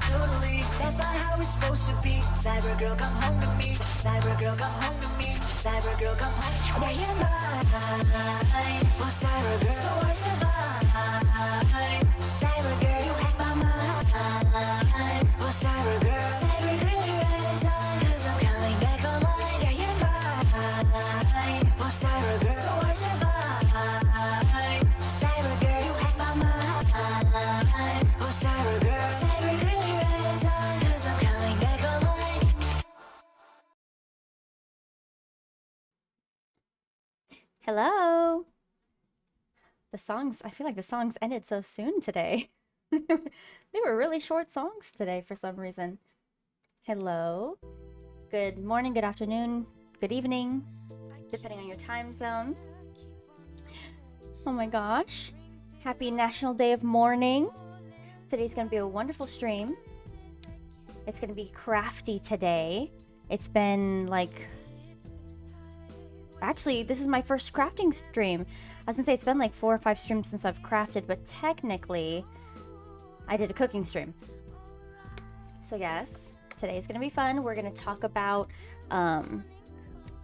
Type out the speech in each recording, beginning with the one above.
totally. That's not how it's supposed to be. Cyber girl, come home to me. Cyber girl, come home to me. Cyber girl, come home. Now you're mine. Oh, cyber girl, so hard to find. Cyber girl, you hack my mind. Oh, cyber girl, you're out of time. 'Cause I'm coming back online. Yeah, you're mine. Oh, cyber girl, so hard to find. Cyber girl, you hack my mind. Oh, cyber girl, you're out of time. 'Cause I'm coming back online. Hello. I feel like the songs ended so soon today. They were really short songs today for some reason. Hello. Good morning, good afternoon, good evening, depending on your time zone. Oh my gosh. Happy National Day of Mourning. Today's gonna be a wonderful stream. It's gonna be crafty today. It's been like... Actually, this is my first crafting stream. I was gonna say it's been like 4 or 5 streams since I've crafted, but technically, I did a cooking stream. So yes, today's gonna be fun. We're gonna talk about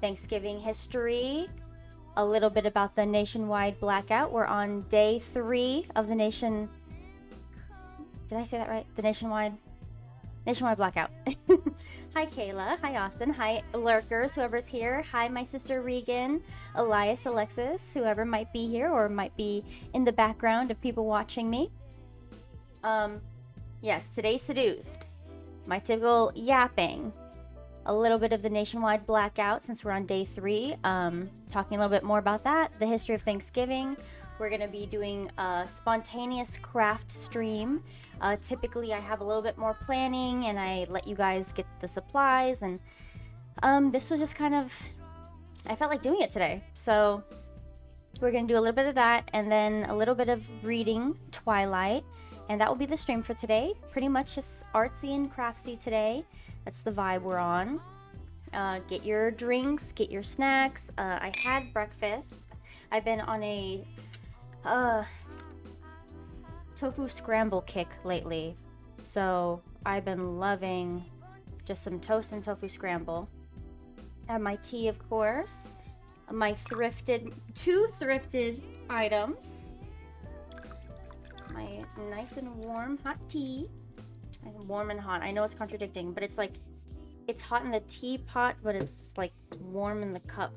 Thanksgiving history, a little bit about the Nationwide Blackout. We're on day 3 of the Did I say that right? The Nationwide Blackout. Hi Kayla, hi Austin, hi lurkers, whoever's here. Hi my sister Regan, Elias, Alexis, whoever might be here or might be in the background of people watching me. Yes, today's to-dos. My typical yapping. A little bit of the Nationwide Blackout since we're on day 3. Talking a little bit more about that. The history of Thanksgiving. We're gonna be doing a spontaneous craft stream. Typically I have a little bit more planning and I let you guys get the supplies, and this was just kind of, I felt like doing it today. So we're gonna do a little bit of that and then a little bit of reading Twilight, and that will be the stream for today. Pretty much just artsy and craftsy today. That's the vibe we're on. Get your drinks, get your snacks. I had breakfast. I've been on a tofu scramble kick lately, so I've been loving just some toast and tofu scramble. And my tea, of course, my two thrifted items, my nice and warm hot tea. Warm and hot, I know it's contradicting, but it's like it's hot in the teapot, but it's like warm in the cup.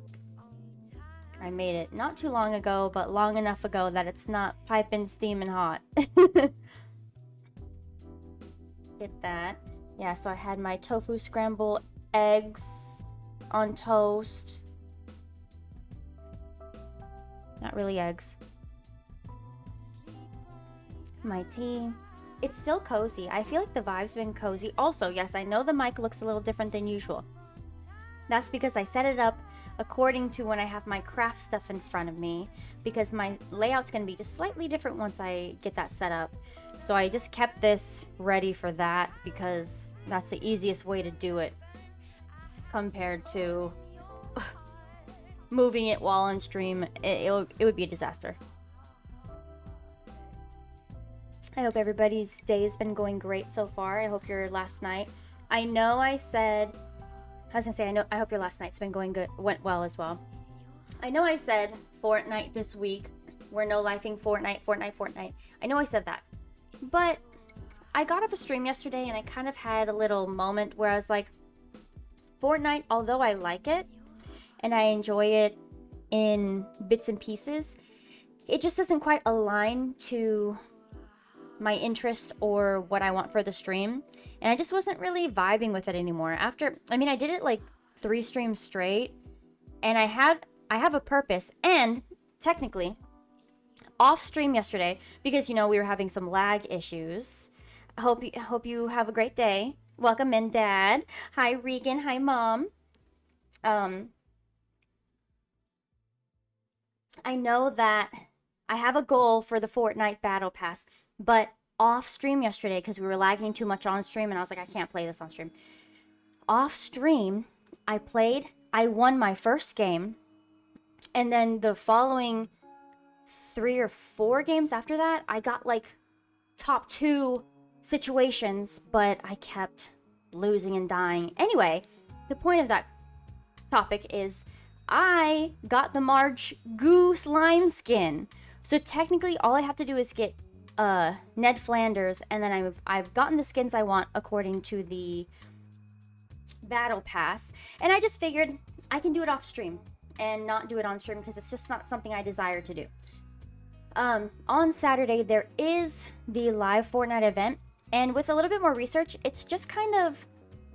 I made it not too long ago, but long enough ago that it's not piping steaming hot. Get that. Yeah, so I had my tofu scramble eggs on toast. Not really eggs. My tea. It's still cozy. I feel like the vibe's been cozy. Also, yes, I know the mic looks a little different than usual. That's because I set it up according to when I have my craft stuff in front of me, because my layout's going to be just slightly different once I get that set up. So I just kept this ready for that because that's the easiest way to do it compared to moving it while on stream. It would be a disaster. I hope everybody's day has been going great so far. I hope your last night, I hope your last night's been going good, went well as well. I know I said Fortnite this week. We're no lifing Fortnite. I know I said that. But I got off a stream yesterday and I kind of had a little moment where I was like, Fortnite, although I like it and I enjoy it in bits and pieces, it just doesn't quite align to my interests or what I want for the stream. And I just wasn't really vibing with it anymore. I did it like 3 streams straight, and I have a purpose. And technically, off stream yesterday, because we were having some lag issues. I hope you have a great day. Welcome in, Dad. Hi, Regan. Hi, Mom. I know that I have a goal for the Fortnite Battle Pass, but off stream yesterday, because we were lagging too much on stream, and I was like, I can't play this on stream. Off stream, I won my first game, and then the following 3 or 4 games after that, I got like top 2 situations, but I kept losing and dying. Anyway, the point of that topic is I got the Marge Goo slime skin. So technically all I have to do is get Ned Flanders, and then I've gotten the skins I want according to the battle pass. And I just figured I can do it off stream and not do it on stream because it's just not something I desire to do. On Saturday there is the live Fortnite event, and with a little bit more research, it's just kind of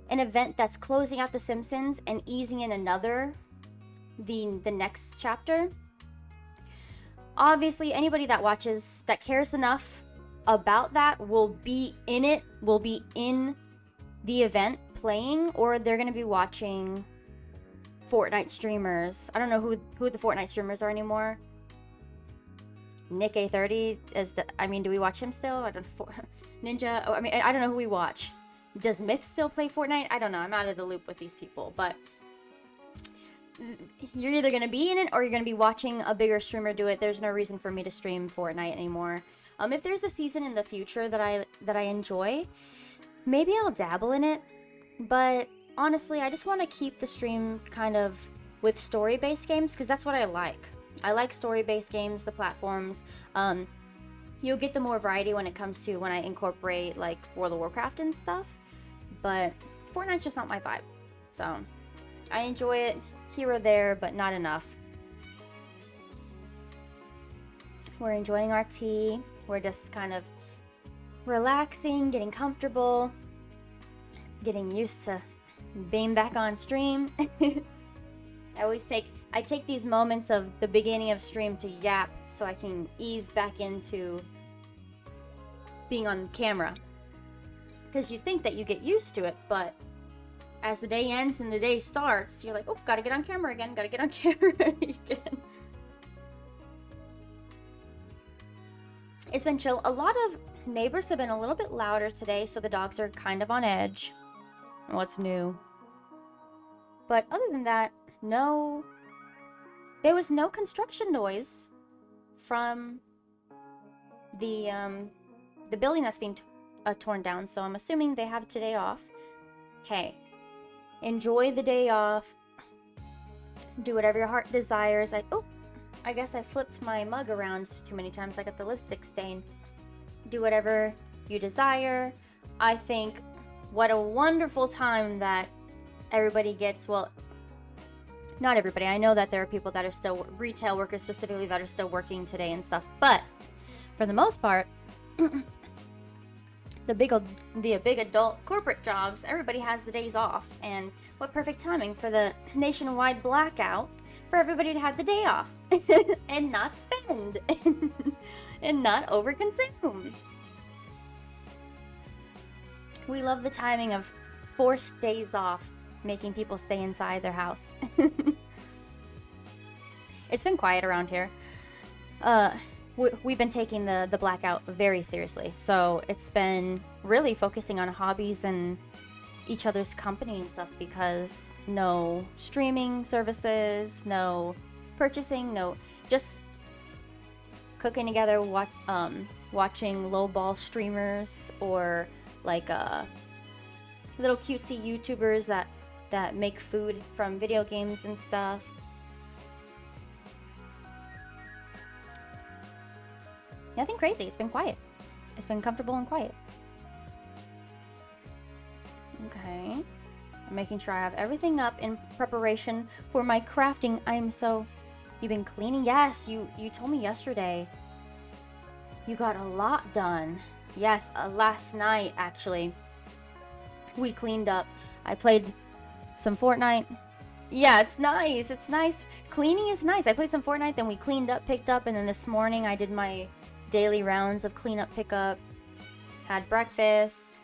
an event that's closing out The Simpsons and easing in the next chapter. Obviously, anybody that watches, that cares enough about that, will be in it, will be in the event playing, or they're going to be watching Fortnite streamers. I don't know who the Fortnite streamers are anymore. Nick A30 is the, I mean, do we watch him still? I don't Ninja. Oh, I mean, I don't know who we watch. Does Myth still play Fortnite? I don't know. I'm out of the loop with these people, but you're either going to be in it or you're going to be watching a bigger streamer do it. There's no reason for me to stream Fortnite anymore. If there's a season in the future that I enjoy, maybe I'll dabble in it, but honestly, I just want to keep the stream kind of with story-based games because that's what I like. I like story-based games, the platforms. You'll get the more variety when it comes to when I incorporate like World of Warcraft and stuff, but Fortnite's just not my vibe. So I enjoy it here or there, but not enough. We're enjoying our tea. We're just kind of relaxing, getting comfortable, getting used to being back on stream. I take these moments of the beginning of stream to yap so I can ease back into being on camera. Because you think that you get used to it, but as the day ends and the day starts, you're like, oh, gotta get on camera again, gotta get on camera again. It's been chill. A lot of neighbors have been a little bit louder today, so the dogs are kind of on edge. What's new? But other than that, no. There was no construction noise from the building that's being torn down, so I'm assuming they have today off. Hey, enjoy the day off. Do whatever your heart desires. I guess I flipped my mug around too many times. I got the lipstick stain. Do whatever you desire. I think what a wonderful time that everybody gets. Well, not everybody. I know that there are people that are still, retail workers specifically, that are still working today and stuff. But for the most part, the big adult corporate jobs, everybody has the days off. And what perfect timing for the nationwide blackout for everybody to have the day off and not spend and not overconsume. We love the timing of forced days off, making people stay inside their house. It's been quiet around here. We've been taking the blackout very seriously, so it's been really focusing on hobbies and each other's company and stuff, because no streaming services, no purchasing, no, just cooking together, watching lowball streamers or like little cutesy YouTubers that make food from video games and stuff. Nothing crazy. It's been quiet. It's been comfortable and quiet. Okay. I'm making sure I have everything up in preparation for my crafting. You've been cleaning? Yes, you told me yesterday. You got a lot done. Yes, last night, actually. We cleaned up. I played some Fortnite. Yeah, it's nice. It's nice. Cleaning is nice. I played some Fortnite, then we cleaned up, picked up, and then this morning I did my daily rounds of cleanup, pickup, had breakfast.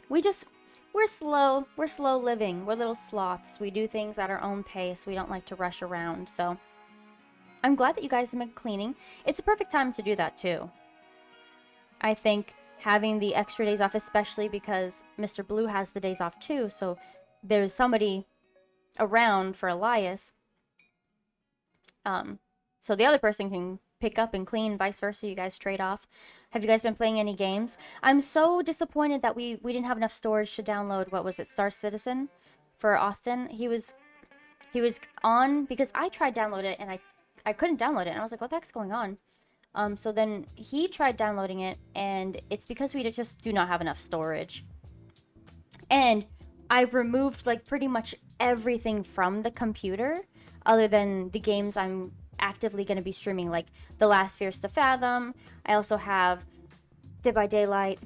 We're slow living. We're little sloths. We do things at our own pace. We don't like to rush around. So I'm glad that you guys have been cleaning. It's a perfect time to do that too. I think having the extra days off, especially because Mr. Blue has the days off too, so there's somebody around for Elias. So the other person can pick up and clean, vice versa. You guys trade off. Have you guys been playing any games? I'm so disappointed that we didn't have enough storage to download, what was it, Star Citizen for Austin. He was on, because I tried download it and I couldn't download it, and I was like, what the heck's going on? So then he tried downloading it, and it's because we just do not have enough storage. And I've removed like pretty much everything from the computer other than the games I'm actively going to be streaming, like The Last Fears to Fathom. I also have Dead by Daylight,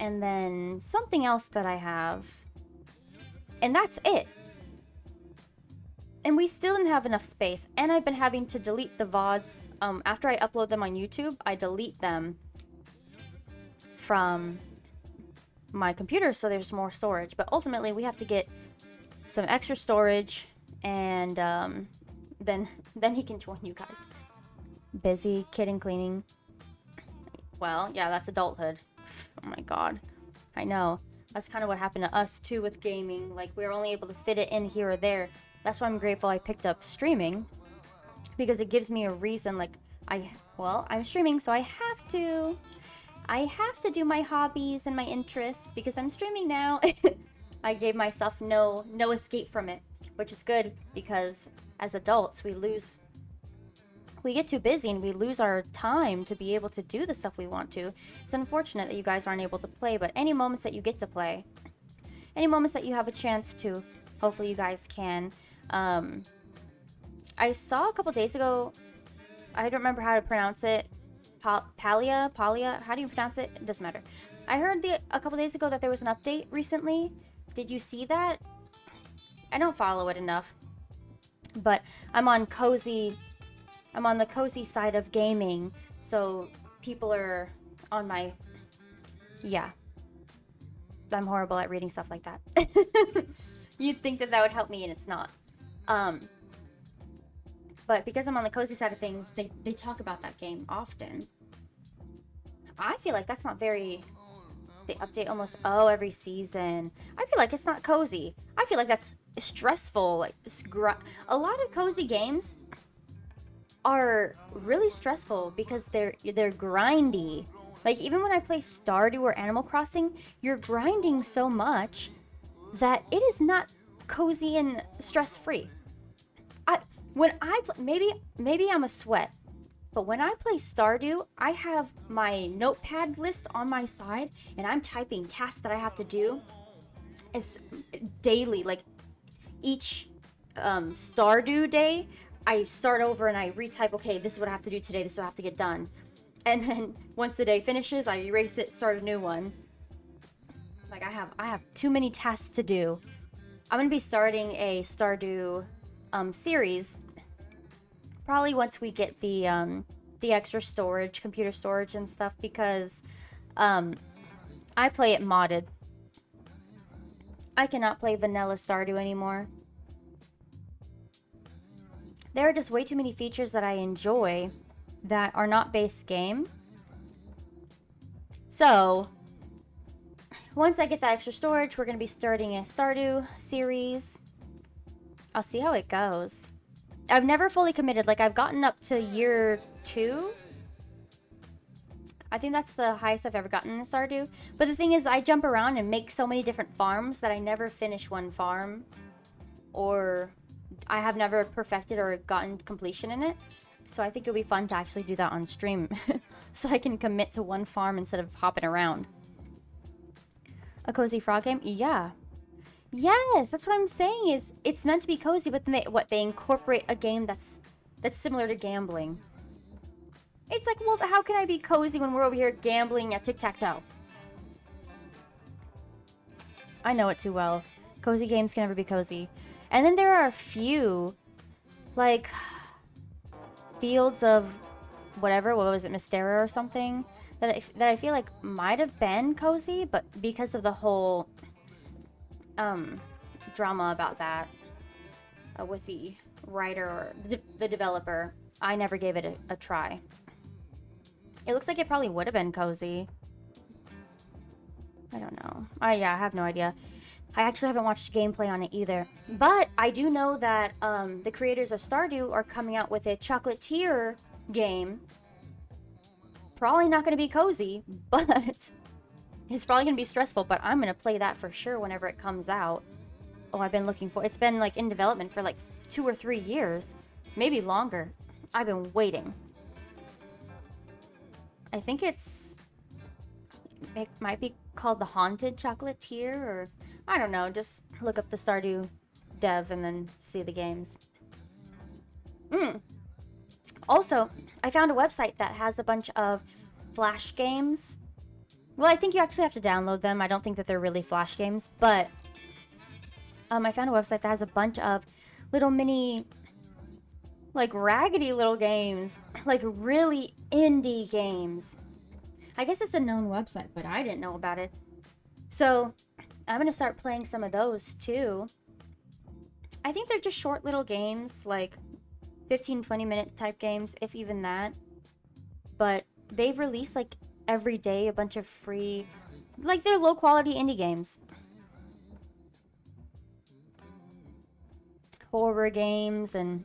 and then something else that I have, and that's it. And we still didn't have enough space, and I've been having to delete the VODs. After I upload them on YouTube, I delete them from my computer so there's more storage. But ultimately, we have to get some extra storage, and then he can join you guys. Busy, kid cleaning. Well, yeah, that's adulthood. Oh my god. I know. That's kind of what happened to us too with gaming. Like, we were only able to fit it in here or there. That's why I'm grateful I picked up streaming, because it gives me a reason. Like, I'm streaming, so I have to do my hobbies and my interests because I'm streaming now. I gave myself no escape from it, which is good, because as adults we get too busy and we lose our time to be able to do the stuff we want to. It's unfortunate that you guys aren't able to play, but any moments that you get to play, any moments that you have a chance to, hopefully you guys can. I saw a couple days ago, I don't remember how to pronounce it, Palia, how do you pronounce it? It doesn't matter. I heard a couple days ago that there was an update recently. Did you see that? I don't follow it enough, but I'm on the cozy side of gaming, so people are on my, yeah. I'm horrible at reading stuff like that. You'd think that would help me, and it's not. But because I'm on the cozy side of things, they talk about that game often. I feel like that's not very... They update almost, every season. I feel like it's not cozy. I feel like that's stressful. Like, a lot of cozy games are really stressful because they're grindy. Like, even when I play Stardew or Animal Crossing, you're grinding so much that it is not cozy and stress-free. Maybe I'm a sweat, but when I play Stardew, I have my notepad list on my side, and I'm typing tasks that I have to do. It's daily, like each Stardew day, I start over and I retype, okay, this is what I have to do today, this is what I have to get done. And then once the day finishes, I erase it, start a new one. Like, I have too many tasks to do. I'm gonna be starting a Stardew series probably once we get the extra storage, computer storage and stuff, because I play it modded. I cannot play vanilla Stardew anymore. There are just way too many features that I enjoy that are not base game. So once I get that extra storage, we're going to be starting a Stardew series. I'll see how it goes. I've never fully committed. Like, I've gotten up to year 2. I think that's the highest I've ever gotten in Stardew. But the thing is, I jump around and make so many different farms that I never finish one farm. Or I have never perfected or gotten completion in it. So I think it'll be fun to actually do that on stream. So I can commit to one farm instead of hopping around. A cozy frog game? Yeah. Yes, that's what I'm saying, is it's meant to be cozy, but then they incorporate a game that's similar to gambling. It's like, well, how can I be cozy when we're over here gambling at tic-tac-toe? I know it too well. Cozy games can never be cozy. And then there are a few, like, Fields of whatever, what was it, Mystera or something, that I feel like might have been cozy, but because of the whole drama about that with the writer or the developer, I never gave it a try. It looks like it probably would have been cozy. I don't know. I have no idea. I actually haven't watched gameplay on it either. But I do know that the creators of Stardew are coming out with a chocolatier game. Probably not going to be cozy, but it's probably going to be stressful, but I'm going to play that for sure whenever it comes out. Oh, I've been looking for... It's been, like, in development for, like, 2 or 3 years. Maybe longer. I've been waiting. I think it's... It might be called the Haunted Chocolatier, or... I don't know. Just look up the Stardew dev and then see the games. Also, I found a website that has a bunch of Flash games. Well, I think you actually have to download them. I don't think that they're really Flash games, but... I found a website that has a bunch of little mini, like, raggedy little games. Like, really indie games. I guess it's a known website, but I didn't know about it. So, I'm going to start playing some of those, too. I think they're just short little games, like 15, 20-minute type games, if even that. But they release, like, every day a bunch of free, like, they're low-quality indie games. Horror games and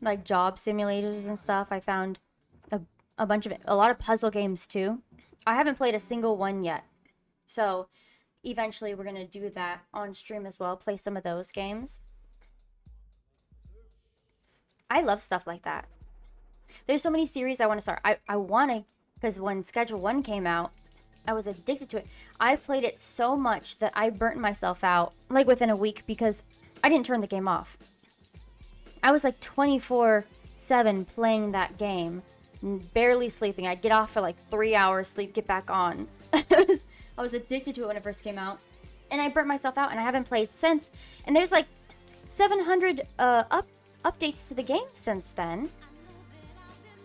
like job simulators and stuff. I found a bunch of a lot of puzzle games too. I haven't played a single one yet, so eventually we're gonna do that on stream as well. Play some of those games. I love stuff like that. There's so many series I want to start. I want to, because when Schedule 1 came out, I was addicted to it. I played it so much that I burnt myself out like within a week because I didn't turn the game off. I was like 24/7 playing that game, barely sleeping. I'd get off for like 3 hours, sleep, get back on. I was addicted to it when it first came out, and I burnt myself out, and I haven't played since. And there's like 700 updates to the game since then.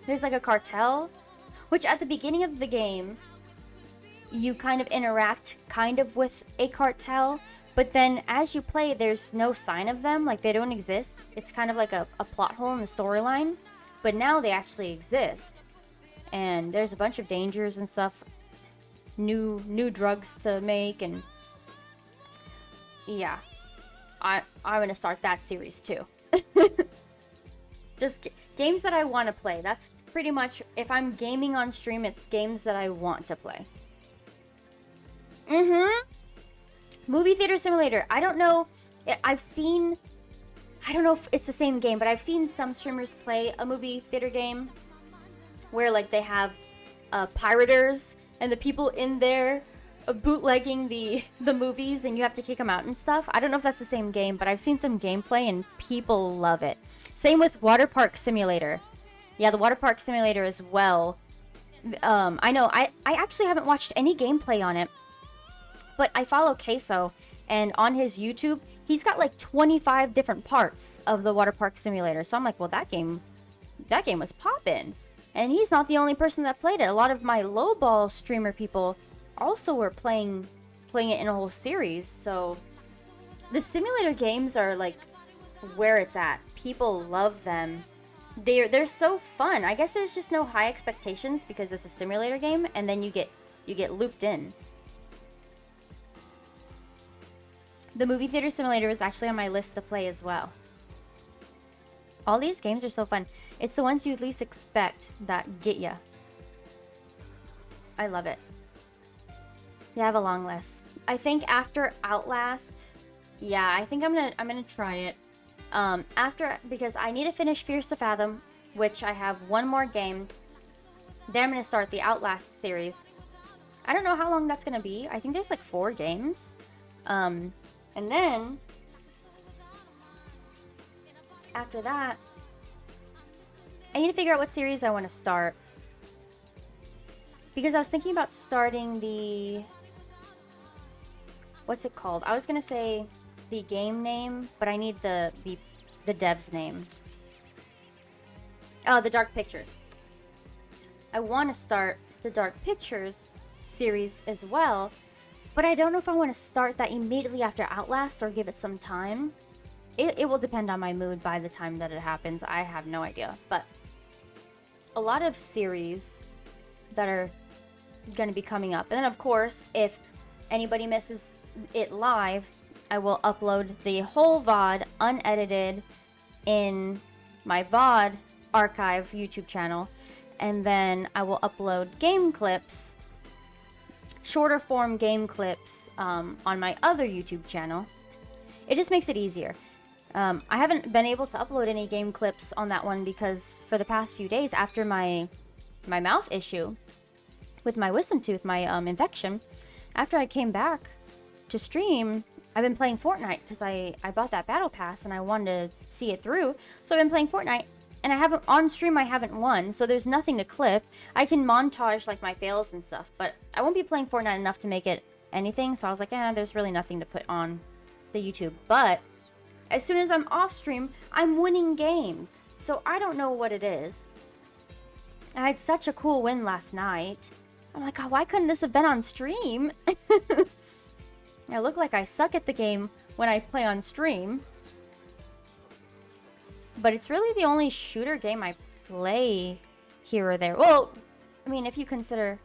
There's like a cartel, which at the beginning of the game, you kind of interact kind of with a cartel. But then as you play, there's no sign of them. Like, they don't exist. It's kind of like a plot hole in the storyline. But now they actually exist. And there's a bunch of dangers and stuff. New drugs to make. And yeah. I'm going to start that series too. Just games that I want to play. That's pretty much, if I'm gaming on stream, it's games that I want to play. Movie Theater Simulator. I don't know. I don't know if it's the same game, but I've seen some streamers play a movie theater game where, like, they have pirators and the people in there bootlegging the movies, and you have to kick them out and stuff. I don't know if that's the same game, but I've seen some gameplay and people love it. Same with Water Park Simulator. Yeah, the Water Park Simulator as well. I know. I actually haven't watched any gameplay on it. But I follow Queso, and on his YouTube, he's got like 25 different parts of the Water Park Simulator. So I'm like, well, that game was poppin'. And he's not the only person that played it. A lot of my lowball streamer people also were playing it in a whole series. So the simulator games are like where it's at. People love them. They're so fun. I guess there's just no high expectations because it's a simulator game, and then you get looped in. The Movie Theater Simulator is actually on my list to play as well. All these games are so fun. It's the ones you least expect that get ya. I love it. Yeah, I have a long list. I think after Outlast, yeah, I think I'm gonna try it. Because I need to finish Fierce to Fathom, which I have one more game. Then I'm gonna start the Outlast series. I don't know how long that's gonna be. I think there's like 4 games. And then after that, I need to figure out what series I want to start. Because I was thinking about starting the... What's it called? I was going to say the game name, but I need the dev's name. Oh, the Dark Pictures. I want to start the Dark Pictures series as well, but I don't know if I want to start that immediately after Outlast or give it some time. It will depend on my mood by the time that it happens. I have no idea. But a lot of series that are going to be coming up. And then, of course, if anybody misses it live, I will upload the whole VOD unedited in my VOD archive YouTube channel, and then I will upload game clips, shorter form game clips on my other YouTube channel. It just makes it easier. I haven't been able to upload any game clips on that one because for the past few days after my mouth issue with my wisdom tooth, my infection, after I came back to stream, I've been playing Fortnite because I bought that battle pass and I wanted to see it through. So I've been playing Fortnite, and I haven't on stream. I haven't won, so there's nothing to clip. I can montage like my fails and stuff, but I won't be playing Fortnite enough to make it anything. So I was like, there's really nothing to put on the YouTube. But as soon as I'm off stream, I'm winning games. So I don't know what it is. I had such a cool win last night. I'm like, oh, why couldn't this have been on stream? I look like I suck at the game when I play on stream. But it's really the only shooter game I play here or there. Well, I mean, if you consider...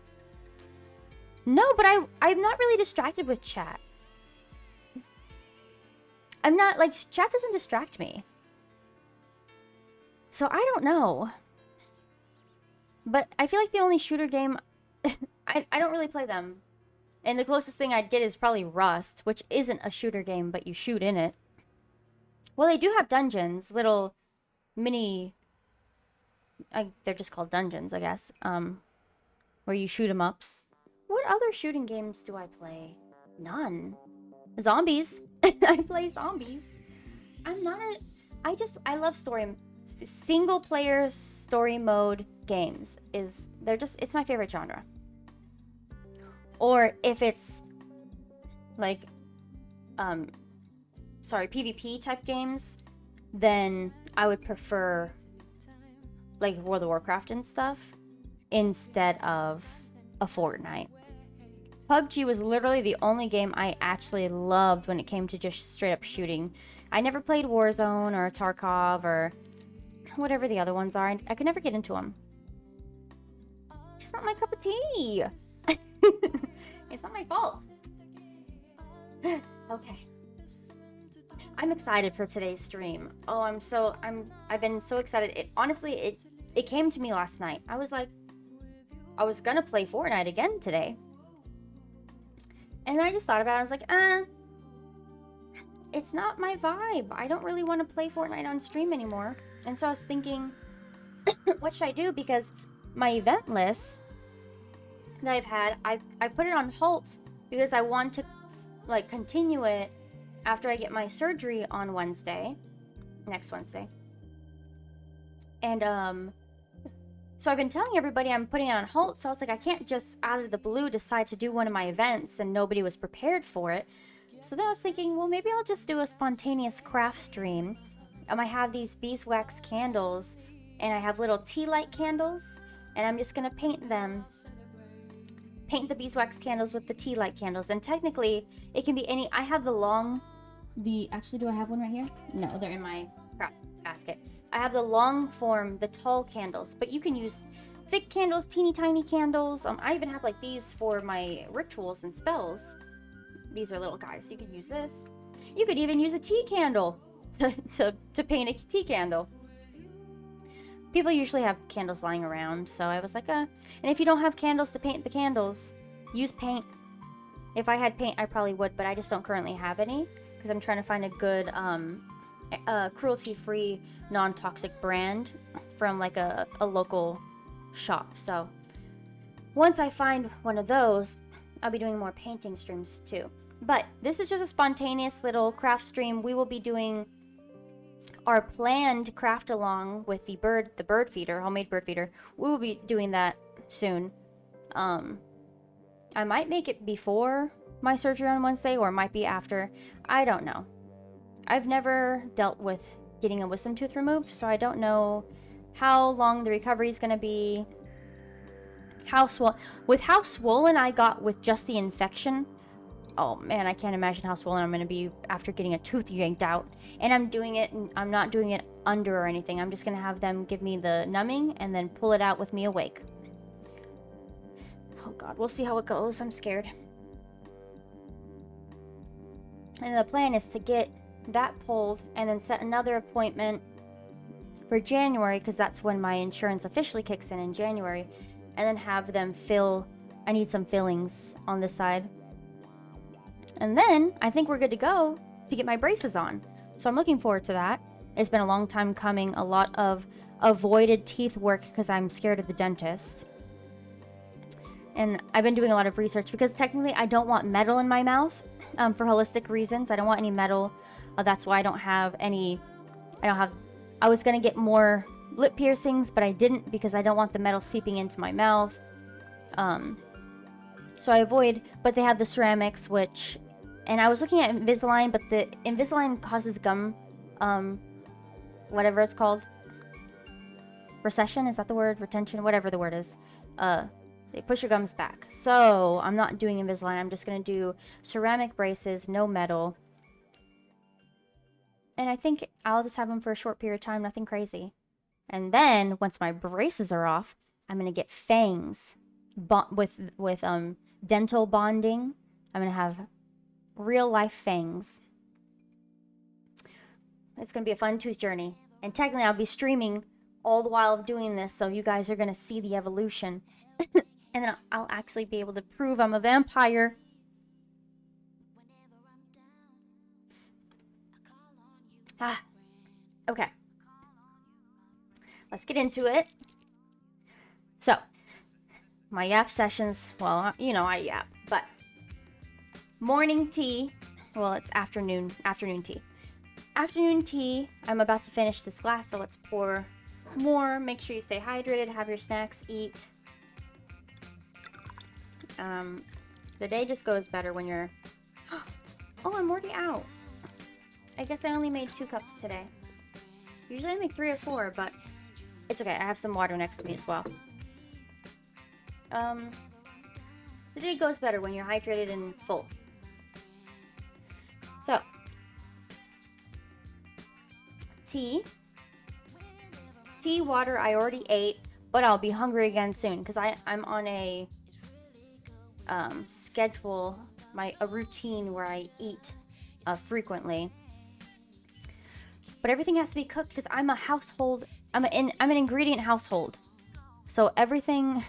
No, but I'm not really distracted with chat. I'm not, like, chat doesn't distract me. So I don't know. But I feel like the only shooter game... I don't really play them. And the closest thing I'd get is probably Rust, which isn't a shooter game, but you shoot in it. Well, they do have dungeons, little mini... they're just called dungeons, I guess. Where you shoot 'em ups. What other shooting games do I play? None. Zombies. I play zombies. I'm not a... I love story... Single player story mode games is... It's my favorite genre. Or if it's... like... PvP type games, then I would prefer... like World of Warcraft and stuff instead of a Fortnite. PUBG was literally the only game I actually loved when it came to just straight up shooting. I never played Warzone or Tarkov or whatever the other ones are. I could never get into them. It's just not my cup of tea. It's not my fault. Okay. I'm excited for today's stream. Oh, I've been so excited. It came to me last night. I was like, I was gonna play Fortnite again today. And I just thought about it. I was like, it's not my vibe. I don't really want to play Fortnite on stream anymore. And so I was thinking, what should I do? Because my event list that I've had, I put it on halt because I want to like continue it after I get my surgery on next Wednesday. And so I've been telling everybody I'm putting it on hold, so I was like, I can't just out of the blue decide to do one of my events and nobody was prepared for it. So then I was thinking, well, maybe I'll just do a spontaneous craft stream. I have these beeswax candles, and I have little tea light candles, and I'm just gonna paint the beeswax candles with the tea light candles. And technically, it can be any. I have actually, do I have one right here? No, they're in my craft basket. I have the long form, the tall candles, but you can use thick candles, teeny tiny candles. I even have like these for my rituals and spells. These are little guys. You could use this. You could even use a tea candle to paint a tea candle. People usually have candles lying around, so I was like, and if you don't have candles to paint the candles, use paint. If I had paint, I probably would, but I just don't currently have any because I'm trying to find a good cruelty-free, non-toxic brand from like a local shop. So once I find one of those, I'll be doing more painting streams too. But this is just a spontaneous little craft stream. We will be doing our planned craft along with the bird feeder, homemade bird feeder. We will be doing that soon. I might make it before my surgery on Wednesday, or it might be after. I don't know. I've never dealt with getting a wisdom tooth removed, so I don't know how long the recovery is going to be. How swollen I got with just the infection. Oh man, I can't imagine how swollen I'm going to be after getting a tooth yanked out. And I'm doing it, and I'm not doing it under or anything. I'm just going to have them give me the numbing and then pull it out with me awake. Oh god, we'll see how it goes. I'm scared. And the plan is to get that pulled and then set another appointment for January, because that's when my insurance officially kicks in January, and then have them fill. I need some fillings on this side. And then I think we're good to go to get my braces on. So I'm looking forward to that. It's been a long time coming, a lot of avoided teeth work because I'm scared of the dentist. And I've been doing a lot of research because technically I don't want metal in my mouth for holistic reasons. I don't want any metal. That's why I don't have any. I was going to get more lip piercings, but I didn't because I don't want the metal seeping into my mouth. So I avoid, but they have the ceramics, which, and I was looking at Invisalign, but the Invisalign causes gum, whatever it's called. Recession, is that the word? Retention, whatever the word is. They push your gums back. So I'm not doing Invisalign. I'm just going to do ceramic braces, no metal. And I think I'll just have them for a short period of time, nothing crazy. And then once my braces are off, I'm going to get fangs with dental bonding. I'm going to have real life fangs. It's going to be a fun tooth journey. And technically I'll be streaming all the while of doing this, so you guys are going to see the evolution. And then I'll actually be able to prove I'm a vampire. Okay. Let's get into it. So, my yap sessions, well, you know I yap, but morning tea, well, it's afternoon tea. Afternoon tea, I'm about to finish this glass, so let's pour more. Make sure you stay hydrated, have your snacks, eat. The day just goes better when you're... Oh, I'm already out. I guess I only made 2 cups today. Usually I make 3 or 4, but it's okay. I have some water next to me as well. The day goes better when you're hydrated and full. So, tea, water, I already ate, but I'll be hungry again soon because I'm on a schedule, a routine where I eat frequently. But everything has to be cooked because I'm an ingredient household. So everything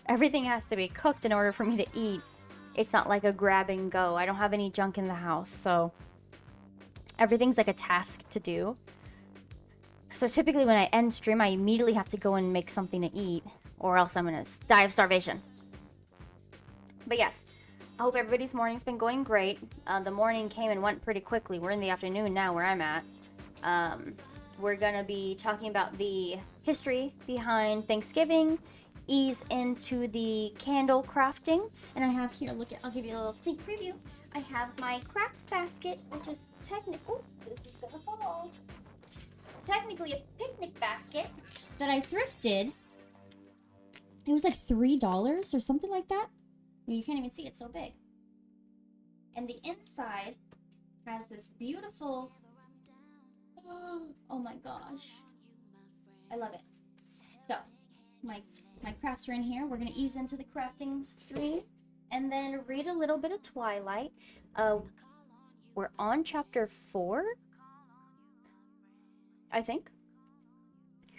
has to be cooked in order for me to eat. It's not like a grab and go. I don't have any junk in the house, so everything's like a task to do. So typically when I end stream, I immediately have to go and make something to eat, or else I'm gonna die of starvation. But yes, I hope everybody's morning's been going great. The morning came and went pretty quickly. We're in the afternoon now where I'm at. We're gonna be talking about the history behind Thanksgiving, ease into the candle crafting, and I have here, I'll give you a little sneak preview. I have my craft basket, which is this is gonna fall. Technically a picnic basket that I thrifted. It was like $3 or something like that. You can't even see it, so big. And the inside has this beautiful, oh my gosh, I love it. So my crafts are in here. We're gonna ease into the crafting stream and then read a little bit of Twilight. We're on chapter 4, I think.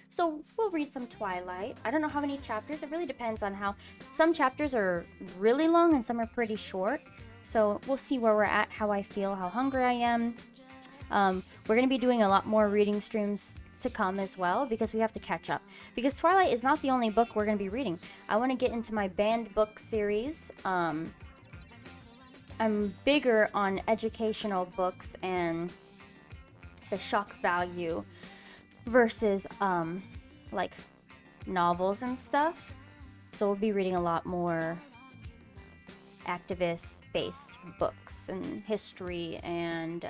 So we'll read some Twilight. I don't know how many chapters. It really depends on how. Some chapters are really long and some are pretty short. So we'll see where we're at, how I feel, how hungry I am. We're going to be doing a lot more reading streams to come as well because we have to catch up. Because Twilight is not the only book we're going to be reading. I want to get into my banned book series. I'm bigger on educational books and the shock value versus like novels and stuff. So we'll be reading a lot more activist based books and history and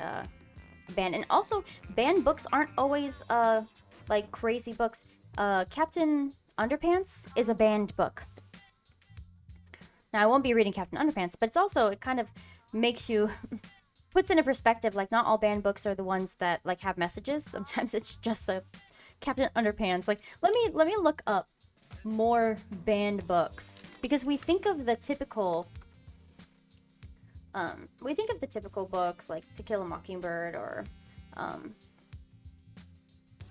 banned. And also banned books aren't always like crazy books. Captain Underpants is a banned book. Now I won't be reading Captain Underpants, but it's also, it kind of makes you puts into perspective, like not all banned books are the ones that like have messages. Sometimes it's just a Captain Underpants. Like let me look up more banned books because we think of the typical books like To Kill a Mockingbird or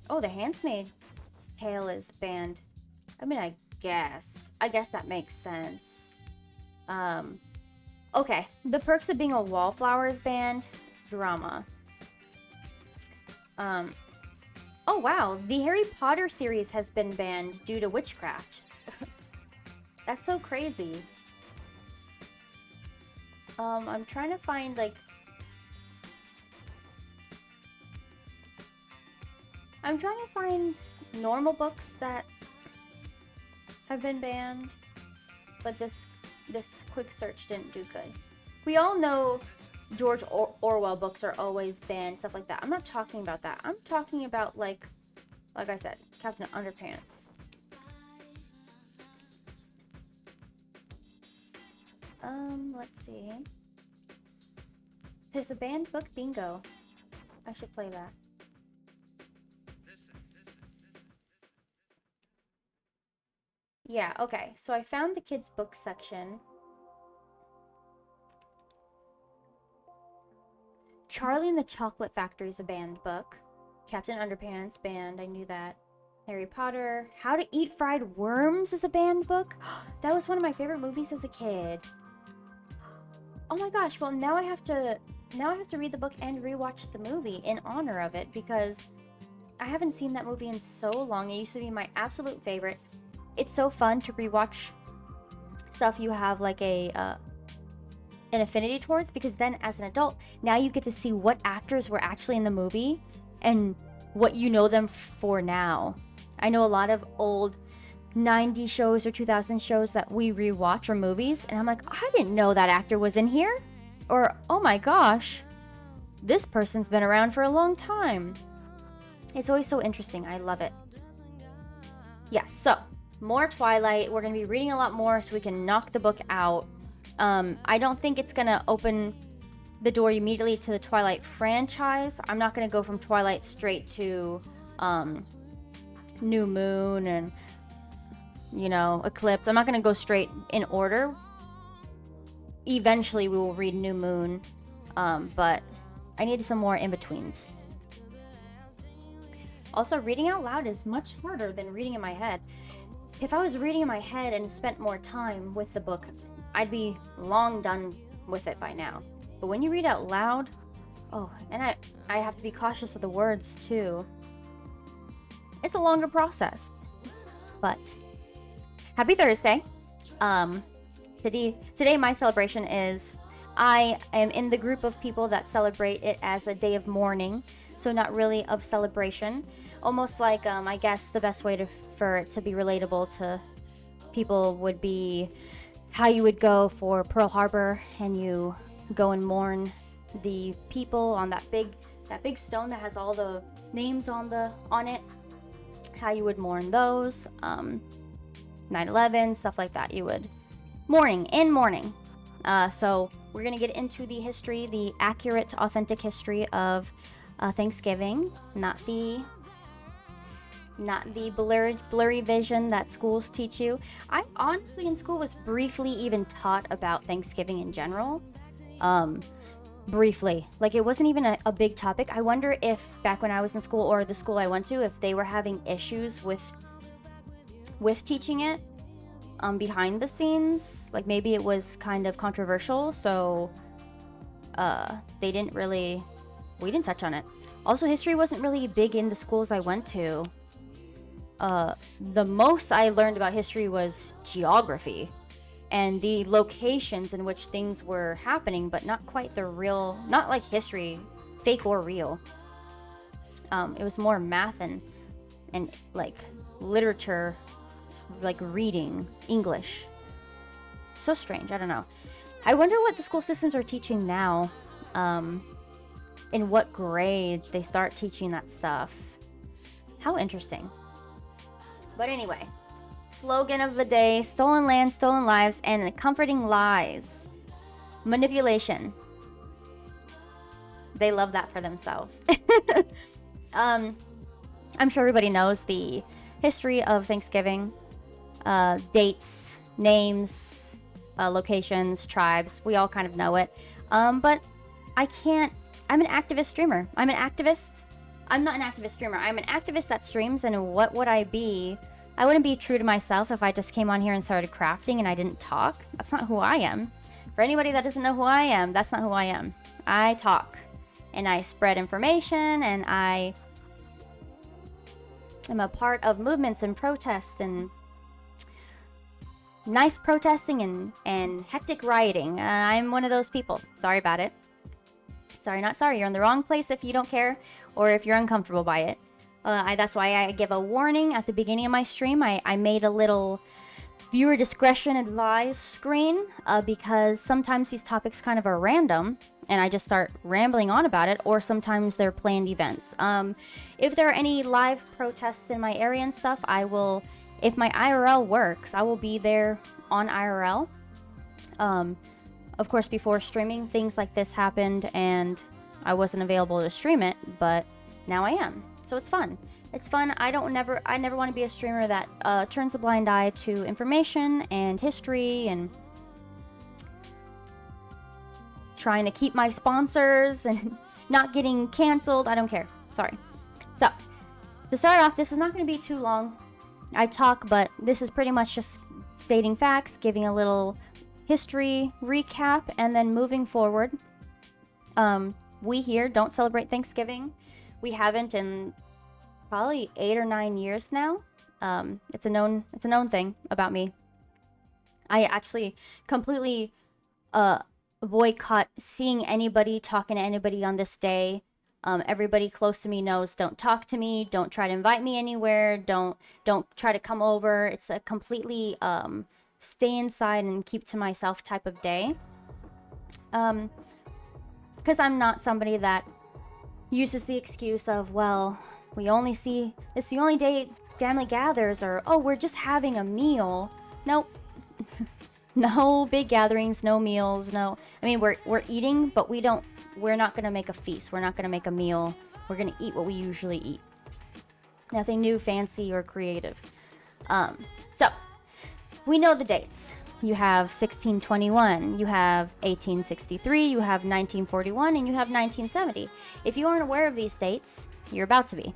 Oh, the Handmaid's Tale is banned. I mean, I guess that makes sense. Okay. The Perks of Being a Wallflower is banned. Drama. Oh wow, the Harry Potter series has been banned due to witchcraft. That's so crazy. I'm trying to find, like... I'm trying to find normal books that have been banned, but this quick search didn't do good. We all know George Orwell books are always banned, stuff like that. I'm not talking about that. I'm talking about, like I said, Captain Underpants. Let's see. There's a banned book bingo. I should play that. Yeah, okay. So I found the kids' book section. Charlie and the Chocolate Factory is a banned book. Captain Underpants, banned. I knew that. Harry Potter. How to Eat Fried Worms is a banned book. That was one of my favorite movies as a kid. Oh my gosh. Well, now I have to read the book and rewatch the movie in honor of it, because I haven't seen that movie in so long. It used to be my absolute favorite. It's so fun to rewatch stuff you have like an affinity towards, because then as an adult, now you get to see what actors were actually in the movie and what you know them for now. I know a lot of old 90s shows or 2000 shows that we rewatch, or movies, and I'm like, I didn't know that actor was in here. Or, oh my gosh, this person's been around for a long time. It's always so interesting. I love it. Yes, so more Twilight. We're going to be reading a lot more so we can knock the book out. I don't think it's going to open the door immediately to the Twilight franchise. I'm not going to go from Twilight straight to New Moon and, you know, Eclipse. I'm not going to go straight in order. Eventually we will read New Moon, but I need some more in-betweens. Also, reading out loud is much harder than reading in my head. If I was reading in my head and spent more time with the book, I'd be long done with it by now. But when you read out loud, oh, and I have to be cautious of the words too. It's a longer process. But happy Thursday. Today my celebration is, I am in the group of people that celebrate it as a day of mourning, so not really of celebration. Almost like, I guess the best way for it to be relatable to people would be how you would go for Pearl Harbor and you go and mourn the people on that big stone that has all the names on it. How you would mourn those, 9/11, stuff like that. You would mourning. So we're gonna get into the history, the accurate, authentic history of Thanksgiving, not the blurry vision that schools teach you. I honestly in school was briefly even taught about Thanksgiving in general. Briefly. Like, it wasn't even a big topic. I wonder if back when I was in school, or the school I went to, if they were having issues with teaching it behind the scenes. Like, maybe it was kind of controversial, so we didn't touch on it. Also, history wasn't really big in the schools I went to. The most I learned about history was geography and the locations in which things were happening, but not quite the real, not like history, fake or real. It was more math and like literature, like reading, English. So strange, I don't know. I wonder what the school systems are teaching now. In what grade they start teaching that stuff. How interesting. But anyway, slogan of the day: stolen land, stolen lives, and comforting lies. Manipulation. They love that for themselves. I'm sure everybody knows the history of Thanksgiving. Dates, names, locations, tribes. We all kind of know it. But I'm an activist streamer. I'm an activist. I'm not an activist streamer. I'm an activist that streams, and what would I be? I wouldn't be true to myself if I just came on here and started crafting and I didn't talk. That's not who I am. For anybody that doesn't know who I am, that's not who I am. I talk, and I spread information, and I am a part of movements and protests and nice protesting and hectic rioting. I'm one of those people. Sorry about it. Sorry, not sorry. You're in the wrong place if you don't care or if you're uncomfortable by it. That's why I give a warning at the beginning of my stream. I made a little viewer discretion advised screen because sometimes these topics kind of are random and I just start rambling on about it, or sometimes they're planned events. If there are any live protests in my area and stuff, I will, if my IRL works, I will be there on IRL. Of course, before streaming, things like this happened and I wasn't available to stream it, but now I am. So it's fun. It's fun. I never want to be a streamer that turns a blind eye to information and history and trying to keep my sponsors and not getting canceled. I don't care. Sorry. So, to start off, this is not going to be too long. I talk, but this is pretty much just stating facts, giving a little history recap, and then moving forward. We here don't celebrate Thanksgiving. We haven't in probably 8 or 9 years now. It's a known thing about me. I actually completely boycott seeing anybody, talking to anybody on this day. Everybody close to me knows, don't talk to me, don't try to invite me anywhere, don't try to come over. It's a completely stay inside and keep to myself type of day. Because I'm not somebody that uses the excuse of, well, we only see, it's the only day family gathers, or, oh, we're just having a meal. Nope. No big gatherings, no meals, no. I mean, we're eating, but we're not gonna make a feast. We're not gonna make a meal. We're gonna eat what we usually eat. Nothing new, fancy, or creative. So, we know the dates. You have 1621, you have 1863, you have 1941, and you have 1970. If you aren't aware of these dates, you're about to be.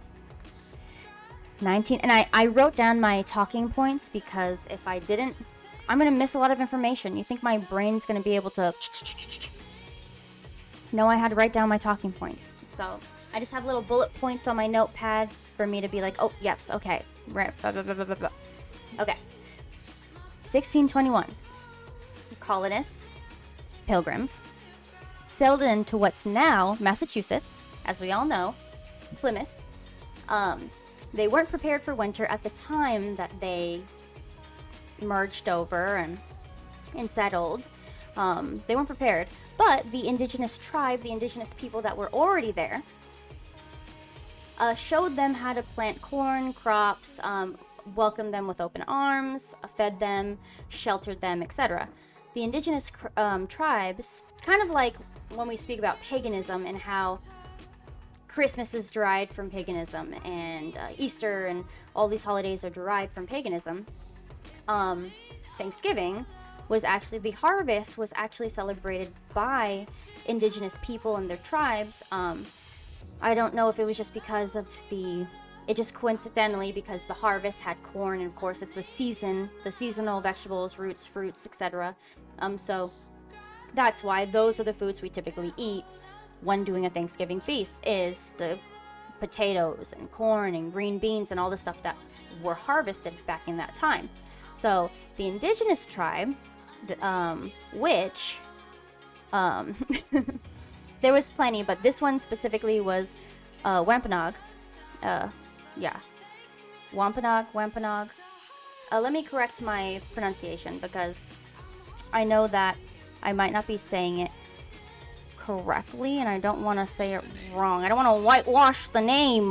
And I wrote down my talking points because if I didn't, I'm going to miss a lot of information. You think my brain's going to be able to... No, I had to write down my talking points. So I just have little bullet points on my notepad for me to be like, oh, yes, okay. Right, blah, blah, blah, blah, blah. Okay. 1621. Colonists, pilgrims, sailed into what's now Massachusetts, as we all know, Plymouth. They weren't prepared for winter at the time that they merged over and settled. They weren't prepared, but the indigenous tribe, the indigenous people that were already there, showed them how to plant corn, crops, welcomed them with open arms, fed them, sheltered them, etc. The indigenous tribes, kind of like when we speak about paganism and how Christmas is derived from paganism and Easter and all these holidays are derived from paganism, Thanksgiving was actually, the harvest was actually celebrated by indigenous people and their tribes. I don't know if it was just because of it just coincidentally, because the harvest had corn, and of course it's the seasonal vegetables, roots, fruits, etc. So that's why those are the foods we typically eat when doing a Thanksgiving feast, is the potatoes and corn and green beans and all the stuff that were harvested back in that time. So the indigenous tribe, which there was plenty, but this one specifically was Wampanoag. Wampanoag. Let me correct my pronunciation because I know that I might not be saying it correctly and I don't want to say it wrong. I don't want to whitewash the name.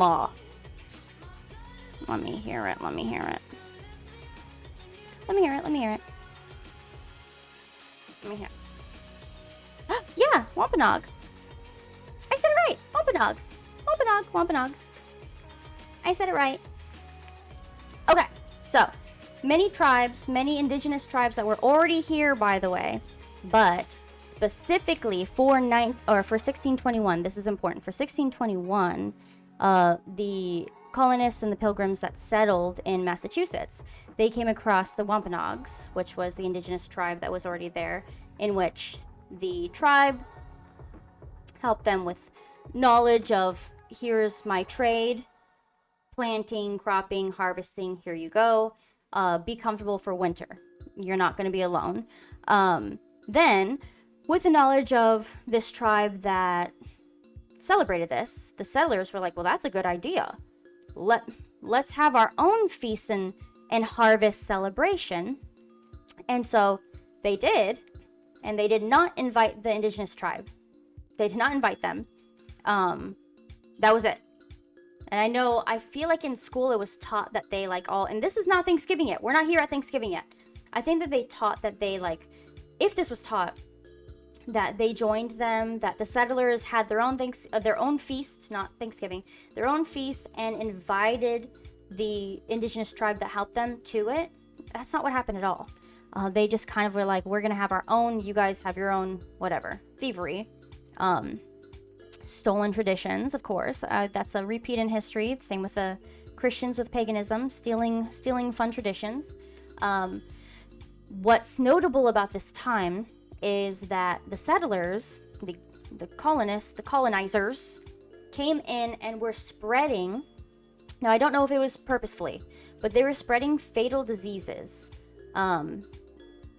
Let me hear it. Yeah, Wampanoag. I said it right. Wampanoags. I said it right. Okay, so many indigenous tribes that were already here, by the way, but specifically for 1621, this is important. For 1621, the colonists and the pilgrims that settled in Massachusetts. They came across the Wampanoags, which was the indigenous tribe that was already there, in which the tribe helped them with knowledge of, here's my trade, planting, cropping, harvesting, here you go. Be comfortable for winter. You're not going to be alone. Then, with the knowledge of this tribe that celebrated this, the settlers were like, well, that's a good idea. Let's have our own feast and harvest celebration. And so they did, and they did not invite the indigenous tribe. They did not invite them. That was it. And I feel like in school it was taught that they like all, and this is not Thanksgiving yet. We're not here at Thanksgiving yet. I think that they taught that they like, if this was taught, that they joined them, that the settlers had their own feast, not Thanksgiving, their own feast, and invited the indigenous tribe that helped them to it. That's not what happened at all. They just kind of were like, we're gonna have our own, you guys have your own, whatever, thievery. Stolen traditions, of course. That's a repeat in history. Same with the Christians with paganism, stealing fun traditions. What's notable about this time is that the settlers, the colonists, the colonizers, came in and were spreading. Now, I don't know if it was purposefully, but they were spreading fatal diseases.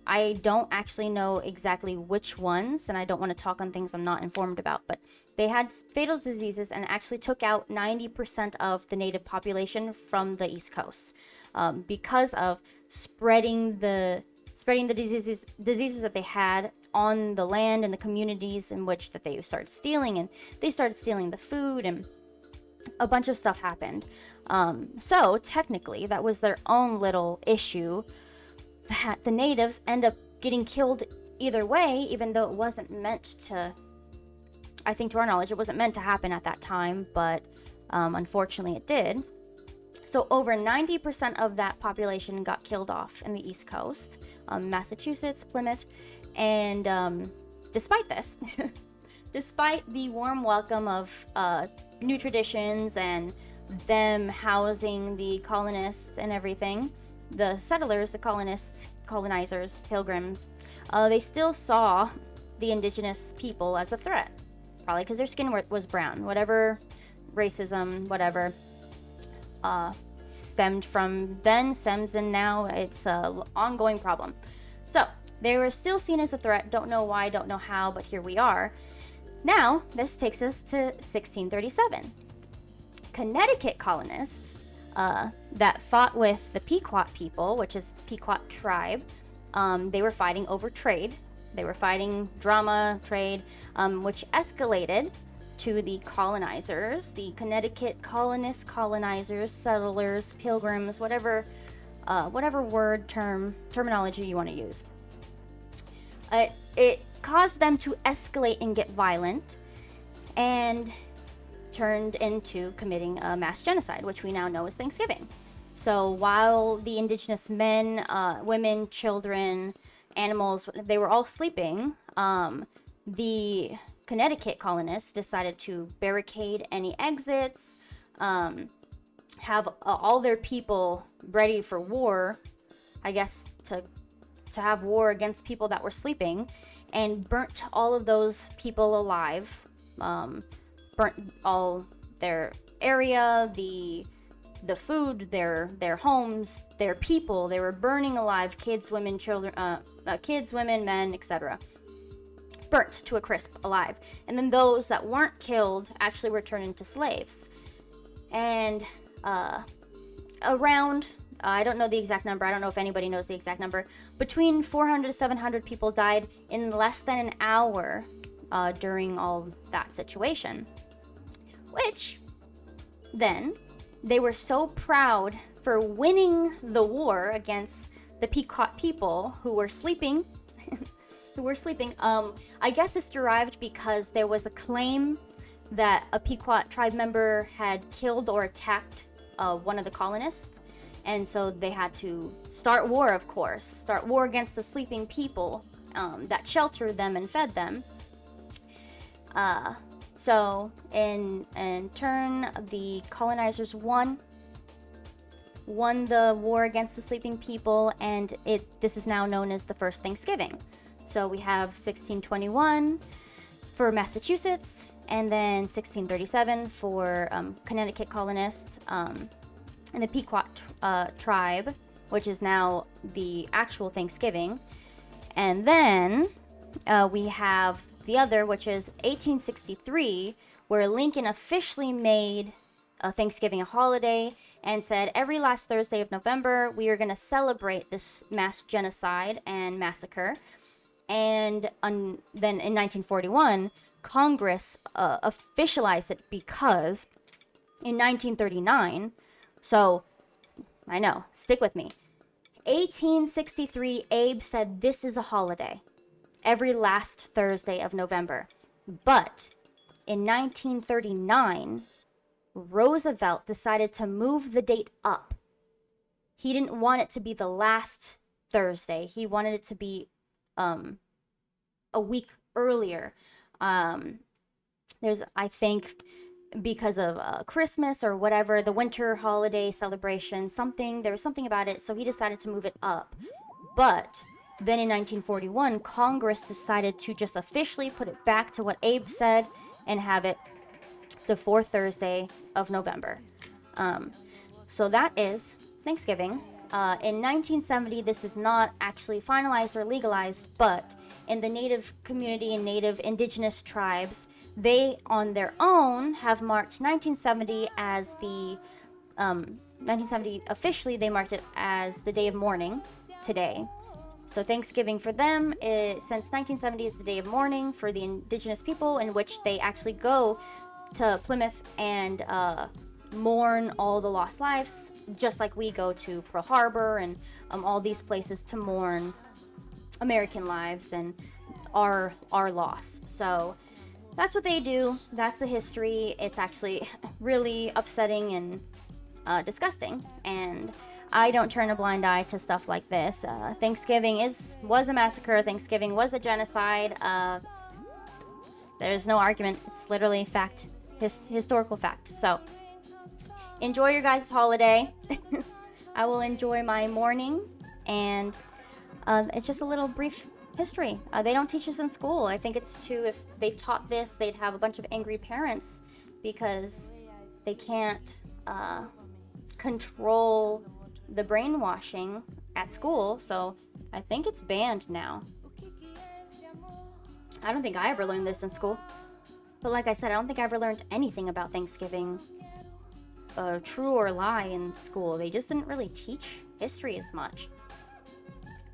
I don't actually know exactly which ones, and I don't want to talk on things I'm not informed about, but they had fatal diseases and actually took out 90% of the native population from the East Coast because of spreading the diseases that they had on the land and the communities in which that they started stealing, and they started stealing the food, and a bunch of stuff happened. So technically that was their own little issue that the natives end up getting killed either way, even though it wasn't meant to, I think to our knowledge, it wasn't meant to happen at that time, but unfortunately it did. So over 90% of that population got killed off in the East Coast, Massachusetts, Plymouth, and despite this, despite the warm welcome of new traditions and them housing the colonists and everything, the settlers, the colonists, colonizers, pilgrims, they still saw the indigenous people as a threat. Probably because their skin was brown. Whatever racism, whatever, stemmed from then, stems, and now it's an ongoing problem. So they were still seen as a threat. Don't know why, don't know how, but here we are. Now, this takes us to 1637. Connecticut colonists that fought with the Pequot people, which is the Pequot tribe, they were fighting over trade. They were fighting drama, trade, which escalated to the colonizers, the Connecticut colonists, colonizers, settlers, pilgrims, whatever word, terminology you want to use. It caused them to escalate and get violent, and turned into committing a mass genocide, which we now know as Thanksgiving. So while the indigenous men, women, children, animals, they were all sleeping, the Connecticut colonists decided to barricade any exits, have all their people ready for war, I guess to have war against people that were sleeping, and burnt all of those people alive, burnt all their area, the food, their homes, their people. They were burning alive kids, women, children, kids, women, men, etc. Burnt to a crisp alive. And then those that weren't killed actually were turned into slaves. And around, I don't know the exact number, I don't know if anybody knows the exact number, between 400 to 700 people died in less than an hour during all that situation. Which, then, they were so proud for winning the war against the Pequot people who were sleeping. I guess it's derived because there was a claim that a Pequot tribe member had killed or attacked one of the colonists. And so they had to start war, of course. Start war against the sleeping people that sheltered them and fed them. So in turn, the colonizers won the war against the sleeping people, and this is now known as the first Thanksgiving. So we have 1621 for Massachusetts, and then 1637 for Connecticut colonists, and the Pequot tribe, which is now the actual Thanksgiving. And then we have the other, which is 1863, where Lincoln officially made Thanksgiving a holiday and said every last Thursday of November we are going to celebrate this mass genocide and massacre. And then in 1941, Congress officialized it because in 1939, so I know, stick with me, 1863, Abe said this is a holiday every last Thursday of November. But in 1939, Roosevelt decided to move the date up. He didn't want it to be the last Thursday. He wanted it to be a week earlier. There's, I think, because of Christmas or whatever, the winter holiday celebration, there was something about it, so he decided to move it up. But then in 1941, Congress decided to just officially put it back to what Abe said and have it the fourth Thursday of November. So that is Thanksgiving. In 1970, this is not actually finalized or legalized, but in the Native community and Native indigenous tribes, they on their own have marked 1970 as the 1970 officially they marked it as the day of mourning today. So Thanksgiving for them since 1970 is the day of mourning for the indigenous people, in which they actually go to Plymouth and mourn all the lost lives, just like we go to Pearl Harbor and all these places to mourn American lives and our loss. So that's what they do. That's the history. It's actually really upsetting and disgusting, and I don't turn a blind eye to stuff like this. Thanksgiving was a massacre. Thanksgiving was a genocide. There's no argument. It's literally fact, historical fact. So enjoy your guys' holiday. I will enjoy my morning, and it's just a little brief history. They don't teach this in school. I think it's if they taught this, they'd have a bunch of angry parents because they can't control the brainwashing at school. So I think it's banned now. I don't think I ever learned this in school. But like I said, I don't think I ever learned anything about Thanksgiving, true or lie, in school. They just didn't really teach history as much.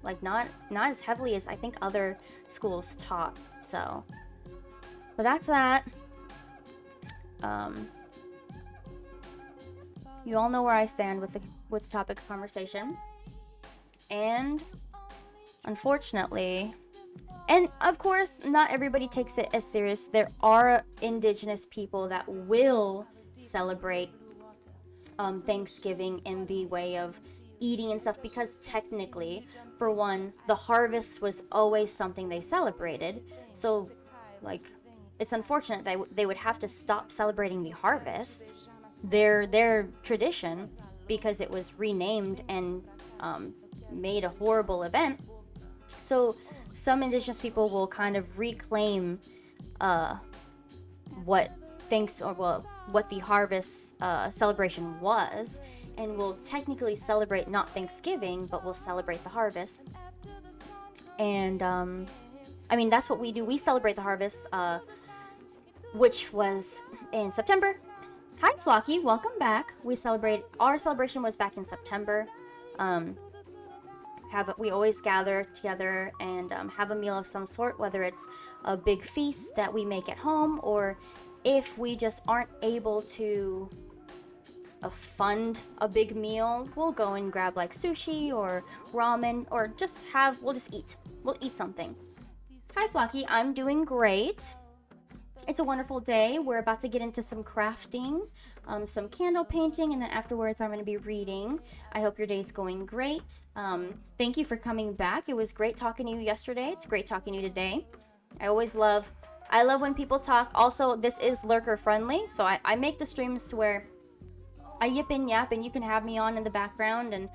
Like not as heavily as I think other schools taught. So, but that's that. You all know where I stand with the topic of conversation. And unfortunately, and of course, not everybody takes it as serious. There are indigenous people that will celebrate Thanksgiving in the way of eating and stuff, because technically, for one, the harvest was always something they celebrated. So, like, it's unfortunate that they would have to stop celebrating the harvest, their tradition, because it was renamed and made a horrible event. So some indigenous people will kind of reclaim what the harvest celebration was, and will technically celebrate not Thanksgiving, but will celebrate the harvest. And I mean, that's what we do. We celebrate the harvest, which was in September. Hi Flocky, welcome back. Our celebration was back in September. We always gather together and have a meal of some sort, whether it's a big feast that we make at home, or if we just aren't able to fund a big meal, we'll go and grab like sushi or ramen, or we'll just eat. We'll eat something. Hi Flocky, I'm doing great. It's a wonderful day. We're about to get into some crafting, some candle painting, and then afterwards I'm going to be reading. I hope your day's going great. Thank you for coming back. It was great talking to you yesterday. It's great talking to you today. I always love I love when people talk. Also, this is lurker friendly, so I make the streams to where I yip and yap and you can have me on in the background and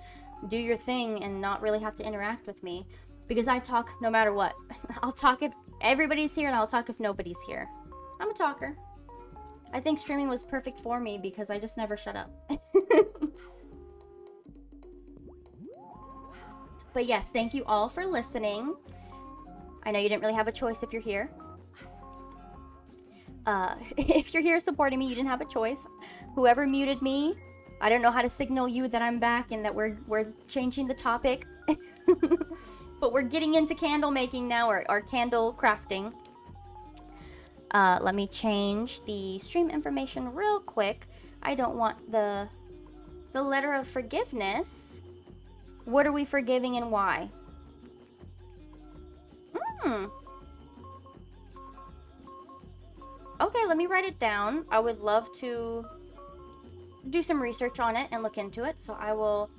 do your thing and not really have to interact with me, because I talk no matter what. I'll talk if everybody's here and I'll talk if nobody's here. I'm a talker. I think streaming was perfect for me because I just never shut up. But yes, thank you all for listening. I know you didn't really have a choice if you're here. If you're here supporting me, you didn't have a choice. Whoever muted me, I don't know how to signal you that I'm back and that we're changing the topic. But we're getting into candle making now, or candle crafting. Let me change the stream information real quick. I don't want the letter of forgiveness. What are we forgiving and why? Okay, let me write it down. I would love to do some research on it and look into it, so I will...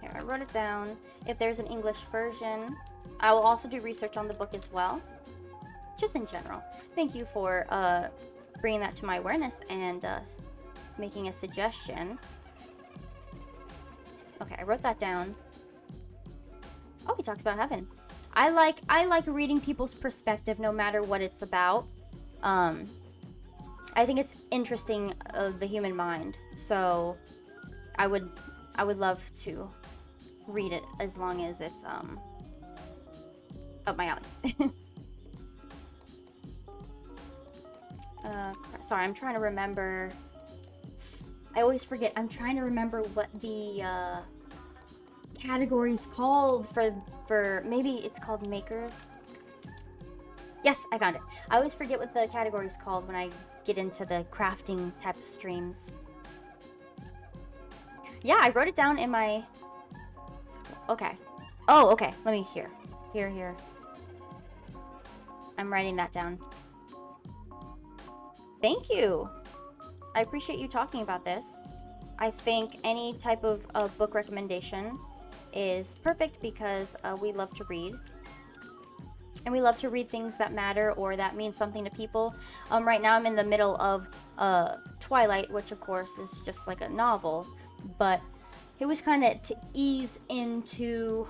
Here, I wrote it down. If there's an English version, I will also do research on the book as well. Just in general. Thank you for bringing that to my awareness and making a suggestion. Okay, I wrote that down. Oh, he talks about heaven. I like reading people's perspective no matter what it's about. I think it's interesting of the human mind. So I would love to read it as long as it's up my alley. Sorry, I'm trying to remember. I always forget. I'm trying to remember what the category's called for maybe it's called makers. Yes, I found it. I always forget what the category's called when I get into the crafting type of streams. Yeah, I wrote it down in my... Okay. Oh, okay. Let me... Here. I'm writing that down. Thank you. I appreciate you talking about this. I think any type of book recommendation is perfect because we love to read. And we love to read things that matter or that mean something to people. Right now I'm in the middle of Twilight, which of course is just like a novel. But it was kind of to ease into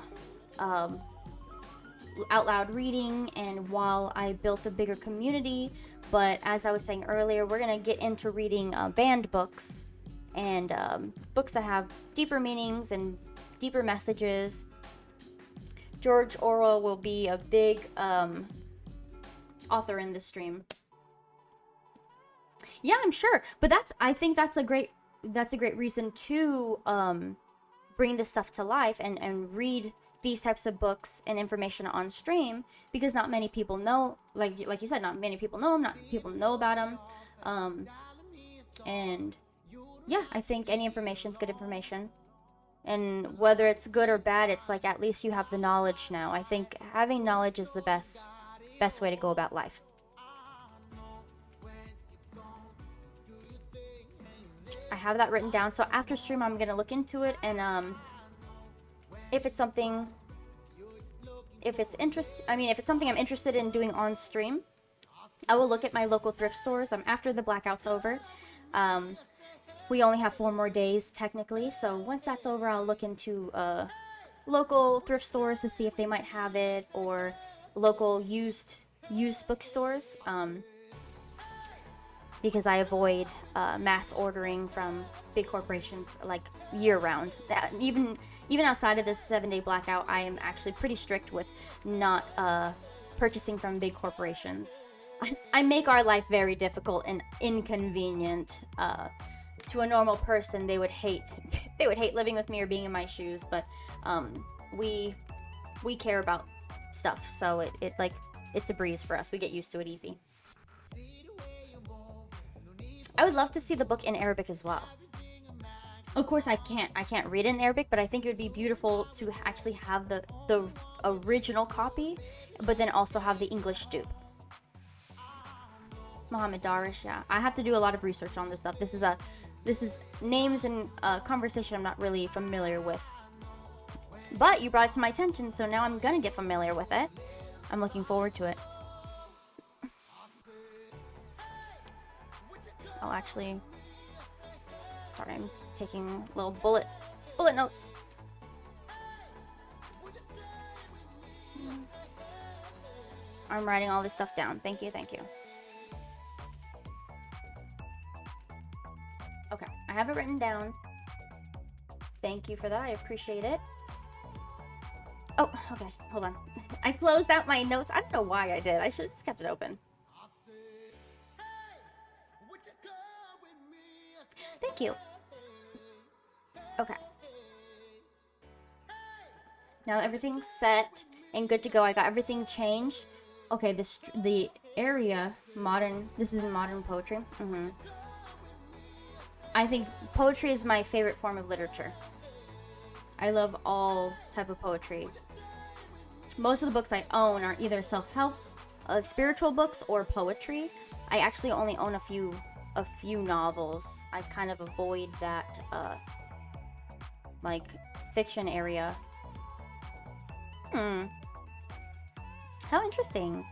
out loud reading and while I built a bigger community. But as I was saying earlier, we're going to get into reading banned books and books that have deeper meanings and deeper messages. George Orwell will be a big author in this stream. Yeah, I'm sure. But I think that's a great reason to bring this stuff to life and read these types of books and information on stream, because not many people know, like you said, not many people know them, not people know about them. And yeah, I think any information is good information. And whether it's good or bad, it's like at least you have the knowledge now. I think having knowledge is the best way to go about life. I have that written down, so after stream I'm gonna look into it, and if it's something I'm interested in doing on stream, I will look at my local thrift stores. After the blackout's over. We only have 4 more days technically, so once that's over, I'll look into local thrift stores to see if they might have it, or local used bookstores, because I avoid mass ordering from big corporations like year-round. Even outside of this 7-day blackout, I am actually pretty strict with not purchasing from big corporations. I make our life very difficult and inconvenient. To a normal person, they would hate living with me or being in my shoes, but we care about stuff, so it's a breeze for us. We get used to it easy. I would love to see the book in Arabic as well. Of course, I can't read it in Arabic, but I think it would be beautiful to actually have the original copy, but then also have the English dupe. Mohammed Darish, yeah. I have to do a lot of research on this stuff. This is names and conversation I'm not really familiar with. But you brought it to my attention, so now I'm gonna get familiar with it. I'm looking forward to it. I'll actually... Sorry, I'm taking little bullet notes. I'm writing all this stuff down. Thank you, thank you. Okay, I have it written down. Thank you for that. I appreciate it. Oh, okay. Hold on. I closed out my notes. I don't know why I did. I should have just kept it open. Thank you. Okay. Now that everything's set and good to go, I got everything changed. Okay, the area, modern, this is modern poetry. I think poetry is my favorite form of literature. I love all type of poetry. Most of the books I own are either self-help, spiritual books, or poetry. I actually only own a few novels. I kind of avoid that like fiction area. How interesting.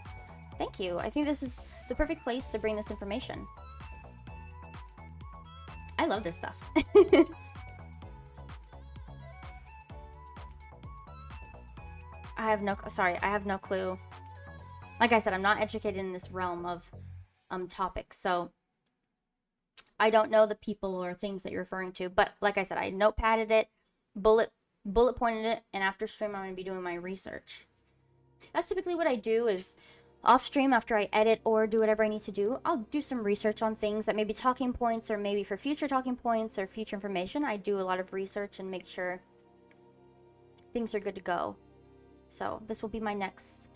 Thank you. I think this is the perfect place to bring this information. I love this stuff. I have no clue. Like I said, I'm not educated in this realm of topics, so I don't know the people or things that you're referring to. But like I said, I notepadded it, bullet pointed it, and after stream I'm going to be doing my research. That's typically what I do is off stream after I edit or do whatever I need to do. I'll do some research on things that may be talking points, or maybe for future talking points or future information. I do a lot of research and make sure things are good to go. So this will be my next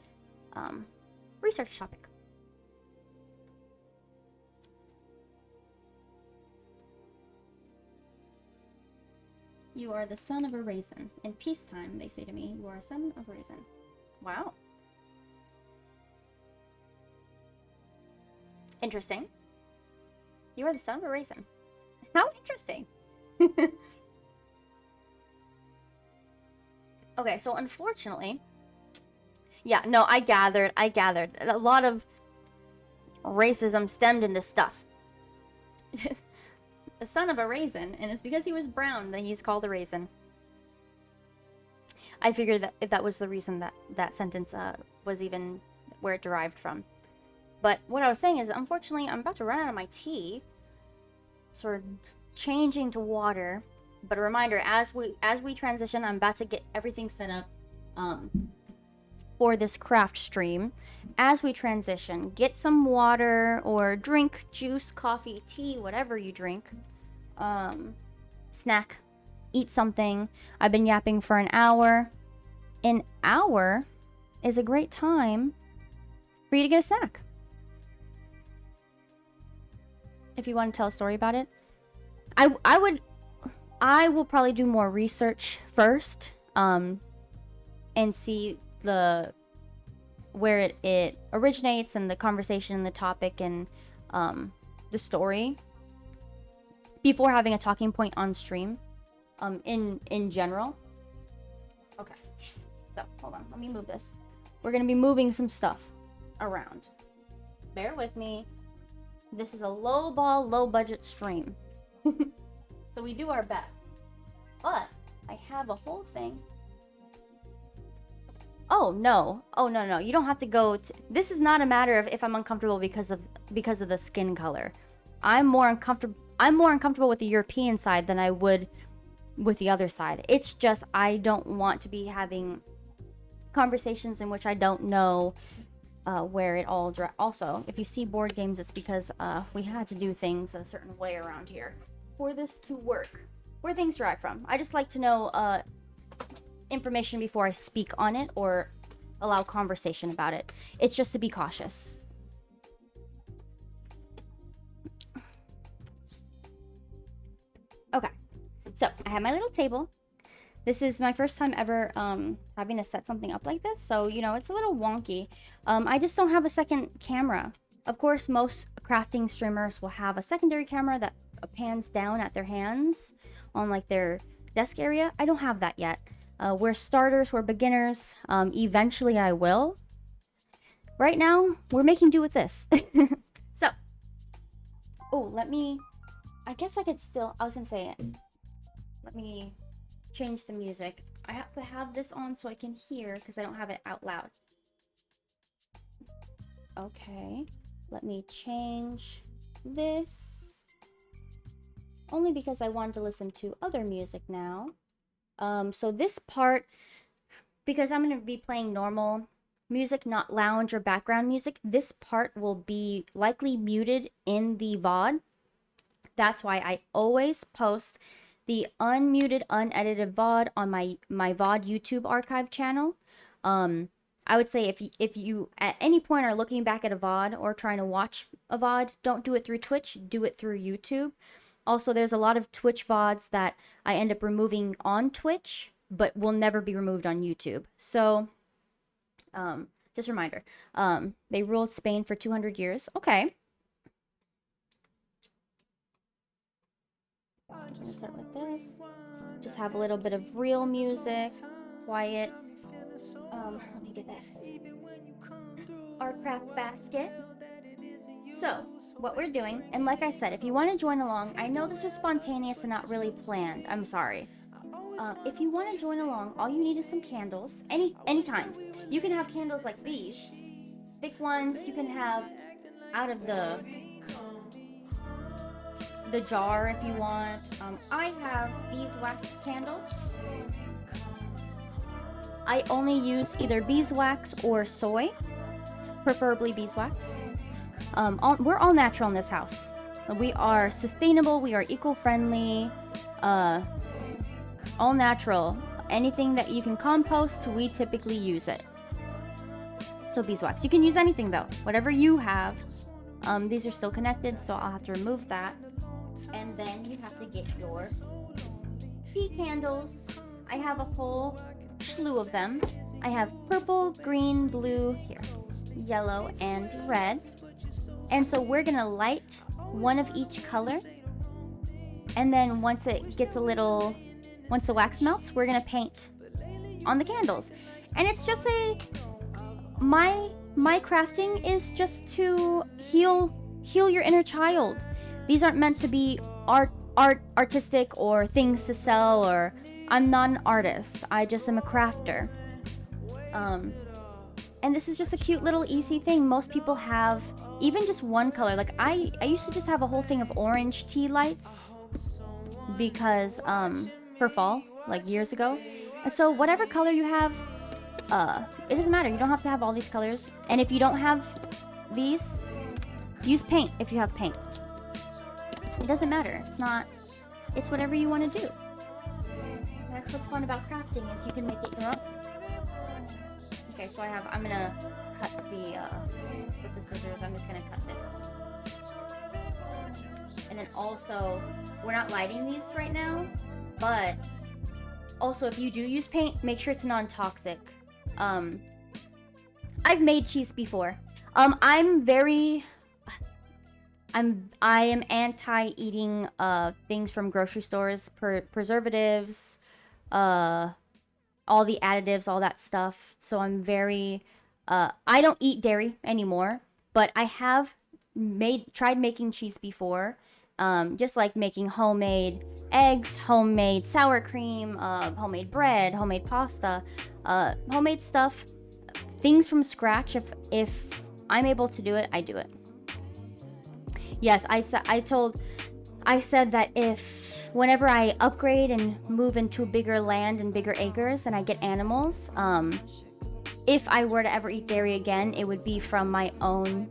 research topic. You are the son of a raisin. In peacetime, they say to me, you are a son of a raisin. Wow. Interesting. You are the son of a raisin. How interesting. Okay, so unfortunately, yeah, no, I gathered a lot of racism stemmed in this stuff. The son of a raisin, and it's because he was brown that he's called a raisin. I figured that if that was the reason that that sentence was even where it derived from. But what I was saying is, unfortunately, I'm about to run out of my tea. Sort of changing to water. But a reminder, as we transition, I'm about to get everything set up for this craft stream. As we transition, get some water or drink, juice, coffee, tea, whatever you drink. Snack, eat something. I've been yapping for an hour. An hour is a great time for you to get a snack. If you want to tell a story about it, I will probably do more research first, and see where it originates, and the conversation, and the topic, and the story before having a talking point on stream, in general. Okay, so hold on, let me move this. We're gonna be moving some stuff around. Bear with me. This is a low budget stream. So we do our best. But I have a whole thing. Oh no. You don't have to go this is not a matter of if I'm uncomfortable because of the skin color. I'm more uncomfortable with the European side than I would with the other side. It's just I don't want to be having conversations in which I don't know where it all also, if you see board games, it's because we had to do things a certain way around here for this to work. Where things derive from. I just like to know information before I speak on it or allow conversation about it. It's just to be cautious. Okay, so I have my little table. This is my first time ever having to set something up like this, so you know it's a little wonky. I just don't have a second camera. Of course, most crafting streamers will have a secondary camera that pans down at their hands on like their desk area. I don't have that yet. We're starters, we're beginners. Eventually I will. right now, we're making do with this. So, oh, I guess I could still, I was gonna say it. Let me change the music. I have to have this on so I can hear because I don't have it out loud. Okay, let me change this. Only because I wanted to listen to other music now. So this part, because I'm going to be playing normal music, not lounge or background music, this part will be likely muted in the VOD. That's why I always post the unmuted, unedited VOD on my VOD YouTube archive channel. I would say if you at any point are looking back at a VOD or trying to watch a VOD, don't do it through Twitch, do it through YouTube. Also, there's a lot of Twitch VODs that I end up removing on Twitch, but will never be removed on YouTube. So, just a reminder, they ruled Spain for 200 years. Okay. I'm gonna start with this. Just have a little bit of real music, quiet. Let me get this. Our craft basket. So, what we're doing, and like I said, if you want to join along, I know this was spontaneous and not really planned. I'm sorry. If you want to join along, all you need is some candles, any kind. You can have candles like these, thick ones. You can have out of the jar if you want. I have beeswax candles. I only use either beeswax or soy, preferably beeswax. We're all natural in this house. We are sustainable, we are eco-friendly, all natural. Anything that you can compost, we typically use it. So beeswax. You can use anything though, whatever you have. These are still connected, so I'll have to remove that. And then you have to get your pea candles. I have a whole slew of them. I have purple, green, blue, here, yellow, and red. And so we're gonna light one of each color. And then once it gets once the wax melts, we're gonna paint on the candles. And it's just my crafting is just to heal your inner child. These aren't meant to be artistic or things to sell, or I'm not an artist. I just am a crafter. And this is just a cute little easy thing. Most people have even just one color. Like I used to just have a whole thing of orange tea lights because for fall, like years ago. And so whatever color you have, it doesn't matter. You don't have to have all these colors. And if you don't have these, use paint if you have paint. It doesn't matter. It's whatever you want to do. That's what's fun about crafting, is you can make it your own. Okay, so I'm gonna cut with the scissors, I'm just gonna cut this. And then also, we're not lighting these right now, but also if you do use paint, make sure it's non-toxic. I've made cheese before. I am anti-eating things from grocery stores, preservatives, all the additives, all that stuff. So I'm very, I don't eat dairy anymore, but I have tried making cheese before. Just like making homemade eggs, homemade sour cream, homemade bread, homemade pasta, homemade stuff, things from scratch. If I'm able to do it, I do it. Yes, I said that whenever I upgrade and move into bigger land and bigger acres and I get animals, if I were to ever eat dairy again, it would be from my own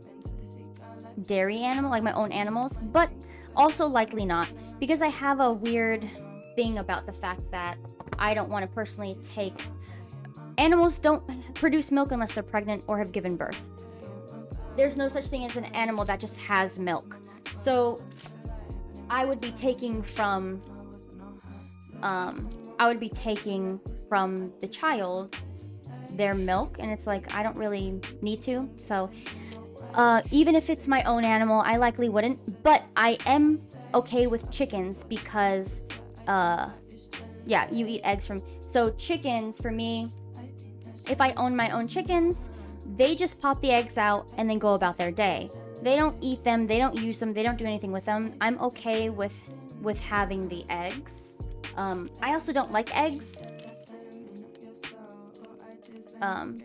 dairy animal, like my own animals, but also likely not, because I have a weird thing about the fact that I don't want to personally take, animals don't produce milk unless they're pregnant or have given birth. There's no such thing as an animal that just has milk. So I would be taking from the child their milk, and it's like I don't really need to. So even if it's my own animal, I likely wouldn't, but I am okay with chickens because yeah, you eat eggs from, so chickens for me, if I own my own chickens, they just pop the eggs out and then go about their day. They don't eat them, they don't use them, they don't do anything with them. I'm okay with having the eggs. I also don't like eggs.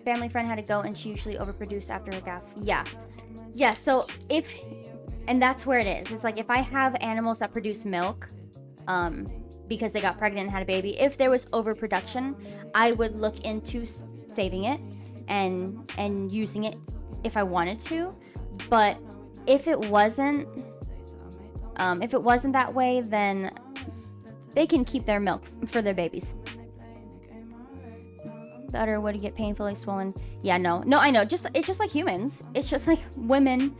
Family friend had a goat and she usually overproduced after her calf. Yeah, so and that's where it is. It's like if I have animals that produce milk, because they got pregnant and had a baby, if there was overproduction, I would look into saving it and using it if I wanted to. But if it wasn't that way, then they can keep their milk for their babies. The udder would get painfully swollen. Yeah, no, I know. It's just like humans. It's just like women.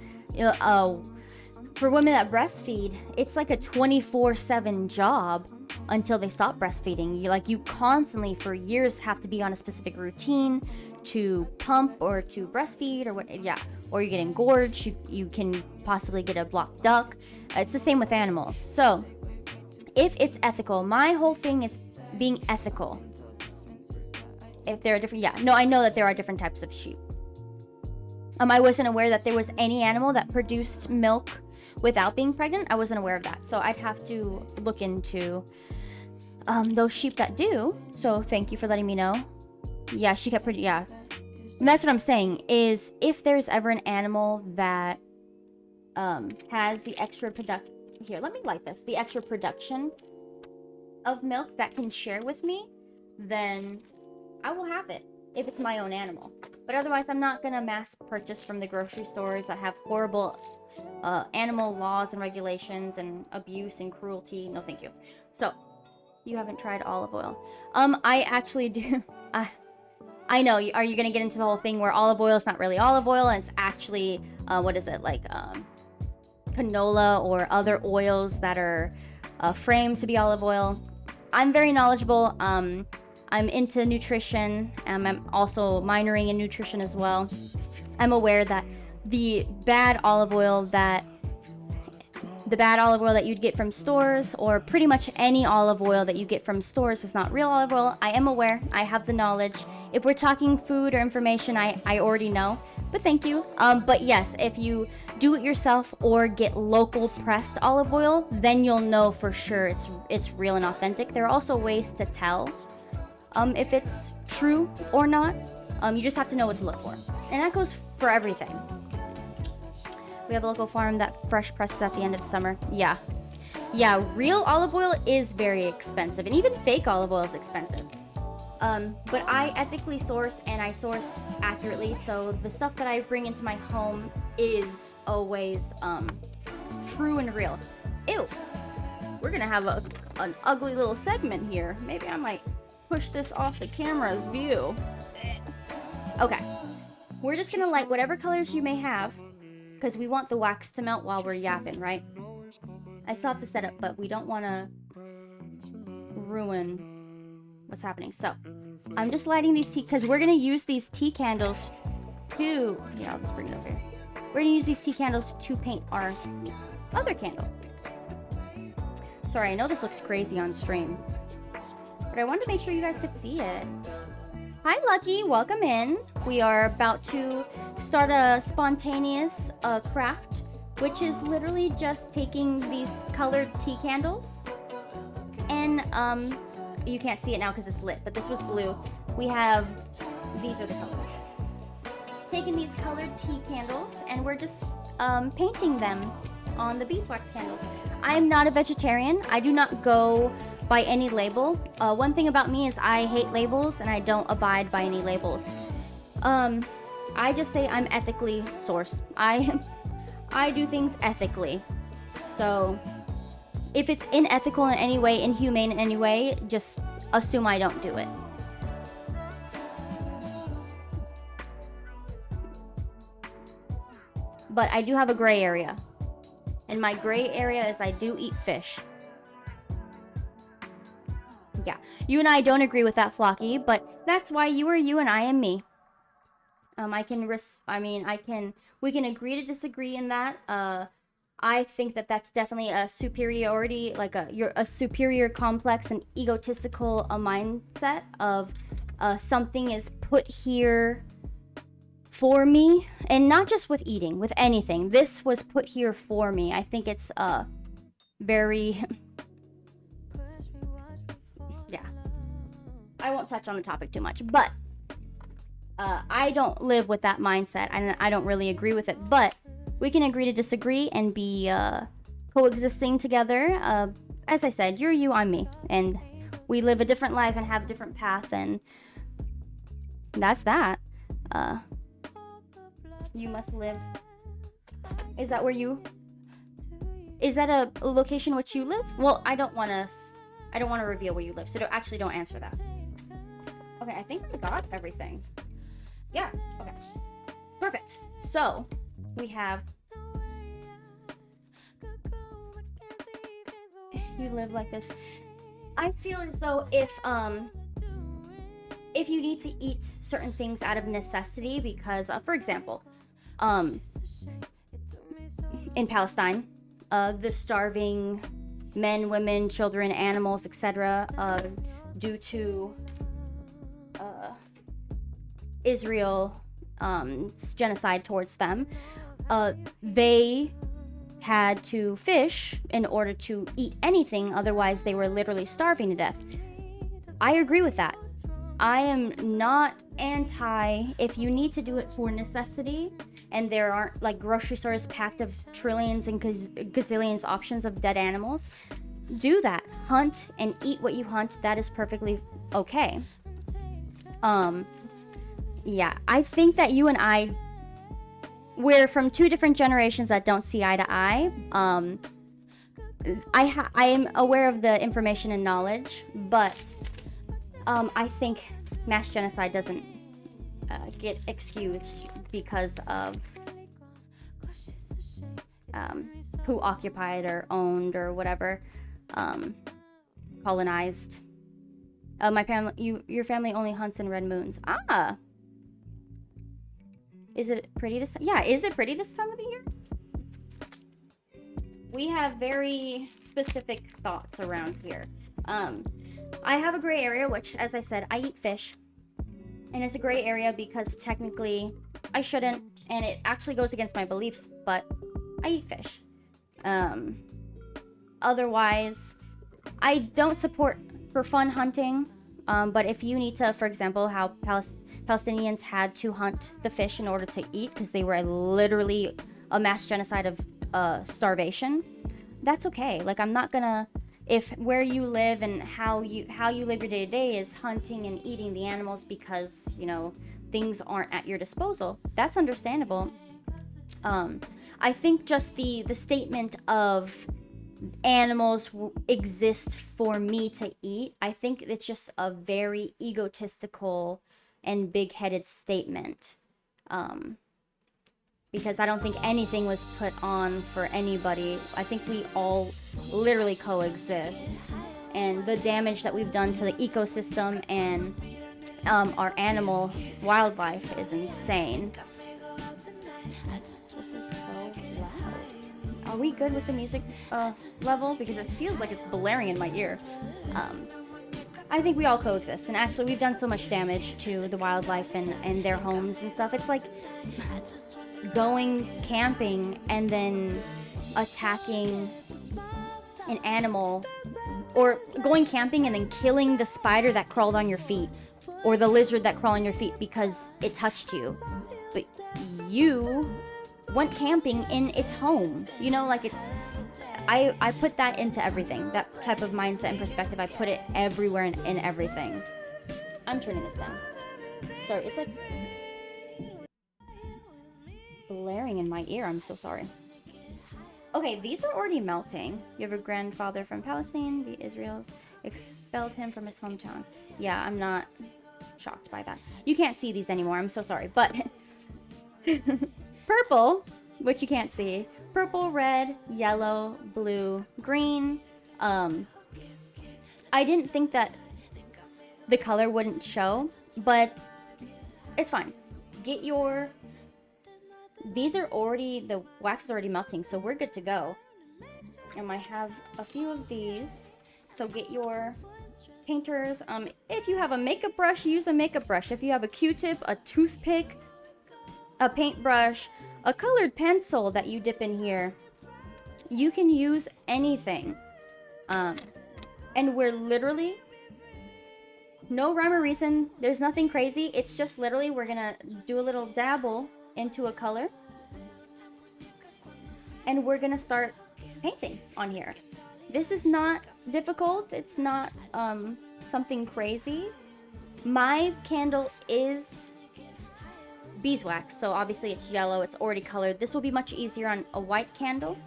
For women that breastfeed, it's like a 24/7 job until they stop breastfeeding. You constantly for years have to be on a specific routine to pump or to breastfeed or you get engorged. You can possibly get a blocked duct. It's the same with animals. So if it's ethical, my whole thing is being ethical. If there are different, I know that there are different types of sheep. I wasn't aware that there was any animal that produced milk without being pregnant. I wasn't aware of that. So I'd have to look into those sheep that do. So thank you for letting me know. Yeah, she kept pretty, yeah. And that's what I'm saying, is if there's ever an animal that has the extra here, let me light this. The extra production of milk that can share with me, then I will have it if it's my own animal. But otherwise, I'm not gonna mass purchase from the grocery stores that have horrible animal laws and regulations and abuse and cruelty. No, thank you. So, you haven't tried olive oil. I actually do. I know. Are you gonna get into the whole thing where olive oil is not really olive oil and it's actually what is it, like canola or other oils that are framed to be olive oil? I'm very knowledgeable. I'm into nutrition, and I'm also minoring in nutrition as well. I'm aware that the bad olive oil that you'd get from stores, or pretty much any olive oil that you get from stores, is not real olive oil. I am aware. I have the knowledge. If we're talking food or information, I already know. But thank you. But yes, if you do it yourself or get local pressed olive oil, then you'll know for sure it's real and authentic. There are also ways to tell if it's true or not. You just have to know what to look for. And that goes for everything. We have a local farm that fresh presses at the end of the summer. Yeah, real olive oil is very expensive, and even fake olive oil is expensive. But I ethically source, and I source accurately, so the stuff that I bring into my home is always true and real. Ew, we're gonna have an ugly little segment here. Maybe I might push this off the camera's view. Okay, we're just gonna light whatever colors you may have, because we want the wax to melt while we're yapping, right? I still have to set up, but we don't want to ruin what's happening. So I'm just lighting these tea, because we're gonna use these tea candles to, I'll just bring it over here. We're gonna use these tea candles to paint our other candle. Sorry, I know this looks crazy on stream, but I wanted to make sure you guys could see it. Hi, Lucky. Welcome in. We are about to start a spontaneous craft, which is literally just taking these colored tea candles. And you can't see it now because it's lit, but this was blue. These are the colors. Taking these colored tea candles, and we're just painting them on the beeswax candles. I am not a vegetarian. I do not go by any label. One thing about me is I hate labels, and I don't abide by any labels. I just say I'm ethically sourced. I do things ethically. So if it's unethical in any way, inhumane in any way, just assume I don't do it. But I do have a gray area. And my gray area is I do eat fish. Yeah, you and I don't agree with that, Flocky, but that's why you are you and I am me. We can agree to disagree in that. I think that that's definitely a superiority, like a superior complex and egotistical mindset of something is put here for me, and not just with eating, with anything. This was put here for me. I think it's very yeah. I won't touch on the topic too much, but I don't live with that mindset, and I don't really agree with it. But we can agree to disagree and be coexisting together. As I said, you're you, I'm me, and we live a different life and have a different path, and that's that. You must live. Is that where you? Is that a location which you live? Well, I don't want to reveal where you live, so don't answer that. Okay, I think I got everything. Yeah. Okay. Perfect. So we have. You live like this. I feel as though if you need to eat certain things out of necessity, because for example, in Palestine, the starving men, women, children, animals, etc., due to Israel's genocide towards them, they had to fish in order to eat anything, otherwise they were literally starving to death. I agree with that. I am not anti if you need to do it for necessity and there aren't like grocery stores packed of trillions and gazillions options of dead animals. Do that. Hunt and eat what you hunt. That is perfectly okay. Yeah, I think that you and we're from two different generations that don't see eye to eye. I am aware of the information and knowledge, but I think mass genocide doesn't get excused because of who occupied or owned or whatever, colonized. My family, your family only hunts in red moons. Ah. Is it pretty this time? Yeah, is it pretty this time of the year? We have very specific thoughts around here. I have a gray area, which, as I said, I eat fish. And it's a gray area because technically I shouldn't, and it actually goes against my beliefs, but I eat fish. Otherwise, I don't support for fun hunting, but if you need to, for example, how Palestinians had to hunt the fish in order to eat because they were literally a mass genocide of starvation, that's okay. Like, I'm not gonna, if where you live and how you live your day-to-day is hunting and eating the animals because, you know, things aren't at your disposal, that's understandable. I think just the statement of animals exist for me to eat, I think it's just a very egotistical and big-headed statement, because I don't think anything was put on for anybody. I think we all literally coexist, and the damage that we've done to the ecosystem and our animal wildlife is insane. This is so loud. Are we good with the music level? Because it feels like it's blaring in my ear. I think we all coexist, and actually we've done so much damage to the wildlife and their homes and stuff. It's like going camping and then attacking an animal, or going camping and then killing the spider that crawled on your feet, or the lizard that crawled on your feet because it touched you. But you went camping in its home. You know, like it's... I put that into everything. That type of mindset and perspective, I put it everywhere in everything. I'm turning this down. Sorry, it's like blaring in my ear. I'm so sorry. Okay, these are already melting. You have a grandfather from Palestine. The Israels expelled him from his hometown. Yeah, I'm not shocked by that. You can't see these anymore. I'm so sorry. But purple, which you can't see. Purple, red, yellow, blue, green. I didn't think that the color wouldn't show, but it's fine. Get your... These are already... The wax is already melting, so we're good to go. And I have a few of these. So get your painters. If you have a makeup brush, use a makeup brush. If you have a Q-tip, a toothpick, a paintbrush, a colored pencil that you dip in here. You can use anything. And we're literally, no rhyme or reason, there's nothing crazy. It's just literally we're gonna do a little dabble into a color. And we're gonna start painting on here. This is not difficult. It's not something crazy. My candle is beeswax, so obviously it's yellow. It's already colored. This will be much easier on a white candle.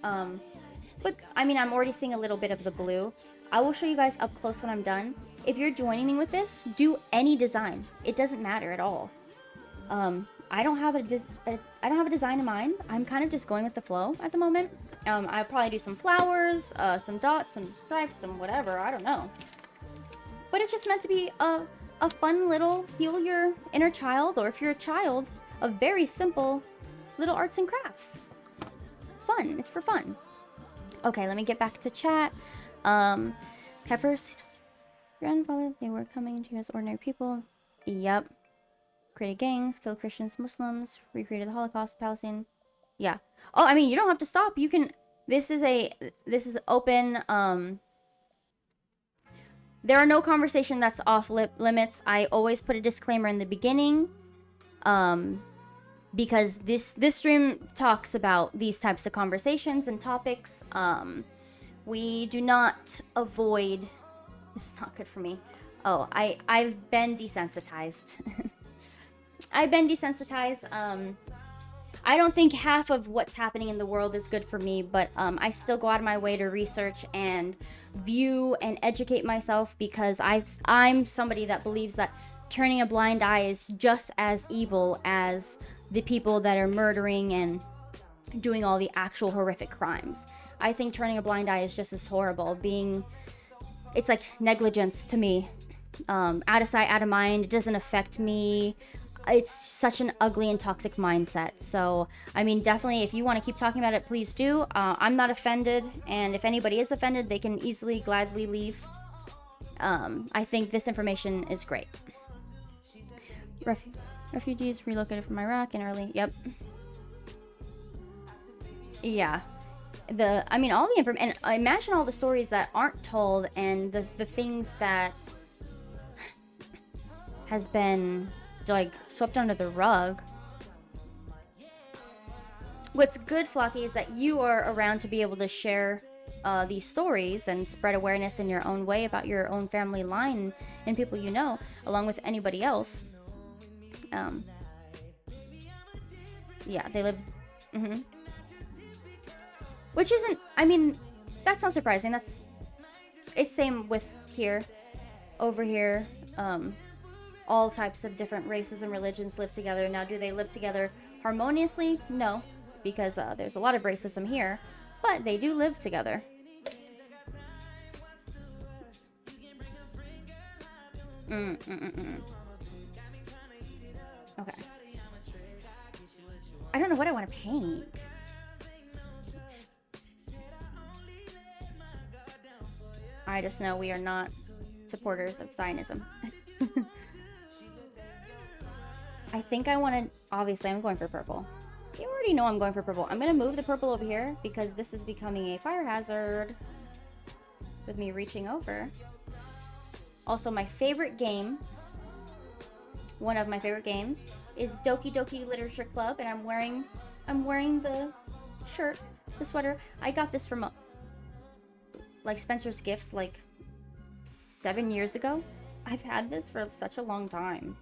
But I mean, I'm already seeing a little bit of the blue. I will show you guys up close when I'm done. If you're joining me with this, do any design. It doesn't matter at all. I don't have a design in mind. I'm kind of just going with the flow at the moment. I'll probably do some flowers, some dots, some stripes, some whatever. I don't know. But it's just meant to be a fun little heal your inner child, or if you're a child, a very simple little arts and crafts. Fun. It's for fun. Okay, let me get back to chat. Heifer's grandfather, they were coming to as ordinary people. Yep. Created gangs, killed Christians, Muslims, recreated the Holocaust, Palestine. Yeah. Oh, I mean, you don't have to stop. You can, this is open, there are no conversation that's off limits. I always put a disclaimer in the beginning, because this stream talks about these types of conversations and topics. We do not avoid, this is not good for me. Oh, I've been desensitized. I've been desensitized. I don't think half of what's happening in the world is good for me, but I still go out of my way to research and view and educate myself, because I'm somebody that believes that turning a blind eye is just as evil as the people that are murdering and doing all the actual horrific crimes. I think turning a blind eye is just as horrible. It's like negligence to me. Out of sight, out of mind. It doesn't affect me. It's such an ugly and toxic mindset. So, I mean, definitely, if you want to keep talking about it, please do. I'm not offended, and if anybody is offended, they can easily, gladly leave. I think this information is great. Refugees relocated from Iraq in early... Yep. Yeah. I mean, all the information... And imagine all the stories that aren't told, and the things that has been... like swept under the rug. What's good, Flocky, is that you are around to be able to share these stories and spread awareness in your own way about your own family line and people you know, along with anybody else. Yeah, they live. Which isn't. I mean, that's not surprising. It's same with here, over here. All types of different races and religions live together. Now, do they live together harmoniously? No, because there's a lot of racism here, but they do live together. Okay. I don't know what I want to paint. I just know we are not supporters of Zionism. I think I want to... Obviously, I'm going for purple. You already know I'm going for purple. I'm going to move the purple over here because this is becoming a fire hazard with me reaching over. Also, my favorite game, one of my favorite games, is Doki Doki Literature Club, and I'm wearing the shirt, the sweater. I got this from like Spencer's Gifts like 7 years ago. I've had this for such a long time.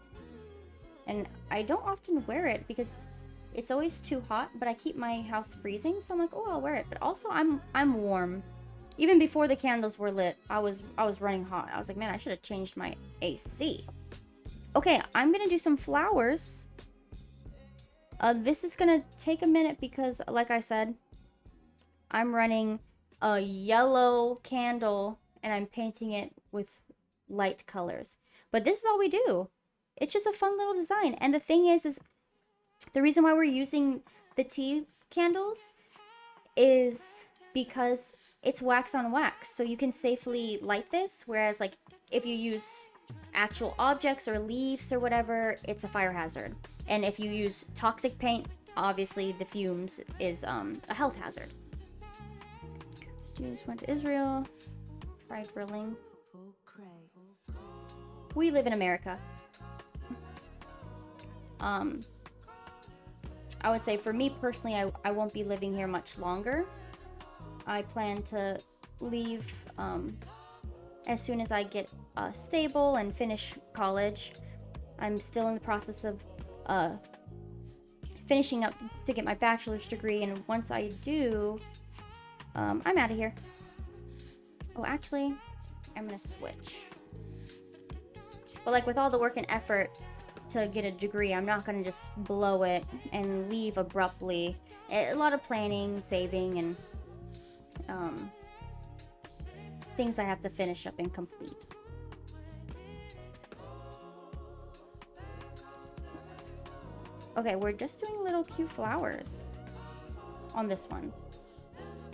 And I don't often wear it because it's always too hot, but I keep my house freezing, so I'm like, oh, I'll wear it. But also, I'm warm. Even before the candles were lit, I was running hot. I was like, man, I should have changed my AC. Okay, I'm gonna do some flowers. This is gonna take a minute because, like I said, I'm running a yellow candle and I'm painting it with light colors. But this is all we do. It's just a fun little design. And the thing is the reason why we're using the tea candles is because it's wax on wax. So you can safely light this. Whereas, like, if you use actual objects or leaves or whatever, it's a fire hazard. And if you use toxic paint, obviously the fumes is a health hazard. Just went to Israel, tried grilling. We live in America. I would say for me personally, I won't be living here much longer. I plan to leave as soon as I get stable and finish college. I'm still in the process of finishing up to get my bachelor's degree, and once I do, I'm out of here. Oh, actually, I'm gonna switch. But like with all the work and effort to get a degree, I'm not gonna just blow it and leave abruptly. A lot of planning, saving, and things I have to finish up and complete. Okay, we're just doing little cute flowers on this one.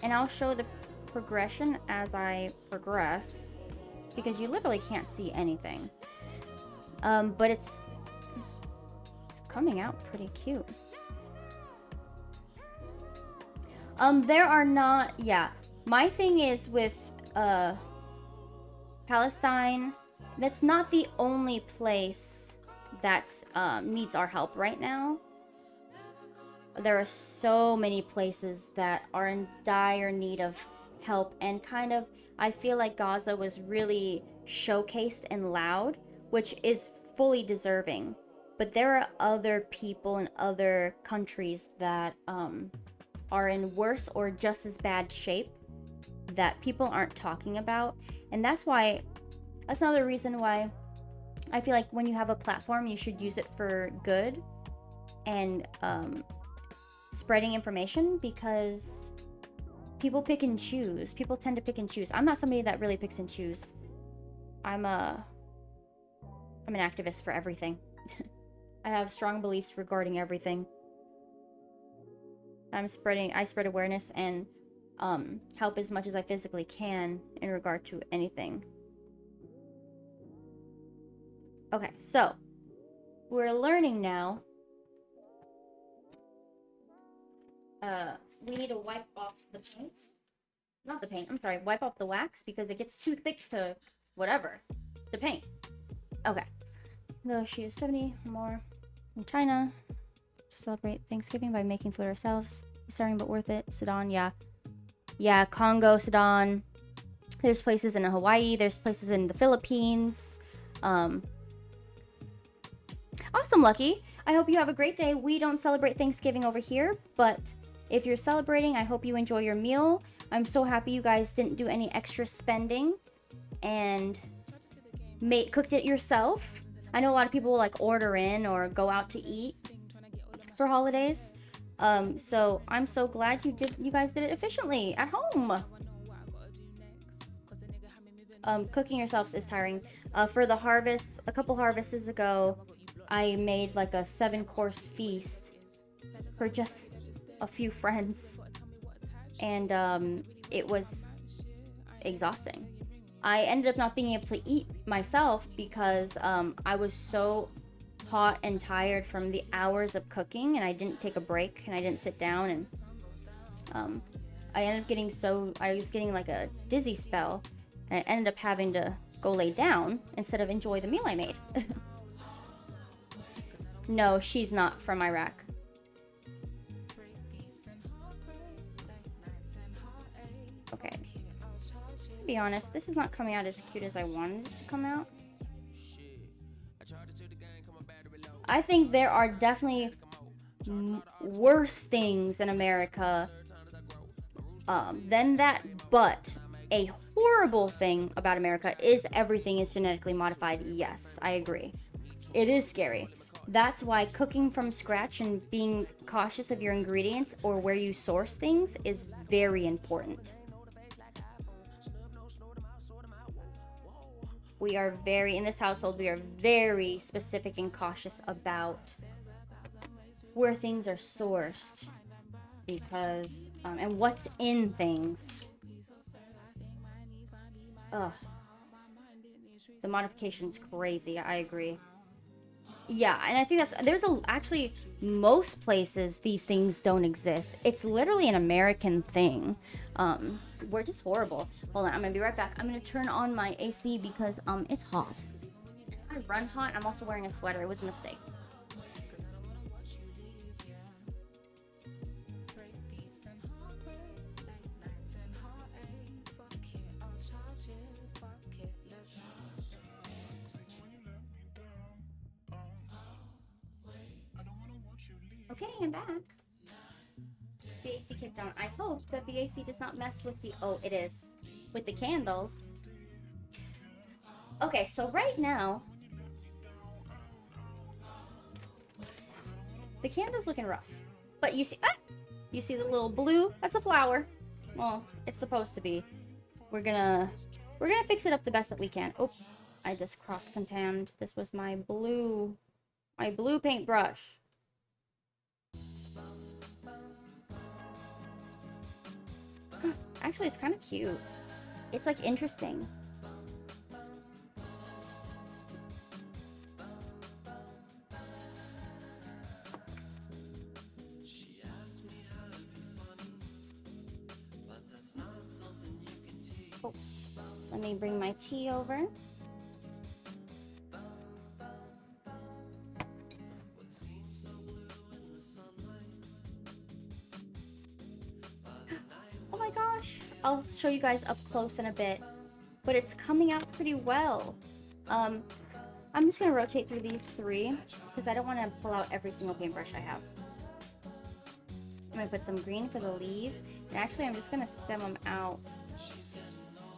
And I'll show the progression as I progress, because you literally can't see anything. But it's coming out pretty cute. There are not, yeah. My thing is with Palestine, that's not the only place that's needs our help right now. There are so many places that are in dire need of help, and kind of I feel like Gaza was really showcased and loud, which is fully deserving. But there are other people in other countries that are in worse or just as bad shape that people aren't talking about. And that's another reason why I feel like when you have a platform, you should use it for good and spreading information, because people pick and choose. People tend to pick and choose. I'm not somebody that really picks and choose. I'm an activist for everything. I have strong beliefs regarding everything. I spread awareness and help as much as I physically can in regard to anything. Okay, so we're learning now. We need to wipe off the paint. Not the paint, I'm sorry, wipe off the wax, because it gets too thick to whatever, to paint. Okay. Though she is 70 more in China to celebrate Thanksgiving by making food ourselves. Starting but worth it. Sudan, yeah. Yeah, Congo, Sudan. There's places in Hawaii. There's places in the Philippines. Awesome, Lucky. I hope you have a great day. We don't celebrate Thanksgiving over here, but if you're celebrating, I hope you enjoy your meal. I'm so happy you guys didn't do any extra spending and cooked it yourself. I know a lot of people will like order in or go out to eat for holidays. So I'm so glad you guys did it efficiently at home. Cooking yourselves is tiring. For the harvest, a couple harvests ago, I made like a 7-course feast for just a few friends, and it was exhausting. I ended up not being able to eat myself because I was so hot and tired from the hours of cooking, and I didn't take a break and I didn't sit down, and I ended up I was getting like a dizzy spell, and I ended up having to go lay down instead of enjoy the meal I made. No, she's not from Iraq. Okay. To be honest, this is not coming out as cute as I wanted it to come out. I think there are definitely worse things in America than that, but a horrible thing about America is everything is genetically modified. Yes, I agree. It is scary. That's why cooking from scratch and being cautious of your ingredients or where you source things is very important. In this household, we are very specific and cautious about where things are sourced, because, and what's in things. Ugh. The modification's crazy. I agree. Yeah, and I think actually most places these things don't exist. It's literally an American thing. We're just horrible. Hold on, I'm gonna be right back. I'm gonna turn on my AC because it's hot. I run hot. I'm also wearing a sweater. It was a mistake. Okay, I'm back. The AC kicked on. I hope that the AC does not mess with the... Oh, it is. With the candles. Okay, so right now... the candle's looking rough. But you see... Ah! You see the little blue? That's a flower. Well, it's supposed to be. We're gonna fix it up the best that we can. Oh, I just cross-contaminated. This was my blue paintbrush. Actually, it's kind of cute. It's like interesting. Oh, let me bring my tea over. Oh my gosh, I'll show you guys up close in a bit, but it's coming out pretty well. I'm just gonna rotate through these three because I don't want to pull out every single paintbrush I have. I'm gonna put some green for the leaves, and actually I'm just gonna stem them out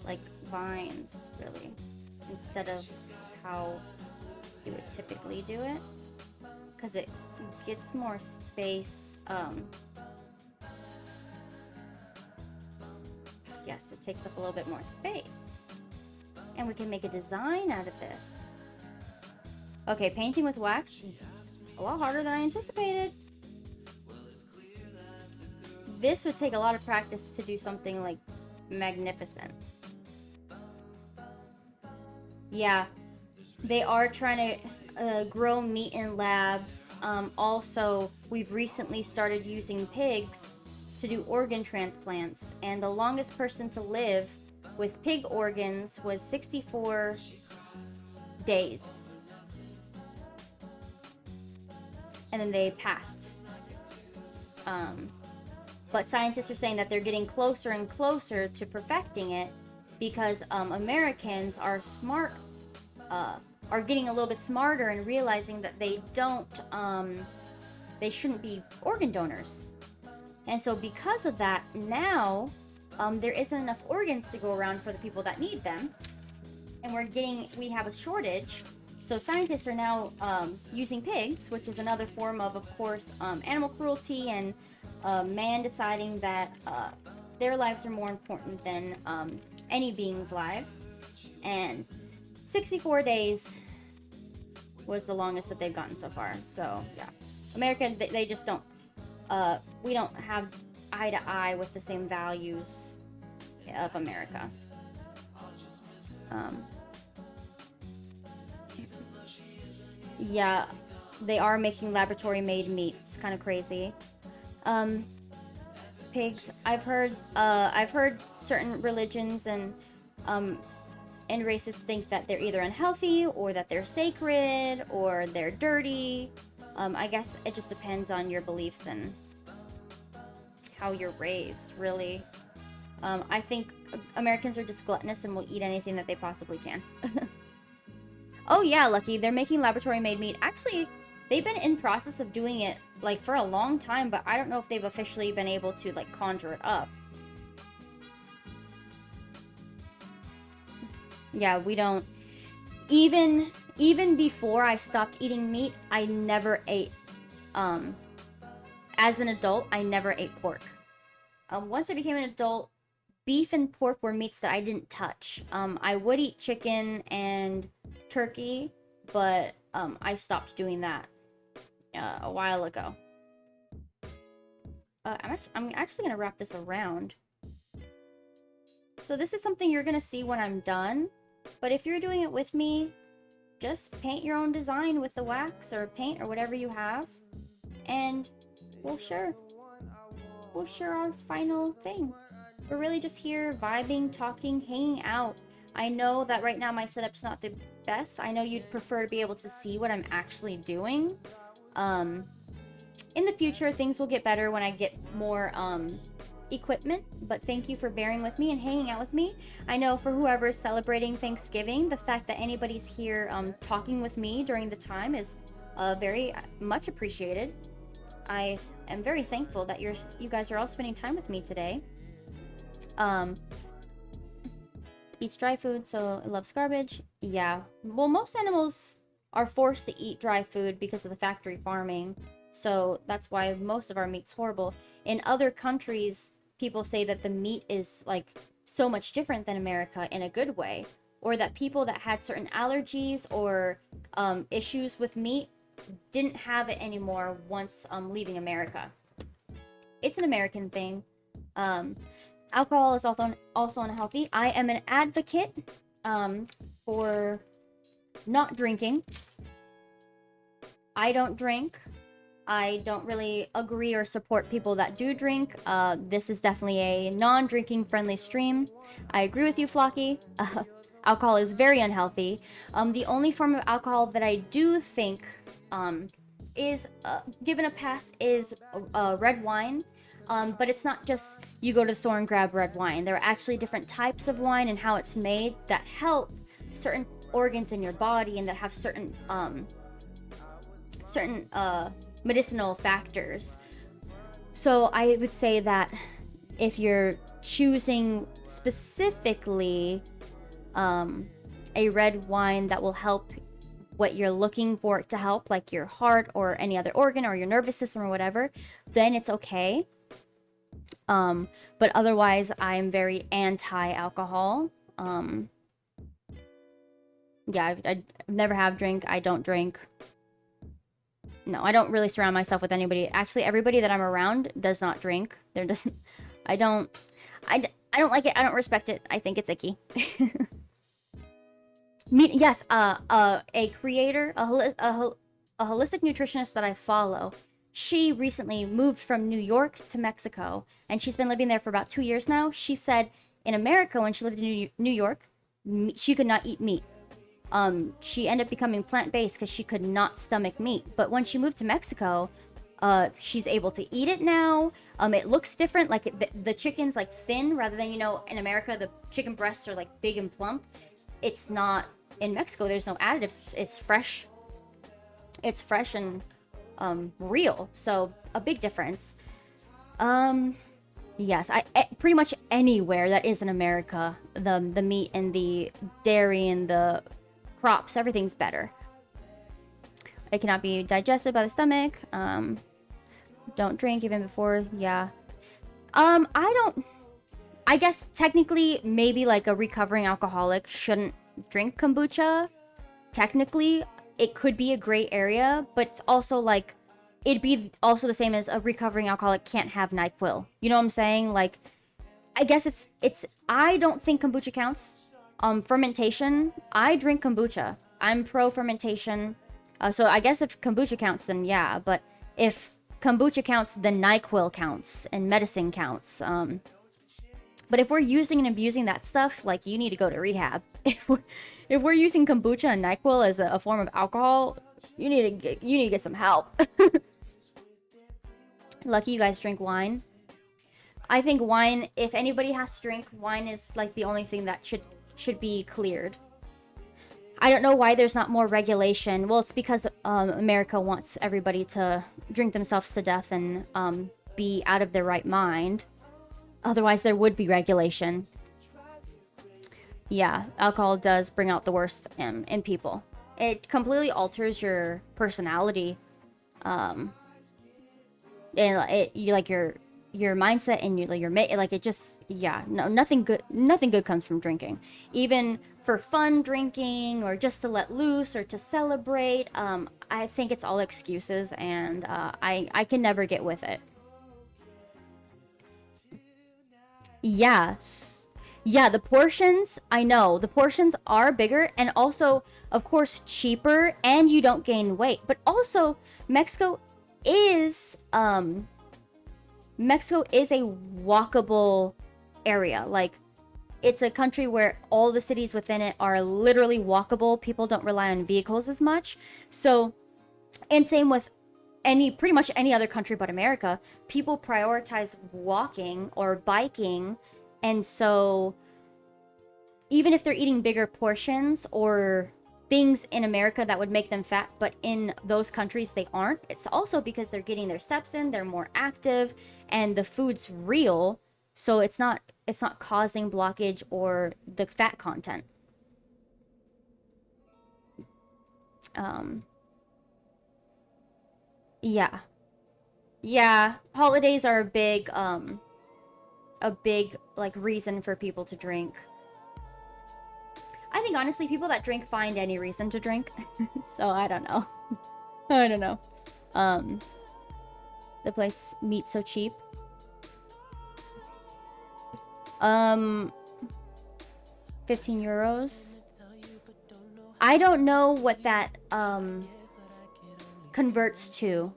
like vines, really, instead of how you would typically do it, because it gets more space. Yes, it takes up a little bit more space. And we can make a design out of this. Okay, painting with wax, a lot harder than I anticipated. This would take a lot of practice to do something like magnificent. Yeah, they are trying to grow meat in labs. Also, we've recently started using pigs to do organ transplants, and the longest person to live with pig organs was 64 days. And then they passed. But scientists are saying that they're getting closer and closer to perfecting it because Americans are smart, are getting a little bit smarter and realizing that they shouldn't be organ donors. And so because of that, now there isn't enough organs to go around for the people that need them. And we have a shortage. So scientists are now using pigs, which is another form of course, animal cruelty and man deciding that their lives are more important than any being's lives. And 64 days was the longest that they've gotten so far. So yeah, America, they just don't. We don't have eye to eye with the same values of America. Yeah, they are making laboratory-made meat. It's kind of crazy. Pigs. I've heard certain religions and races think that they're either unhealthy or that they're sacred or they're dirty. I guess it just depends on your beliefs and how you're raised, really. I think Americans are just gluttonous and will eat anything that they possibly can. Oh yeah, Lucky, they're making laboratory-made meat. Actually, they've been in process of doing it, like, for a long time, but I don't know if they've officially been able to, like, conjure it up. Yeah, we don't... Even before I stopped eating meat, I never ate, as an adult, I never ate pork. Once I became an adult, beef and pork were meats that I didn't touch. I would eat chicken and turkey, but I stopped doing that a while ago. I'm actually gonna wrap this around. So this is something you're gonna see when I'm done. But if you're doing it with me, just paint your own design with the wax or paint or whatever you have, and we'll share our final thing. We're really just here vibing, talking, hanging out. I know that right now my setup's not the best. I know you'd prefer to be able to see what I'm actually doing. In the future, things will get better when I get more equipment, but thank you for bearing with me and hanging out with me. I know for whoever's celebrating Thanksgiving, the fact that anybody's here talking with me during the time is very much appreciated. I am very thankful that you guys are all spending time with me today. Eats dry food, so it loves garbage. Yeah, well, most animals are forced to eat dry food because of the factory farming, so that's why most of our meat's horrible. In other countries, people say that the meat is like so much different than America in a good way, or that people that had certain allergies or issues with meat didn't have it anymore once leaving America. It's an American thing. Alcohol is also unhealthy. I am an advocate for not drinking. I don't drink. I don't really agree or support people that do drink. This is definitely a non-drinking friendly stream. I agree with you, Flocky. Alcohol is very unhealthy. The only form of alcohol that I do think is given a pass is red wine. But it's not just you go to the store and grab red wine. There are actually different types of wine and how it's made that help certain organs in your body and that have certain medicinal factors. So I would say that if you're choosing specifically a red wine that will help what you're looking for it to help, like your heart or any other organ or your nervous system or whatever, then it's okay. But otherwise, I'm very anti-alcohol. Yeah, I never have drink. I don't drink. No, I don't really surround myself with anybody. Actually, everybody that I'm around does not drink. They're just, I don't like it. I don't respect it. I think it's icky. Yes, a creator, a holistic nutritionist that I follow. She recently moved from New York to Mexico, and she's been living there for about 2 years now. She said in America, when she lived in New York, she could not eat meat. She ended up becoming plant-based because she could not stomach meat. But when she moved to Mexico, she's able to eat it now. It looks different, like the chicken's like thin rather than, you know, in America, the chicken breasts are like big and plump. It's not in Mexico. There's no additives. It's fresh. It's fresh and real, so a big difference. Yes, pretty much anywhere that is in America, the meat and the dairy and the crops, everything's better. It cannot be digested by the stomach. Don't drink even before. Yeah. I guess technically maybe like a recovering alcoholic shouldn't drink kombucha. Technically it could be a gray area, but it's also like, it'd be also the same as a recovering alcoholic can't have NyQuil. You know what I'm saying? Like, I guess it's, I don't think kombucha counts. Fermentation, I drink kombucha. I'm pro fermentation. So I guess if kombucha counts, then yeah. But if kombucha counts, then NyQuil counts and medicine counts. But if we're using and abusing that stuff, like, you need to go to rehab. If we're using kombucha and NyQuil as a form of alcohol, you need to get some help. Lucky you guys drink wine. I think wine, if anybody has to drink, wine is like the only thing that should be cleared. I don't know why there's not more regulation. Well, it's because America wants everybody to drink themselves to death and be out of their right mind. Otherwise, there would be regulation. Yeah, alcohol does bring out the worst in people. It completely alters your personality. And you like your mindset and your like, it just, yeah, no, nothing good comes from drinking. Even for fun drinking or just to let loose or to celebrate, I think it's all excuses, and I can never get with it. Yeah. Yeah, the portions, I know, the portions are bigger and also, of course, cheaper, and you don't gain weight. But also, Mexico is Mexico is a walkable area. Like, it's a country where all the cities within it are literally walkable. People don't rely on vehicles as much. So, and same with pretty much any other country but America, people prioritize walking or biking. And so even if they're eating bigger portions or things in America that would make them fat, but in those countries they aren't, it's also because they're getting their steps in, they're more active, and the food's real, so it's not causing blockage or the fat content. Yeah. Yeah, holidays are a big like reason for people to drink. I think honestly people that drink find any reason to drink. So I don't know. I don't know. The place meat's so cheap. 15 euros. I don't know what that converts to.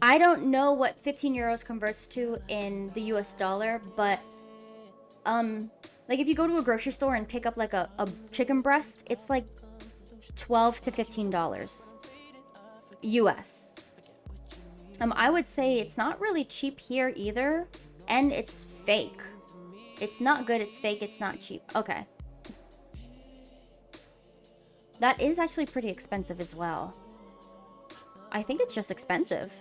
I don't know what 15 euros converts to in the US dollar, but like if you go to a grocery store and pick up like a chicken breast, it's like $12 to $15 US. I would say it's not really cheap here either, and it's fake. It's not good, it's fake, it's not cheap. Okay. That is actually pretty expensive as well. I think it's just expensive.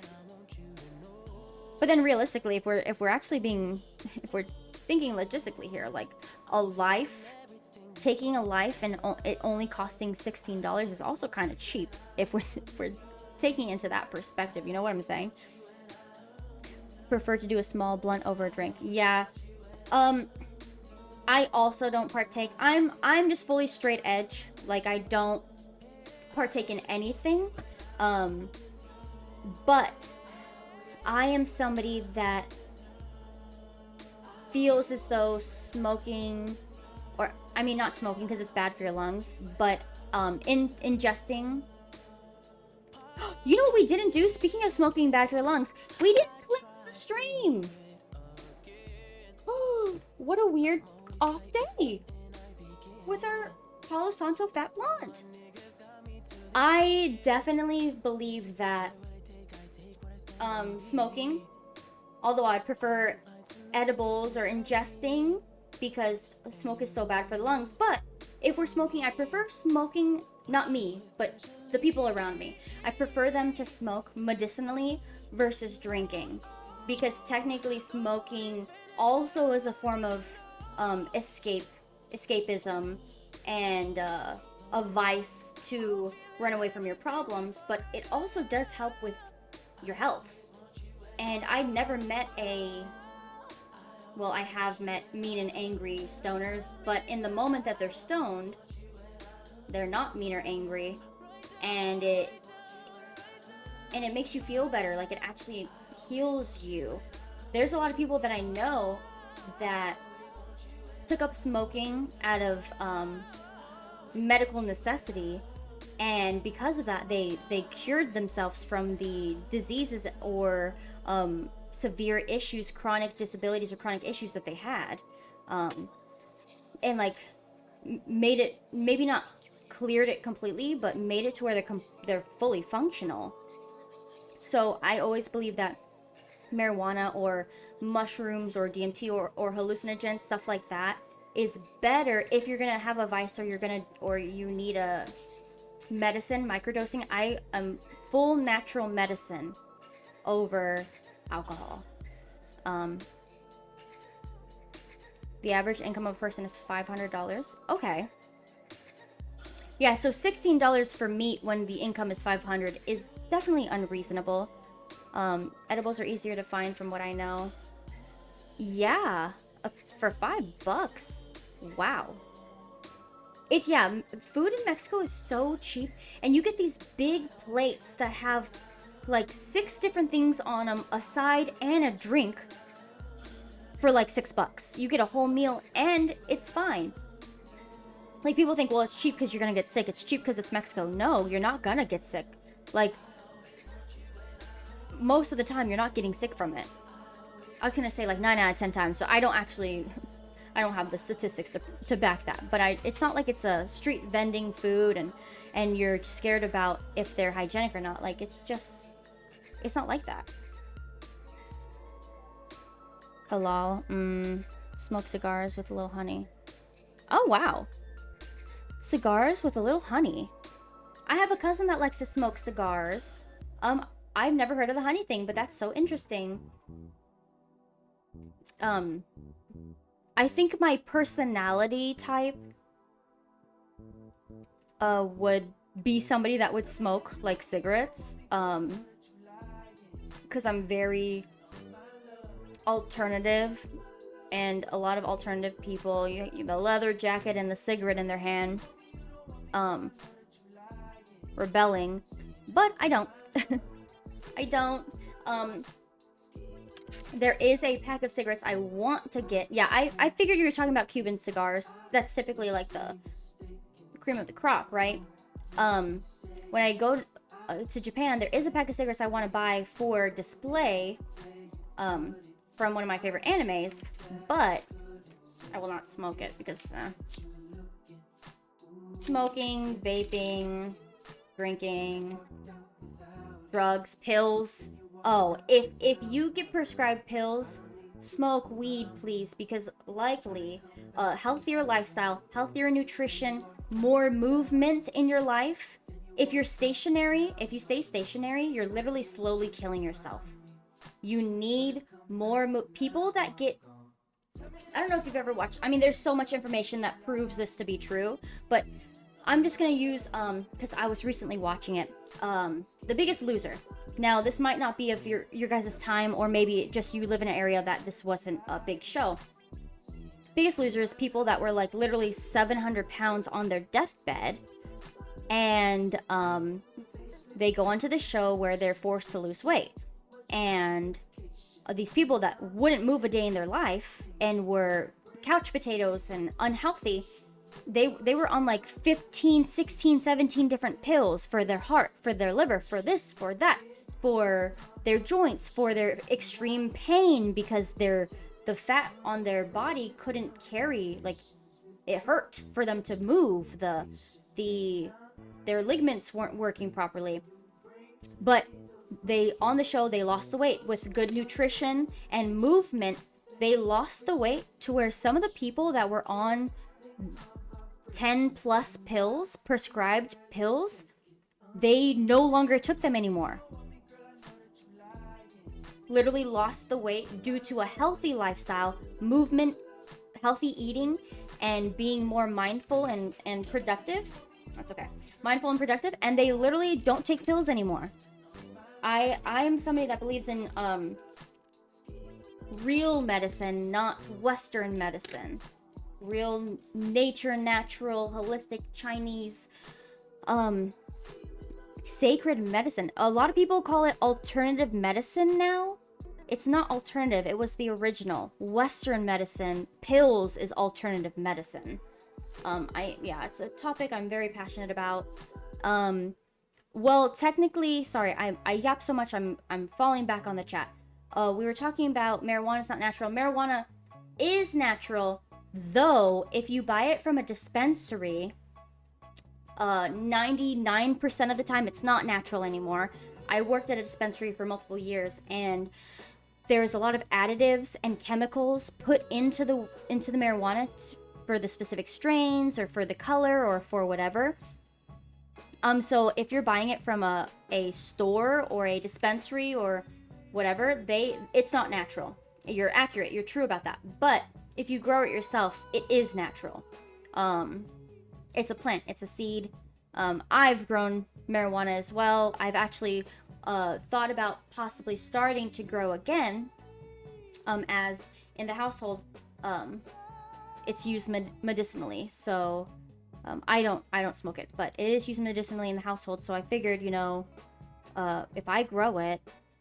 But then realistically, if we're actually being, if we're thinking logistically here, like taking a life and it only costing $16 is also kind of cheap if we're taking into that perspective. You know what I'm saying? Prefer to do a small blunt over a drink. Yeah. I also don't partake. I'm just fully straight edge. Like I don't partake in anything. But I am somebody that feels as though smoking, or I mean not smoking because it's bad for your lungs, but ingesting. You know what we didn't do? Speaking of smoking being bad for your lungs, we didn't cleanse the stream. Oh, what a weird off day with our Palo Santo Fat Blonde. I definitely believe that smoking, although I'd prefer edibles or ingesting because smoke is so bad for the lungs, but if we're smoking, I prefer smoking, not me, but the people around me. I prefer them to smoke medicinally versus drinking, because technically smoking also is a form of escapism and a vice to run away from your problems, but it also does help with your health. And I never met I have met mean and angry stoners, but in the moment that they're stoned, they're not mean or angry, and it makes you feel better. Like it actually heals you. There's a lot of people that I know that took up smoking out of medical necessity, and because of that they cured themselves from the diseases or severe issues, chronic disabilities or chronic issues that they had, and like made it, maybe not cleared it completely, but made it to where they're fully functional. So I always believe that marijuana or mushrooms or DMT or hallucinogens, stuff like that, is better if you're gonna have a vice or you need a medicine, microdosing. I am full natural medicine over alcohol. The average income of a person is $500. Okay. Yeah, so $16 for meat when the income is $500 is definitely unreasonable. Edibles are easier to find from what I know. Yeah, for $5. Wow. Food in Mexico is so cheap, and you get these big plates that have like 6 different things on them, a side and a drink. for like $6. You get a whole meal and it's fine. Like, people think, well, it's cheap because you're gonna get sick. It's cheap because it's Mexico. No, you're not gonna get sick. Like, most of the time, you're not getting sick from it. I was gonna say like 9 out of 10 times, but I don't have the statistics to back that. But it's not like it's a street vending food and you're scared about if they're hygienic or not. Like, it's not like that. Halal, smoke cigars with a little honey. Oh, wow. Cigars with a little honey. I have a cousin that likes to smoke cigars. I've never heard of the honey thing, but that's so interesting. I think my personality type would be somebody that would smoke like cigarettes. Because I'm very alternative, and a lot of alternative people, you have a leather jacket and the cigarette in their hand, rebelling. But I don't. I don't. There is a pack of cigarettes I want to get. Yeah, I figured you were talking about Cuban cigars. That's typically like the cream of the crop, right? When I go to Japan, there is a pack of cigarettes I want to buy for display from one of my favorite animes, but I will not smoke it because smoking, vaping, drinking, drugs, pills. Oh, if you get prescribed pills, smoke weed, please, because likely healthier lifestyle, healthier nutrition, more movement in your life. If you stay stationary, you're literally slowly killing yourself. You need more people that get, I don't know if you've ever watched, I mean, there's so much information that proves this to be true, but I'm just gonna use, because I was recently watching it, The Biggest Loser. Now, this might not be of your guys' time, or maybe just you live in an area that this wasn't a big show. Biggest Loser is people that were like literally 700 pounds on their deathbed, and they go onto the show where they're forced to lose weight. And these people that wouldn't move a day in their life and were couch potatoes and unhealthy, they were on like 15, 16, 17 different pills for their heart, for their liver, for this, for that, for their joints, for their extreme pain, because the fat on their body couldn't carry, like, it hurt for them to move. Their ligaments weren't working properly. But on the show, they lost the weight with good nutrition and movement. They lost the weight to where some of the people that were on 10 plus pills, prescribed pills, they no longer took them anymore. Literally lost the weight due to a healthy lifestyle, movement, healthy eating, and being more mindful and productive. That's okay. Mindful and productive, and they literally don't take pills anymore. I'm somebody that believes in real medicine, not Western medicine. Real nature, natural, holistic, Chinese, sacred medicine. A lot of people call it alternative medicine now. It's not alternative. It was the original. Western medicine, pills is alternative medicine. It's a topic I'm very passionate about. Well, technically, sorry, I yap so much, I'm falling back on the chat. We were talking about marijuana's not natural. Marijuana is natural, though if you buy it from a dispensary, 99% of the time it's not natural anymore. I worked at a dispensary for multiple years, and there's a lot of additives and chemicals put into the marijuana for the specific strains, or for the color, or for whatever. So if you're buying it from a store or a dispensary or whatever, it's not natural. You're accurate, you're true about that. But if you grow it yourself, it is natural. It's a plant, it's a seed. I've grown marijuana as well. I've actually thought about possibly starting to grow again, as in the household, it's used medicinally. So I don't smoke it, but it is used medicinally in the household. So I figured, if I grow it,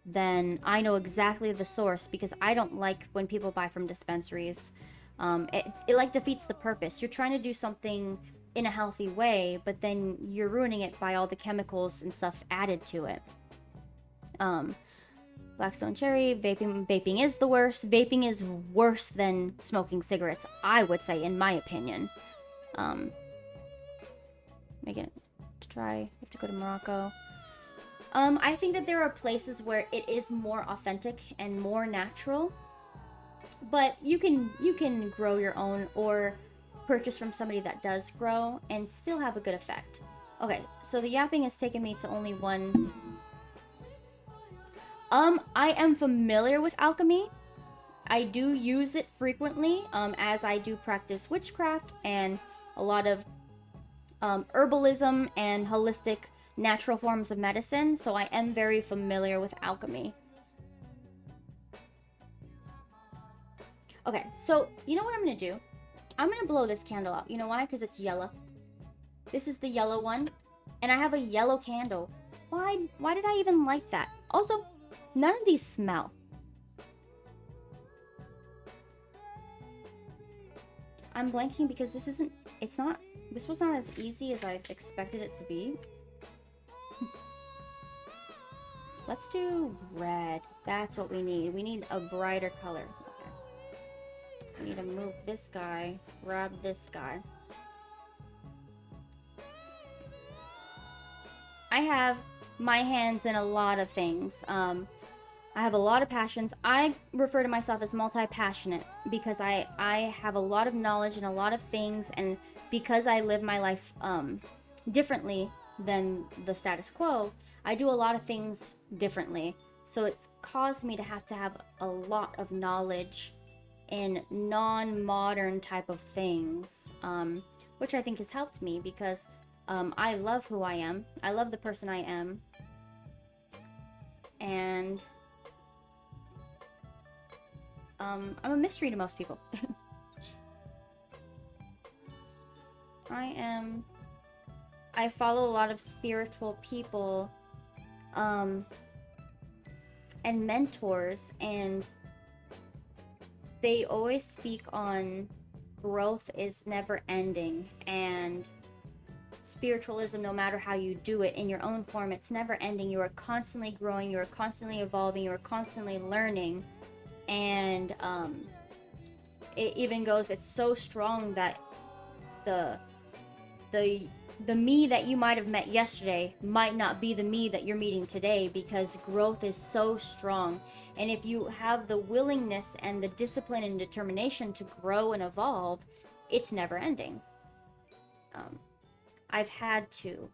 then I know exactly the source, because I don't like when people buy from dispensaries. It like defeats the purpose. You're trying to do something in a healthy way, but then you're ruining it by all the chemicals and stuff added to it. Blackstone Cherry, vaping is the worst. Vaping is worse than smoking cigarettes, I would say, in my opinion. Make it to try. You have to go to Morocco. I think that there are places where it is more authentic and more natural, but you can grow your own or purchase from somebody that does grow and still have a good effect. Okay, so the yapping has taken me to only one. I am familiar with alchemy. I do use it frequently, as I do practice witchcraft and a lot of herbalism and holistic natural forms of medicine, so I am very familiar with alchemy. Okay, so you know what I'm gonna do? I'm gonna blow this candle out. You know why? Because it's yellow. This is the yellow one, and I have a yellow candle. Why did I even light that? Also, none of these smell. I'm blanking because this was not as easy as I expected it to be. Let's do red. That's what we need. We need a brighter color. Okay. We need to move this guy, grab this guy. I have my hands in a lot of things. I have a lot of passions. I refer to myself as multi-passionate because I have a lot of knowledge and a lot of things, and because I live my life differently than the status quo, I do a lot of things differently. So it's caused me to have a lot of knowledge in non-modern type of things, which I think has helped me because I love who I am. I love the person I am. And I'm a mystery to most people. I follow a lot of spiritual people and mentors, and they always speak on growth is never ending, and spiritualism, no matter how you do it in your own form, it's never ending. You are constantly growing, you are constantly evolving, you are constantly learning. And it even goes, it's so strong that the me that you might have met yesterday might not be the me that you're meeting today, because growth is so strong. And if you have the willingness and the discipline and determination to grow and evolve, it's never ending. I've had to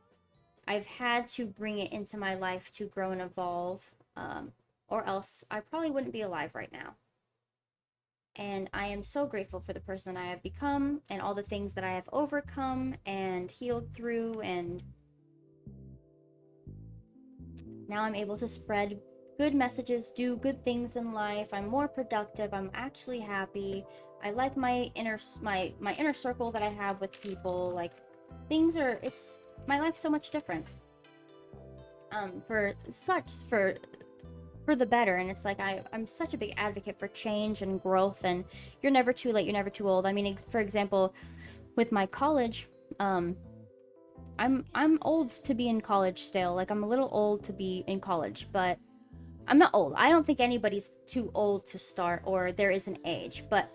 bring it into my life to grow and evolve, or else I probably wouldn't be alive right now. And I am so grateful for the person I have become and all the things that I have overcome and healed through, and now I'm able to spread good messages, do good things in life. I'm more productive. I'm actually happy. I like my inner circle that I have with people. Like, my life's so much different. For the better. And it's like I'm such a big advocate for change and growth, and you're never too late, you're never too old. I mean, for example, with my college, I'm old to be in college still. Like, I'm a little old to be in college, but I'm not old. I don't think anybody's too old to start, or there is an age, but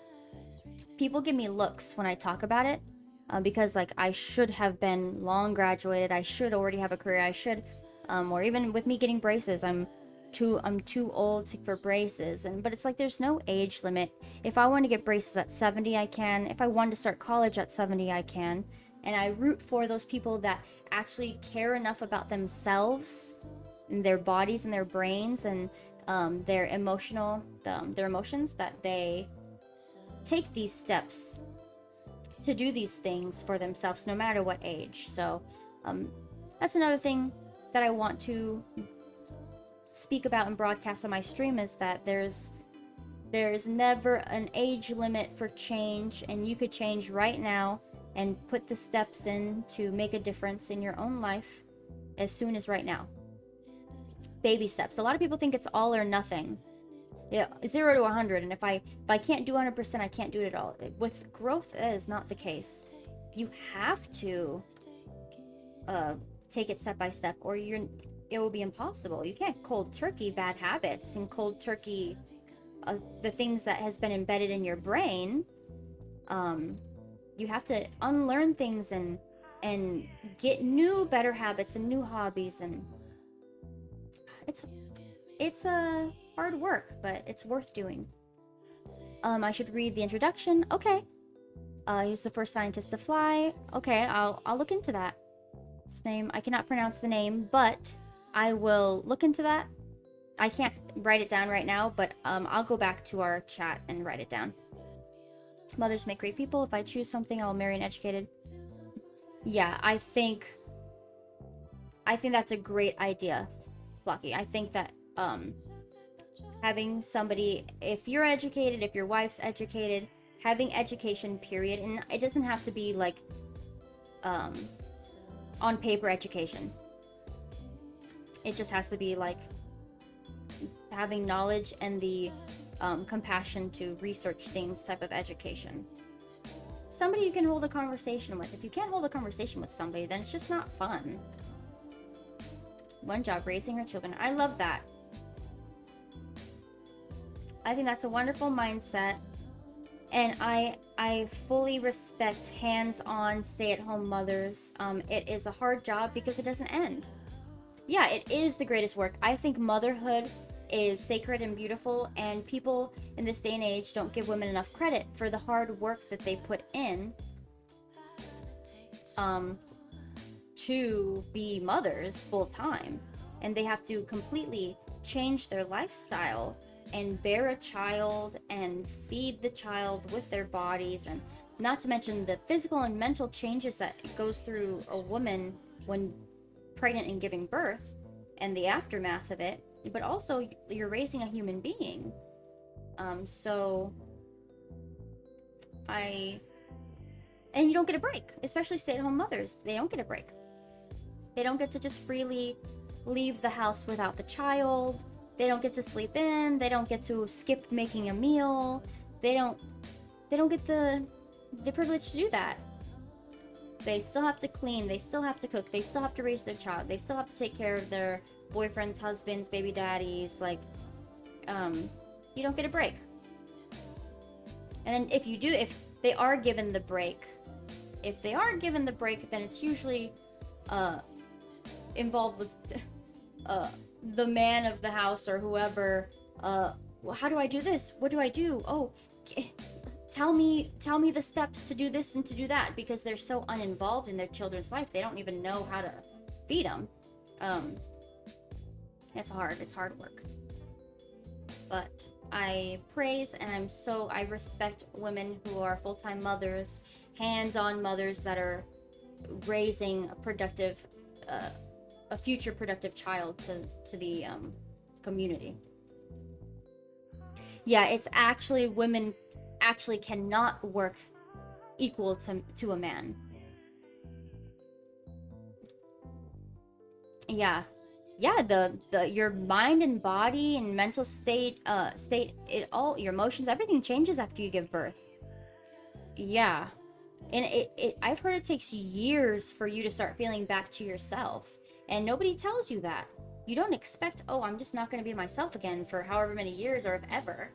people give me looks when I talk about it, because like I should have been long graduated, I should already have a career, I should, or even with me getting braces, I'm too old for braces. But it's like, there's no age limit. If I want to get braces at 70, I can. If I wanted to start college at 70, I can. And I root for those people that actually care enough about themselves and their bodies and their brains and their emotions, that they take these steps to do these things for themselves, no matter what age. So that's another thing that I want to speak about and broadcast on my stream, is that there's never an age limit for change, and you could change right now and put the steps in to make a difference in your own life as soon as right now. baby steps. A lot of people think it's all or nothing. Yeah, 0 to 100, and if I can't do 100%, I can't do it at all. With growth, that is not the case. You have to take it step by step, or it will be impossible. You can't cold turkey bad habits and cold turkey the things that has been embedded in your brain. You have to unlearn things and get new, better habits and new hobbies, and it's a hard work, but it's worth doing. I should read the introduction. Okay. He was the first scientist to fly. Okay, I'll look into that. His name, I cannot pronounce the name, but I will look into that. I can't write it down right now, but I'll go back to our chat and write it down. Mothers make great people. If I choose something, I will marry an educated. Yeah, I think that's a great idea, Flocky. I think that having somebody, if you're educated, if your wife's educated, having education, period, and it doesn't have to be like on paper education. It just has to be like having knowledge and the compassion to research things type of education. Somebody you can hold a conversation with. If you can't hold a conversation with somebody, then it's just not fun. One job, raising her children. I love that. I think that's a wonderful mindset. And I fully respect hands-on stay-at-home mothers. It is a hard job because it doesn't end. Yeah, it is the greatest work. I think motherhood is sacred and beautiful, and people in this day and age don't give women enough credit for the hard work that they put in to be mothers full-time. And they have to completely change their lifestyle and bear a child and feed the child with their bodies, and not to mention the physical and mental changes that it goes through a woman when pregnant and giving birth and the aftermath of it. But also you're raising a human being, and you don't get a break, especially stay-at-home mothers. They don't get a break. They don't get to just freely leave the house without the child. They don't get to sleep in. They don't get to skip making a meal. They don't get the privilege to do that. They still have to clean. They still have to cook. They still have to raise their child. They still have to take care of their boyfriends, husbands, baby daddies. Like, you don't get a break. And then if they are given the break, then it's usually involved with the man of the house or whoever. Well, how do I do this? What do I do? Oh, tell me the steps to do this and to do that, because they're so uninvolved in their children's life. They don't even know how to feed them. It's hard work. But I praise and I respect women who are full-time mothers, hands-on mothers that are raising a future productive child to the community. Yeah, it's actually women actually cannot work equal to a man. Yeah, your mind and body and mental state, it all, your emotions, everything changes after you give birth. Yeah, and I've heard it takes years for you to start feeling back to yourself, and nobody tells you that. You don't expect, oh, I'm just not going to be myself again for however many years or if ever.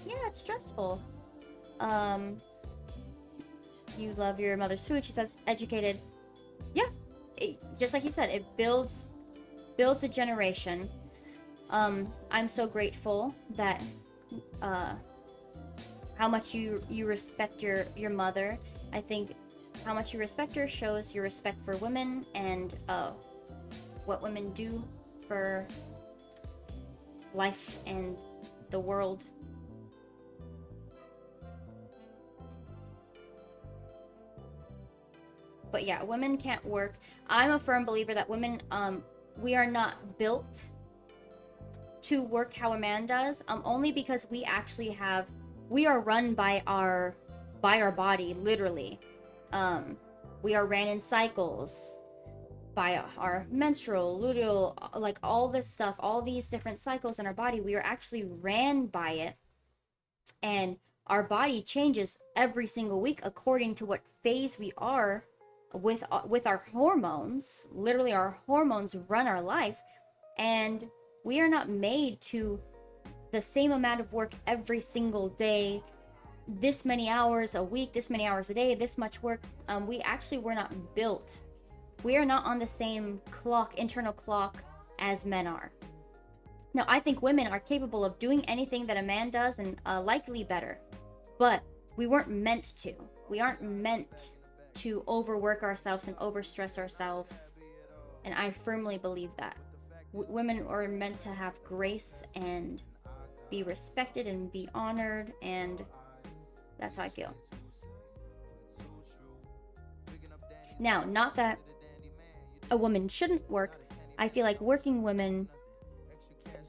Yeah, it's stressful. You love your mother's food. She says, educated. Yeah, just like you said, it builds a generation. I'm so grateful that how much you respect your mother. I think how much you respect her shows your respect for women and what women do for life and the world. But yeah, women can't work. I'm a firm believer that women, we are not built to work how a man does, only because we are run by our body, literally. We are ran in cycles. by our menstrual, luteal, like all this stuff, all these different cycles in our body. We are actually ran by it, and our body changes every single week according to what phase we are with our hormones. Literally, our hormones run our life, and we are not made to the same amount of work every single day, this many hours a week, this many hours a day, this much work. We actually were not built. We are not on the same clock, internal clock, as men are. Now, I think women are capable of doing anything that a man does, and likely better. But we weren't meant to. We aren't meant to overwork ourselves and overstress ourselves. And I firmly believe that. Women are meant to have grace and be respected and be honored, and that's how I feel. Now, not that a woman shouldn't work. I feel like working women,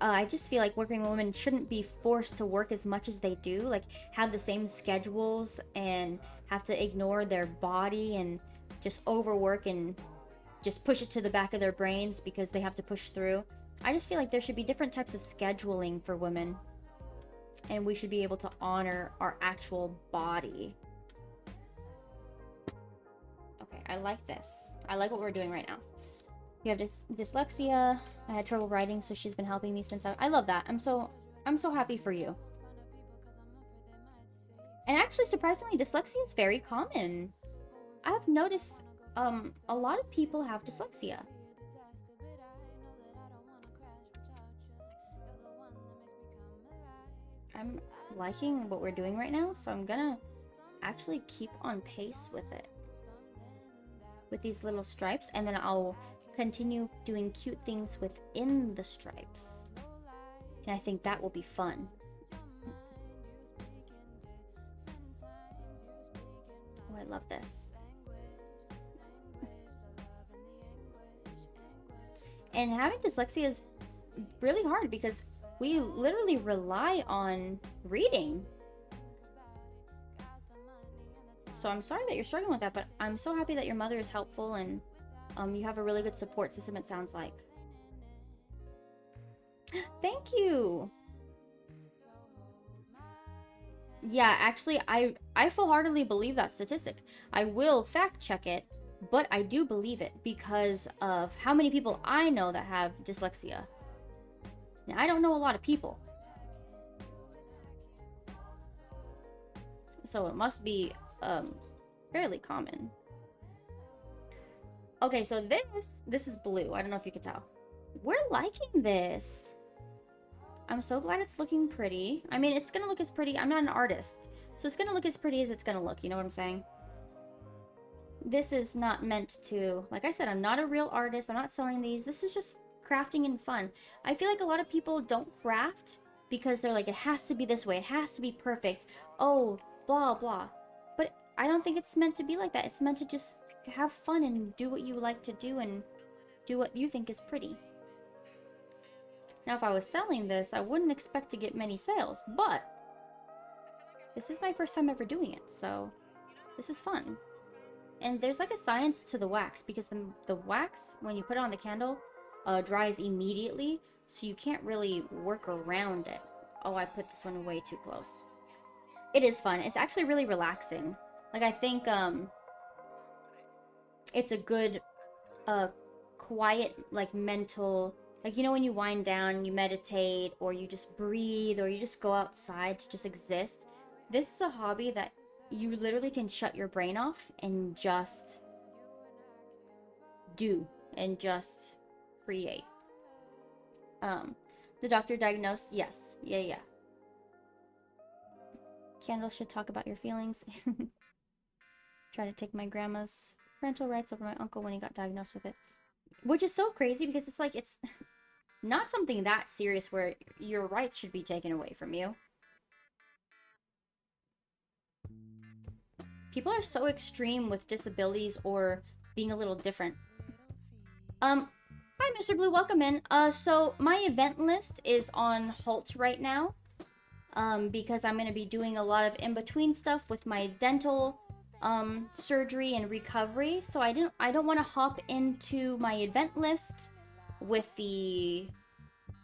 I just feel like working women shouldn't be forced to work as much as they do, like have the same schedules and have to ignore their body and just overwork and just push it to the back of their brains because they have to push through. I just feel like there should be different types of scheduling for women, and we should be able to honor our actual body. Okay, I like this. I like what we're doing right now. You have dyslexia. I had trouble writing, so she's been helping me since I love that. I'm so happy for you. And actually, surprisingly, dyslexia is very common. I've noticed a lot of people have dyslexia. I'm liking what we're doing right now, so I'm gonna actually keep on pace with it. With these little stripes, and then I'll continue doing cute things within the stripes. And I think that will be fun. Oh, I love this. And having dyslexia is really hard because we literally rely on reading. So I'm sorry that you're struggling with that, but I'm so happy that your mother is helpful and you have a really good support system, it sounds like. Thank you. Yeah, actually, I full-heartedly believe that statistic. I will fact check it, but I do believe it because of how many people I know that have dyslexia. Now, I don't know a lot of people, so it must be fairly common. Okay, so this is blue. I don't know if you can tell. We're liking this. I'm so glad it's looking pretty. I mean, it's gonna look as pretty. I'm not an artist, so it's gonna look as pretty as it's gonna look. You know what I'm saying? This is not meant to, like I said, I'm not a real artist. I'm not selling these. This is just crafting and fun. I feel like a lot of people don't craft because they're like, it has to be this way. It has to be perfect. Oh, blah, blah. But I don't think it's meant to be like that. It's meant to just have fun and do what you like to do and do what you think is pretty. Now, if I was selling this, I wouldn't expect to get many sales, but this is my first time ever doing it, so this is fun. And there's like a science to the wax because the wax, when you put it on the candle, dries immediately, so you can't really work around it. Oh, I put this one way too close. It is fun. It's actually really relaxing. Like, I think it's a good quiet, like, mental, like, you know, when you wind down, you meditate, or you just breathe, or you just go outside to just exist. This is a hobby that you literally can shut your brain off and just do and just create. The doctor diagnosed, yes, yeah. Candle should talk about your feelings. Try to take my grandma's parental rights over my uncle when he got diagnosed with it. Which is so crazy because it's like, it's not something that serious where your rights should be taken away from you. People are so extreme with disabilities or being a little different. Hi, Mr. Blue, welcome in. So my event list is on halt right now. Because I'm going to be doing a lot of in-between stuff with my dental surgery and recovery, so I don't want to hop into my event list with the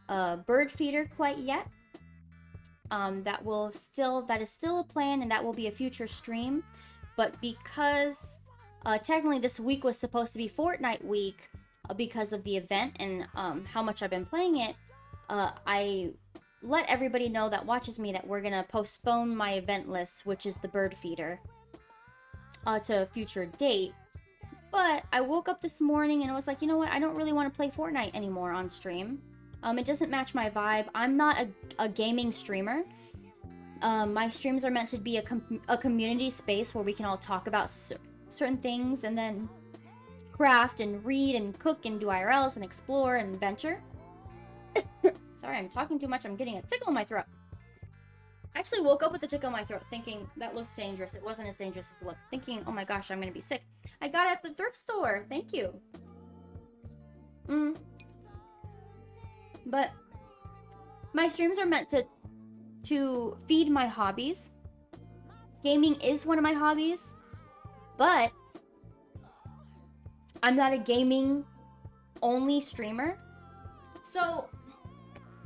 bird feeder quite yet. That is still a plan, and that will be a future stream. But because technically this week was supposed to be Fortnite week, because of the event and how much I've been playing it, I let everybody know that watches me that we're gonna postpone my event list, which is the bird feeder, to a future date. But I woke up this morning and I was like, you know what? I don't really want to play Fortnite anymore on stream. It doesn't match my vibe. I'm not a gaming streamer. My streams are meant to be a community space where we can all talk about certain things and then craft and read and cook and do IRLs and explore and venture. Sorry, I'm talking too much. I'm getting a tickle in my throat. I actually woke up with a tickle in my throat thinking that looked dangerous. It wasn't as dangerous as it looked. Thinking, oh my gosh, I'm going to be sick. I got it at the thrift store. Thank you. But my streams are meant to feed my hobbies. Gaming is one of my hobbies, but I'm not a gaming only streamer. So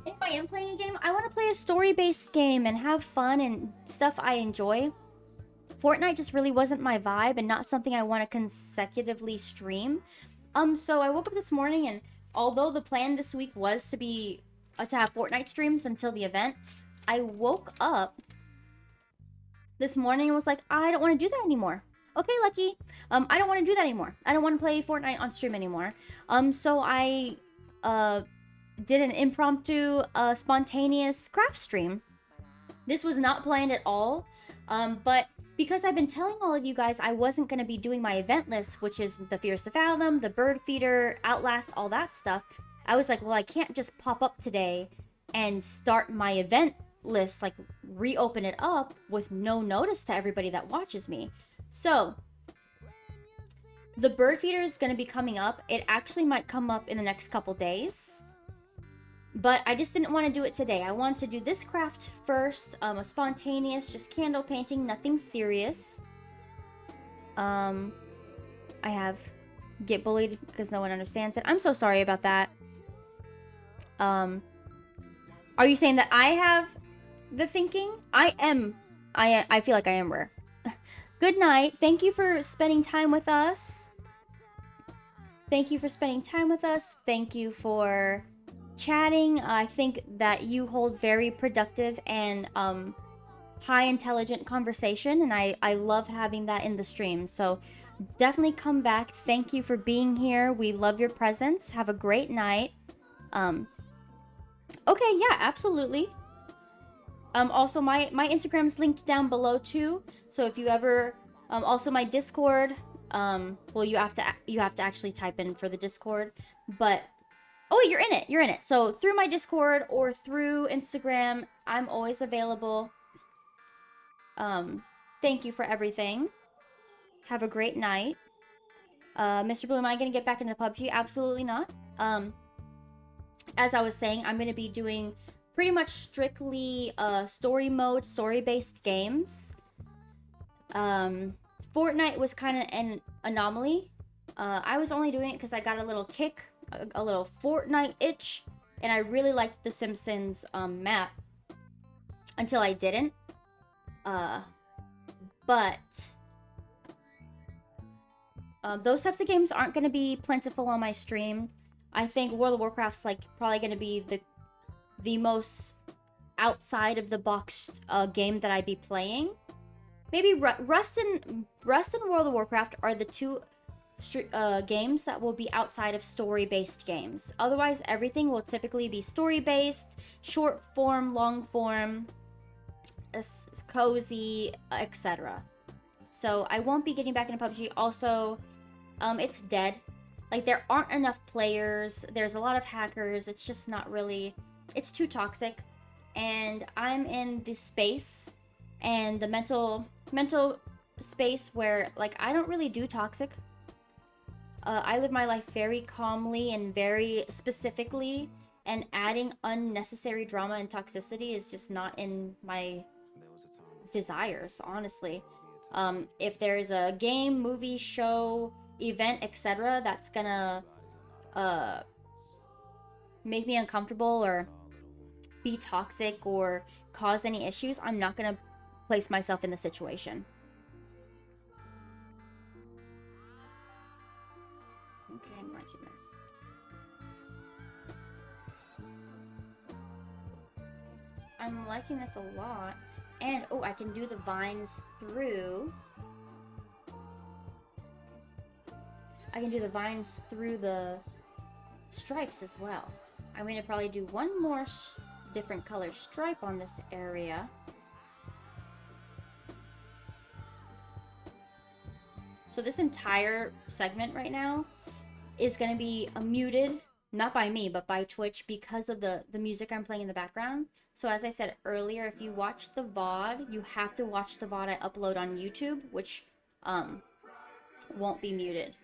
if I am playing a game, I want to play a story-based game and have fun and stuff I enjoy. Fortnite just really wasn't my vibe and not something I want to consecutively stream. So I woke up this morning, and although the plan this week was to have Fortnite streams until the event, I woke up this morning and was like, I don't want to do that anymore. Okay, Lucky. I don't want to do that anymore. I don't want to play Fortnite on stream anymore. So I did an impromptu, spontaneous craft stream. This was not planned at all, but because I've been telling all of you guys I wasn't going to be doing my event list, which is the Fears to Fathom, the Bird Feeder, Outlast, all that stuff, I was like, well, I can't just pop up today and start my event list, like reopen it up with no notice to everybody that watches me. So the Bird Feeder is going to be coming up. It actually might come up in the next couple days, but I just didn't want to do it today. I wanted to do this craft first, a spontaneous, just candle painting, nothing serious. I have get bullied because no one understands it. I'm so sorry about that. Are you saying that I have the thinking? I feel like I am rare. Good night. Thank you for spending time with us. Thank you for spending time with us. Thank you for chatting. I think that you hold very productive and high intelligent conversation, and I love having that in the stream. So definitely come back. Thank you for being here. We love your presence. Have a great night. Okay, yeah, absolutely. Also my Instagram's linked down below too. So if you ever also my Discord, well, you have to actually type in for the Discord, but oh, you're in it. So through my Discord or through Instagram, I'm always available. Thank you for everything. Have a great night. Mr. Blue, am I going to get back into PUBG? Absolutely not. As I was saying, I'm going to be doing pretty much strictly story mode, story-based games. Fortnite was kind of an anomaly. I was only doing it because I got a little kick, a little Fortnite itch, and I really liked the Simpsons map until I didn't. But those types of games aren't going to be plentiful on my stream. I think World of Warcraft's like probably going to be the most outside of the box game that I'd be playing. Maybe Rust and World of Warcraft are the two games that will be outside of story-based games. Otherwise, everything will typically be story-based, short form, long form, cozy, etc. So I won't be getting back into PUBG. Also, it's dead. Like, there aren't enough players. There's a lot of hackers. It's just not really... It's too toxic. And I'm in this space and the mental space where, like, I don't really do toxic. I live my life very calmly and very specifically, and adding unnecessary drama and toxicity is just not in my desires, honestly. If there's a game, movie, show, event, etc. that's gonna make me uncomfortable or be toxic or cause any issues, I'm not gonna place myself in the situation. Okay, I'm liking this. I'm liking this a lot. And, oh, I can do the vines through. I can do the vines through the stripes as well. I'm going to probably do one more different color stripe on this area. So this entire segment right now is going to be muted, not by me, but by Twitch because of the music I'm playing in the background. So as I said earlier, if you watch the VOD, you have to watch the VOD I upload on YouTube, which won't be muted.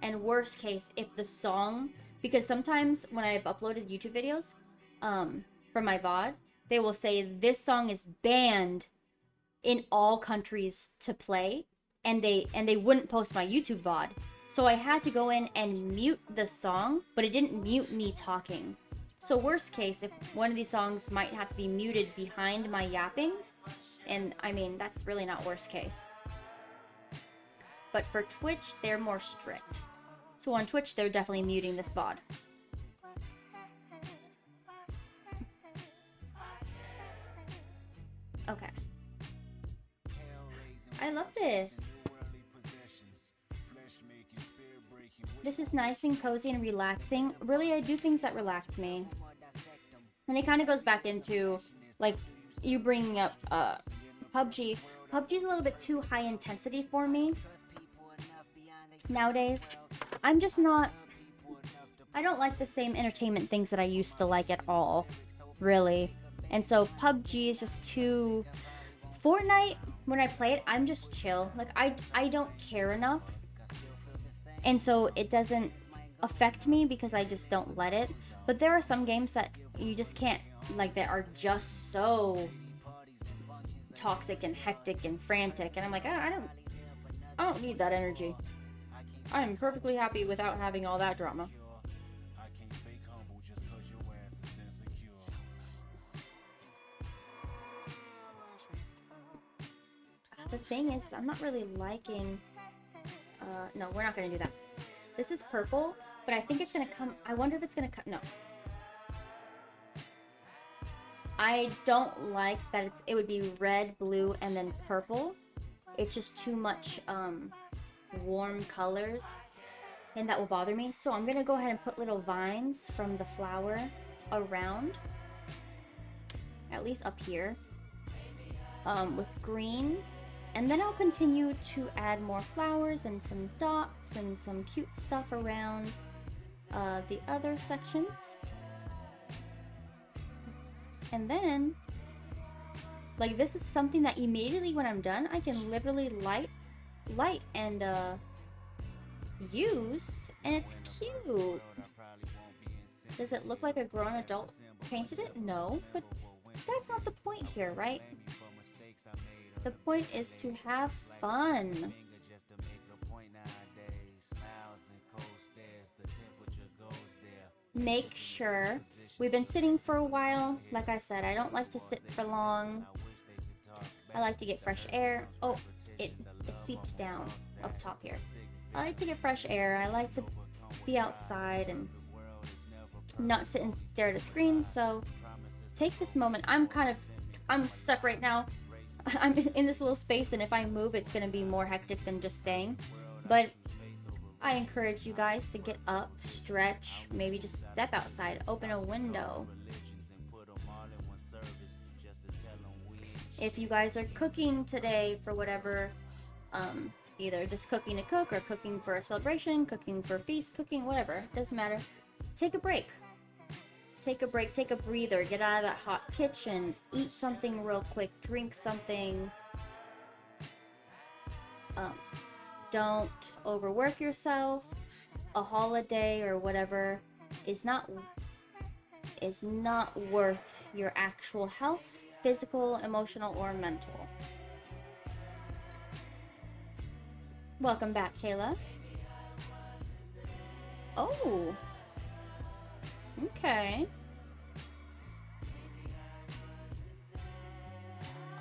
And worst case, if the song, because sometimes when I've uploaded YouTube videos from my VOD, they will say this song is banned in all countries to play, and they wouldn't post my YouTube VOD. So I had to go in and mute the song, but it didn't mute me talking. So worst case, if one of these songs might have to be muted behind my yapping, and I mean, that's really not worst case. But for Twitch, they're more strict. So on Twitch, they're definitely muting this VOD. Okay. I love this. This is nice and cozy and relaxing. Really, I do things that relax me. And it kind of goes back into, like, you bringing up PUBG. PUBG's a little bit too high intensity for me nowadays. I'm just not... I don't like the same entertainment things that I used to like at all, really. And so PUBG is just too... Fortnite, when I play it, I'm just chill. Like, I don't care enough. And so it doesn't affect me because I just don't let it. But there are some games that you just can't, like, that are just so toxic and hectic and frantic. And I'm like, I don't need that energy. I'm perfectly happy without having all that drama. The thing is, I'm not really liking... no, we're not going to do that. This is purple, but I think it's going to come... I wonder if it's going to come... No. I don't like that it would be red, blue, and then purple. It's just too much warm colors, and that will bother me. So I'm going to go ahead and put little vines from the flower around, at least up here, with green. And then I'll continue to add more flowers and some dots and some cute stuff around the other sections. And then, like, this is something that immediately when I'm done, I can literally light and use, and it's cute. Does it look like a grown adult painted it? No, but that's not the point here, right? The point is to have fun. Make sure, we've been sitting for a while. Like I said, I don't like to sit for long. I like to get fresh air. Oh, it seeps down up top here. I like to get fresh air. I like to be outside and not sit and stare at a screen. So take this moment. I'm stuck right now. I'm in this little space, and if I move, it's going to be more hectic than just staying. But I encourage you guys to get up, stretch, maybe just step outside, open a window. If you guys are cooking today for whatever, either just cooking to cook or cooking for a celebration, cooking for a feast, cooking, whatever, doesn't matter. Take a break. Take a break, take a breather, get out of that hot kitchen, eat something real quick, drink something. Don't overwork yourself. A holiday or whatever is not worth your actual health, physical, emotional, or mental. Welcome back, Kayla. Oh. Okay.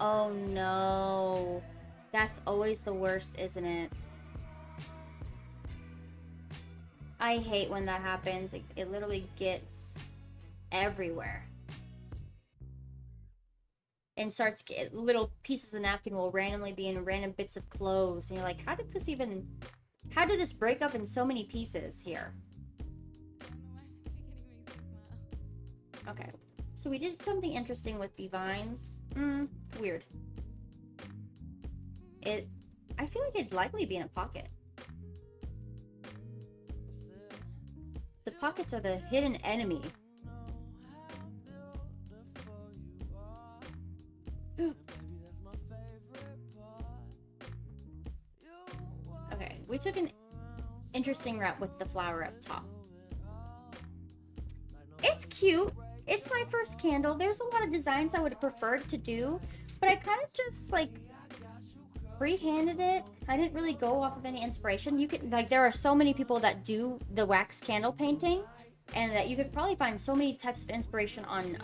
Oh no. That's always the worst, isn't it? I hate when that happens. It literally gets everywhere. And starts little pieces of napkin will randomly be in random bits of clothes. And you're like, how did this break up in so many pieces here? Okay. So we did something interesting with the vines. Weird. I feel like it'd likely be in a pocket. The pockets are the hidden enemy. Okay, we took an interesting route with the flower up top. It's cute. It's my first candle. There's a lot of designs I would have preferred to do, but I kind of just like freehanded it. I didn't really go off of any inspiration. You could, like, there are so many people that do the wax candle painting, and that you could probably find so many types of inspiration on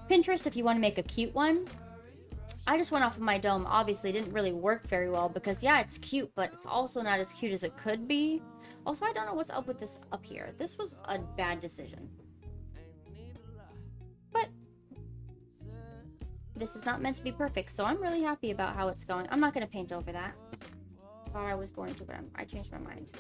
Pinterest if you want to make a cute one. I just went off of my dome. Obviously, it didn't really work very well because, yeah, it's cute, but it's also not as cute as it could be. Also, I don't know what's up with this up here. This was a bad decision. But this is not meant to be perfect, so I'm really happy about how it's going. I'm not going to paint over that. Thought I was going to, but I changed my mind.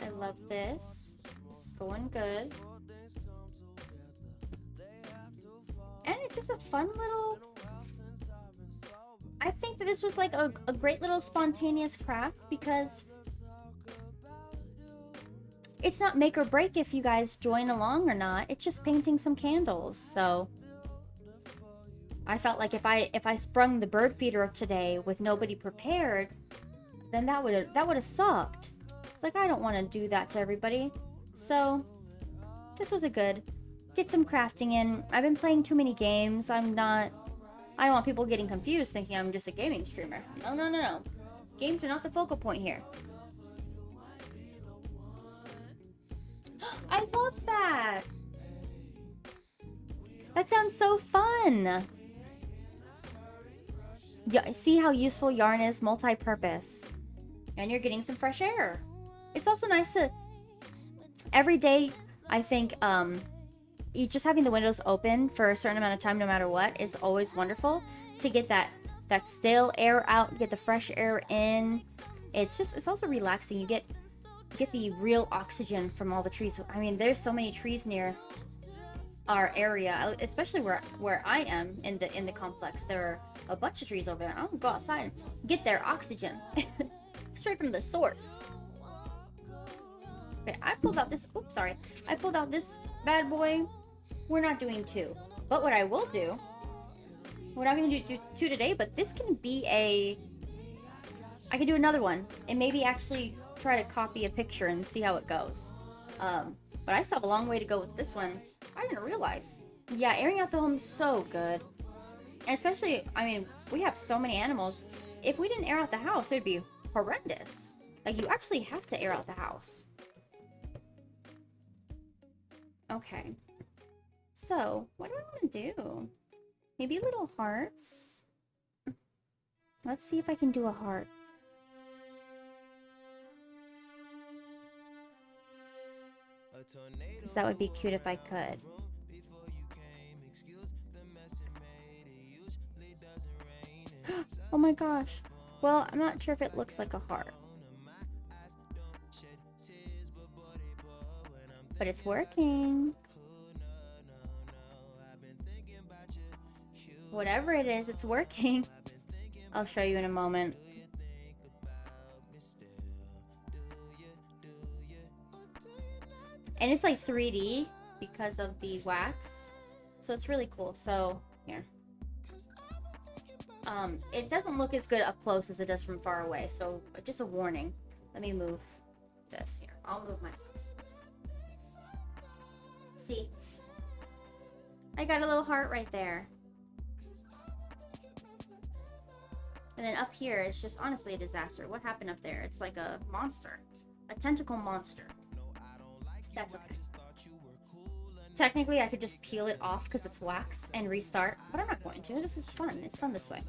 I love this. This is going good. And it's just a fun little... I think that this was like a great little spontaneous craft because it's not make or break if you guys join along or not. It's just painting some candles. So I felt like if I sprung the bird feeder today with nobody prepared, then that would have sucked. It's like, I don't want to do that to everybody. So this was a good get some crafting in. I've been playing too many games. I don't want people getting confused thinking I'm just a gaming streamer. No. Games are not the focal point here. I love that. That sounds so fun. Yeah, see how useful yarn is, multi-purpose. And you're getting some fresh air. It's also nice to every day, I think just having the windows open for a certain amount of time no matter what is always wonderful to get that stale air out, get the fresh air in. It's also relaxing. You get the real oxygen from all the trees. I mean, there's so many trees near our area, especially where I am in the complex. There are a bunch of trees over there. I'll go outside and get their oxygen straight from the source. Okay, I pulled out this. Oops, sorry. I pulled out this bad boy. We're not doing two, but what I will do, we're not going to do two today, but this can be I can do another one and maybe actually try to copy a picture and see how it goes. But I still have a long way to go with this one. I didn't realize. Yeah, airing out the home is so good. And especially, I mean, we have so many animals. If we didn't air out the house, it would be horrendous. Like, you actually have to air out the house. Okay. So, what do I want to do? Maybe little hearts? Let's see if I can do a heart. Because that would be cute if I could. Oh my gosh. Well, I'm not sure if it looks like a heart. But it's working. Whatever it is, it's working. I'll show you in a moment. And it's like 3D because of the wax. So it's really cool. So, here. It doesn't look as good up close as it does from far away. So, just a warning. Let me move this here. I'll move myself. See? I got a little heart right there. And then up here, it's just honestly a disaster. What happened up there? It's like a monster. A tentacle monster. That's okay. Technically, I could just peel it off because it's wax and restart, but I'm not going to. This is fun. It's fun this way.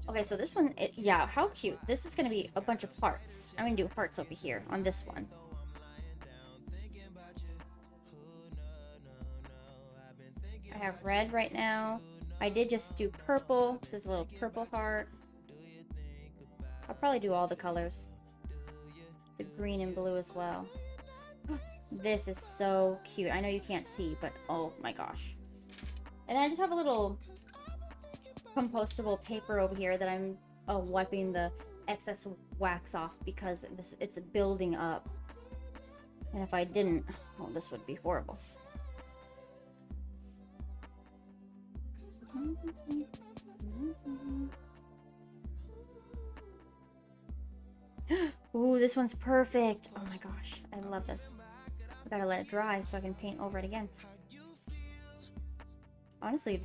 Okay, so this one, yeah, how cute. This is going to be a bunch of hearts. I'm going to do hearts over here on this one. I have red right now. I did just do purple, so there's a little purple heart. I'll probably do all the colors. The green and blue as well. This is so cute. I know you can't see, but oh my gosh. And I just have a little compostable paper over here that I'm wiping the excess wax off because it's building up. And if I didn't, well, this would be horrible. Ooh, this one's perfect. Oh my gosh, I love this. I gotta let it dry so I can paint over it again. Honestly,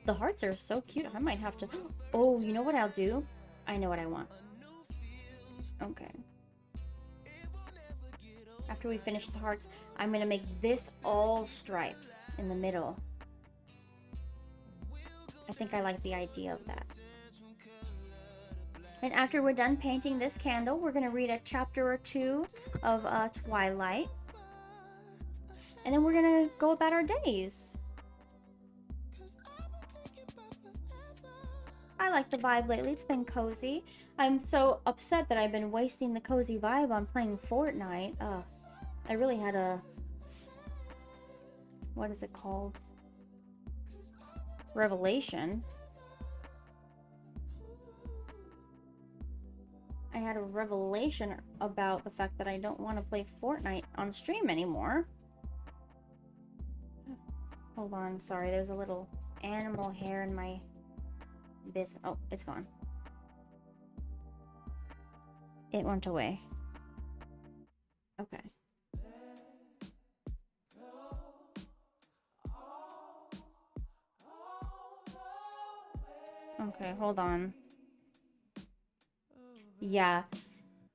the hearts are so cute. I might have to... Oh, you know what I'll do? I know what I want. Okay. After we finish the hearts, I'm gonna make this all stripes in the middle. I think I like the idea of that. And after we're done painting this candle, we're gonna read a chapter or two of Twilight. And then we're gonna go about our days. I like the vibe lately. It's been cozy. I'm so upset that I've been wasting the cozy vibe on playing Fortnite. I really had a... What is it called? Revelation. I had a revelation about the fact that I don't want to play Fortnite on stream anymore. Hold on, sorry, there's a little animal hair in my business. Oh, it's gone. It went away. Okay. Okay, hold on. Yeah.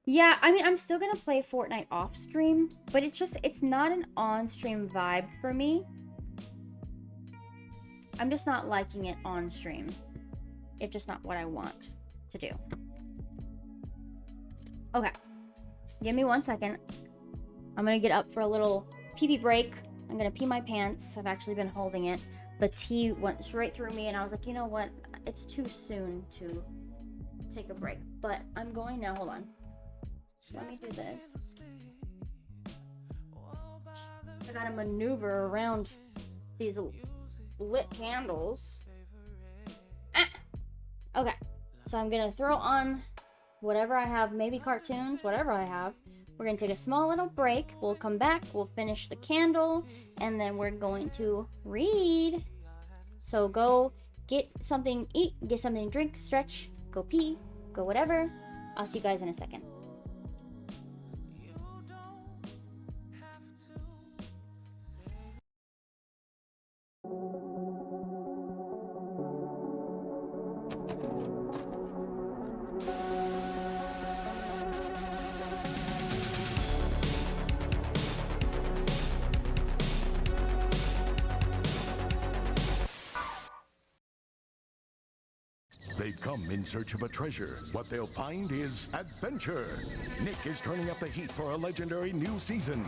Yeah, I mean, I'm still gonna play Fortnite off stream, but it's not an on-stream vibe for me. I'm just not liking it on stream. It's just not what I want to do. Okay. Give me 1 second. I'm gonna get up for a little pee-pee break. I'm gonna pee my pants. I've actually been holding it. The tea went straight through me, and I was like, you know what? It's too soon to take a break. But I'm going now. Hold on. Let me do this. I gotta maneuver around these lit candles. Ah! Okay. So I'm gonna throw on whatever I have, maybe cartoons, whatever I have. We're gonna take a small little break. We'll come back, we'll finish the candle, and then we're going to read. So go get something to eat, get something to drink, stretch, go pee, go whatever. I'll see you guys in a second. They've come in search of a treasure. What they'll find is adventure. Nick is turning up the heat for a legendary new season.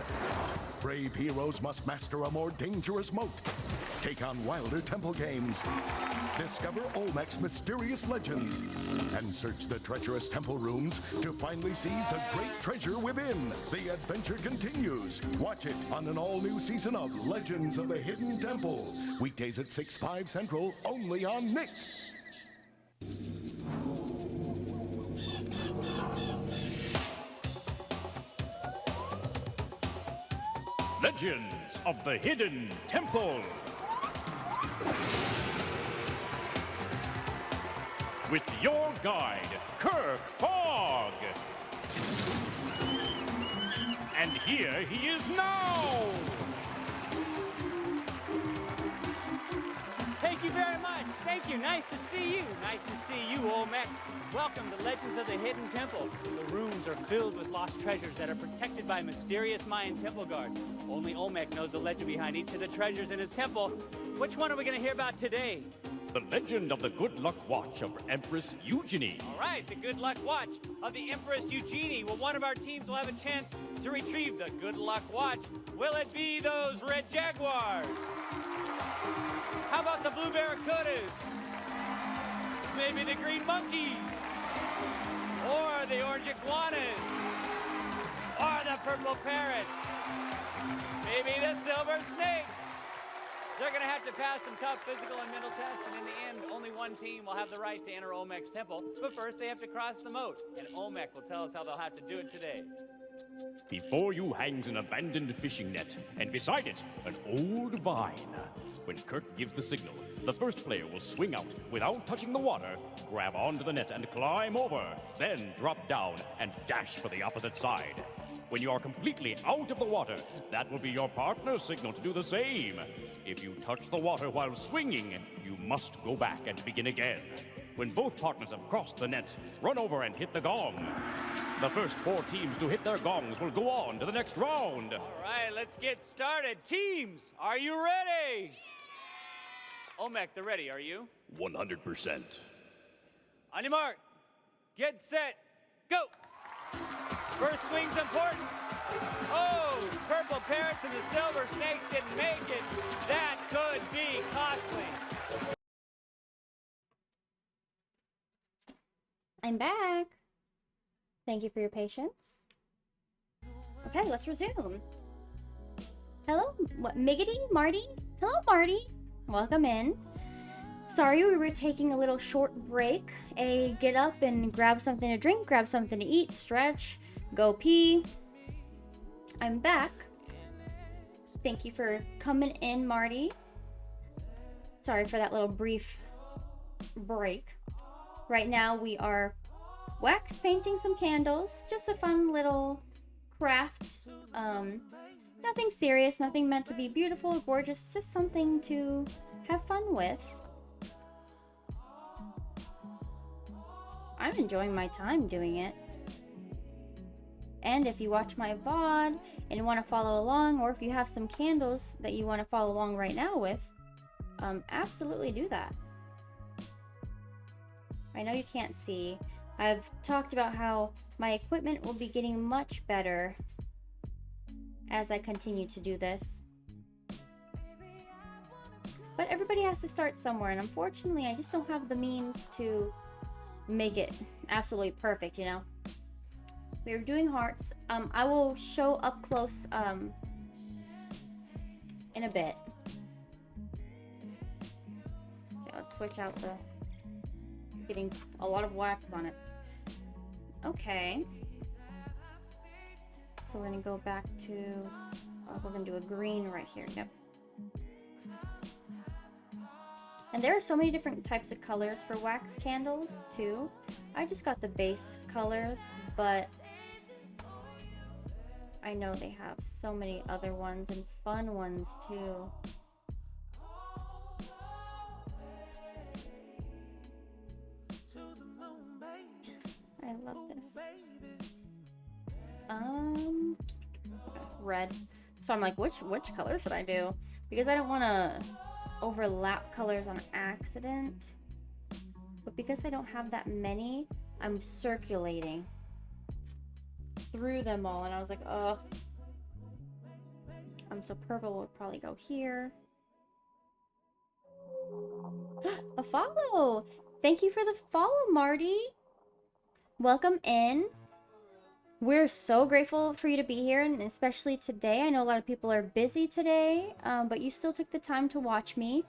Brave heroes must master a more dangerous moat. Take on wilder temple games. Discover Olmec's mysterious legends. And search the treacherous temple rooms to finally seize the great treasure within. The adventure continues. Watch it on an all-new season of Legends of the Hidden Temple. Weekdays at 6/5 Central, only on Nick. Legends of the Hidden Temple. With your guide, Kirk Fogg. And here he is now. Thank you very much. Thank you. you. Nice to see you. Nice to see you, Olmec. Welcome to Legends of the Hidden Temple. The rooms are filled with lost treasures that are protected by mysterious Mayan temple guards. Only Olmec knows the legend behind each of the treasures in his temple. Which one are we going to hear about today? The legend of the good luck watch of Empress Eugenie. All right, the good luck watch of the Empress Eugenie. Well, one of our teams will have a chance to retrieve the good luck watch. Will it be those red jaguars? How about the blue barracudas? Maybe the green monkeys? Or the orange iguanas? Or the purple parrots? Maybe the silver snakes? They're going to have to pass some tough physical and mental tests, and in the end, only one team will have the right to enter Olmec's temple. But first, they have to cross the moat, and Olmec will tell us how they'll have to do it today. Before you hangs an abandoned fishing net, and beside it, an old vine. When Kurt gives the signal, the first player will swing out without touching the water, grab onto the net and climb over, then drop down and dash for the opposite side. When you are completely out of the water, that will be your partner's signal to do the same. If you touch the water while swinging, you must go back and begin again. When both partners have crossed the net, run over and hit the gong. The first 4 teams to hit their gongs will go on to the next round. All right, let's get started. Teams, are you ready? Olmec, they're ready, are you? 100%. On your mark, get set, go! First swing's important. Oh, purple parrots and the silver snakes didn't make it. That could be costly. I'm back. Thank you for your patience. Okay, let's resume. Hello, what, Miggity? Marty? Hello, Marty. Welcome in. Sorry, we were taking a little short break. Get up and grab something to drink, grab something to eat, stretch, go pee. I'm back. Thank you for coming in, Marty. Sorry for that little brief break. Right now we are wax painting some candles. Just a fun little craft. Nothing serious, nothing meant to be beautiful, gorgeous, just something to have fun with. I'm enjoying my time doing it. And if you watch my VOD and want to follow along, or if you have some candles that you want to follow along right now with, absolutely do that. I know you can't see. I've talked about how my equipment will be getting much better as I continue to do this. But everybody has to start somewhere, and unfortunately I just don't have the means to make it absolutely perfect, you know? We're doing hearts. I will show up close in a bit. Okay, let's switch out the... Getting a lot of wax on it. Okay. So we're gonna go back to... we're gonna do a green right here. Yep. And there are so many different types of colors for wax candles too. I just got the base colors, but I know they have so many other ones and fun ones too. I love this. Red. So I'm like, which color should I do? Because I don't want to overlap colors on accident. But because I don't have that many, I'm circulating through them all, and I was like, oh. So purple would probably go here. A follow! Thank you for the follow, Marty. Welcome in. We're so grateful for you to be here, and especially today. I know a lot of people are busy today, but you still took the time to watch me.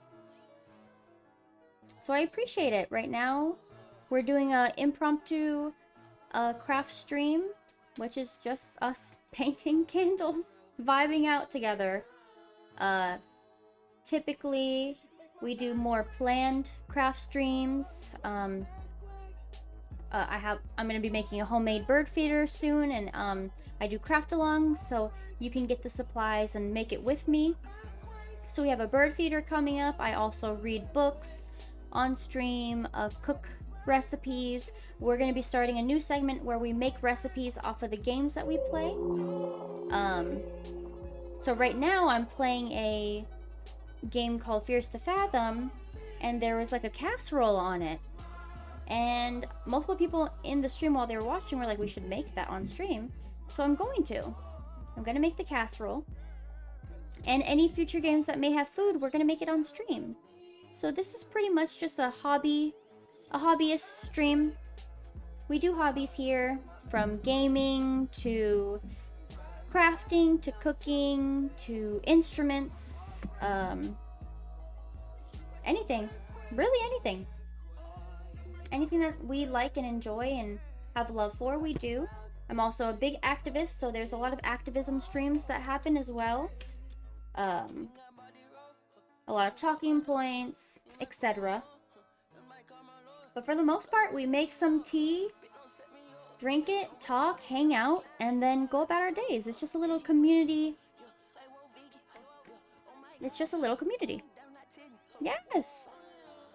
So I appreciate it. Right now, we're doing an impromptu craft stream, which is just us painting candles, vibing out together. Typically, we do more planned craft streams. I'm gonna be making a homemade bird feeder soon, and I do craft along, so you can get the supplies and make it with me. So we have a bird feeder coming up. I also read books on stream, cook recipes. We're going to be starting a new segment where we make recipes off of the games that we play. So right now I'm playing a game called Fears to Fathom, and there was like a casserole on it. And multiple people in the stream while they were watching were like, we should make that on stream. So I'm going to make the casserole. And any future games that may have food, we're going to make it on stream. So this is pretty much just a hobbyist stream. We do hobbies here, from gaming to crafting to cooking to instruments, anything, really anything. Anything that we like and enjoy and have love for, we do. I'm also a big activist, so there's a lot of activism streams that happen as well. A lot of talking points, etc. But for the most part, we make some tea, drink it, talk, hang out, and then go about our days. It's just a little community. It's just a little community. Yes!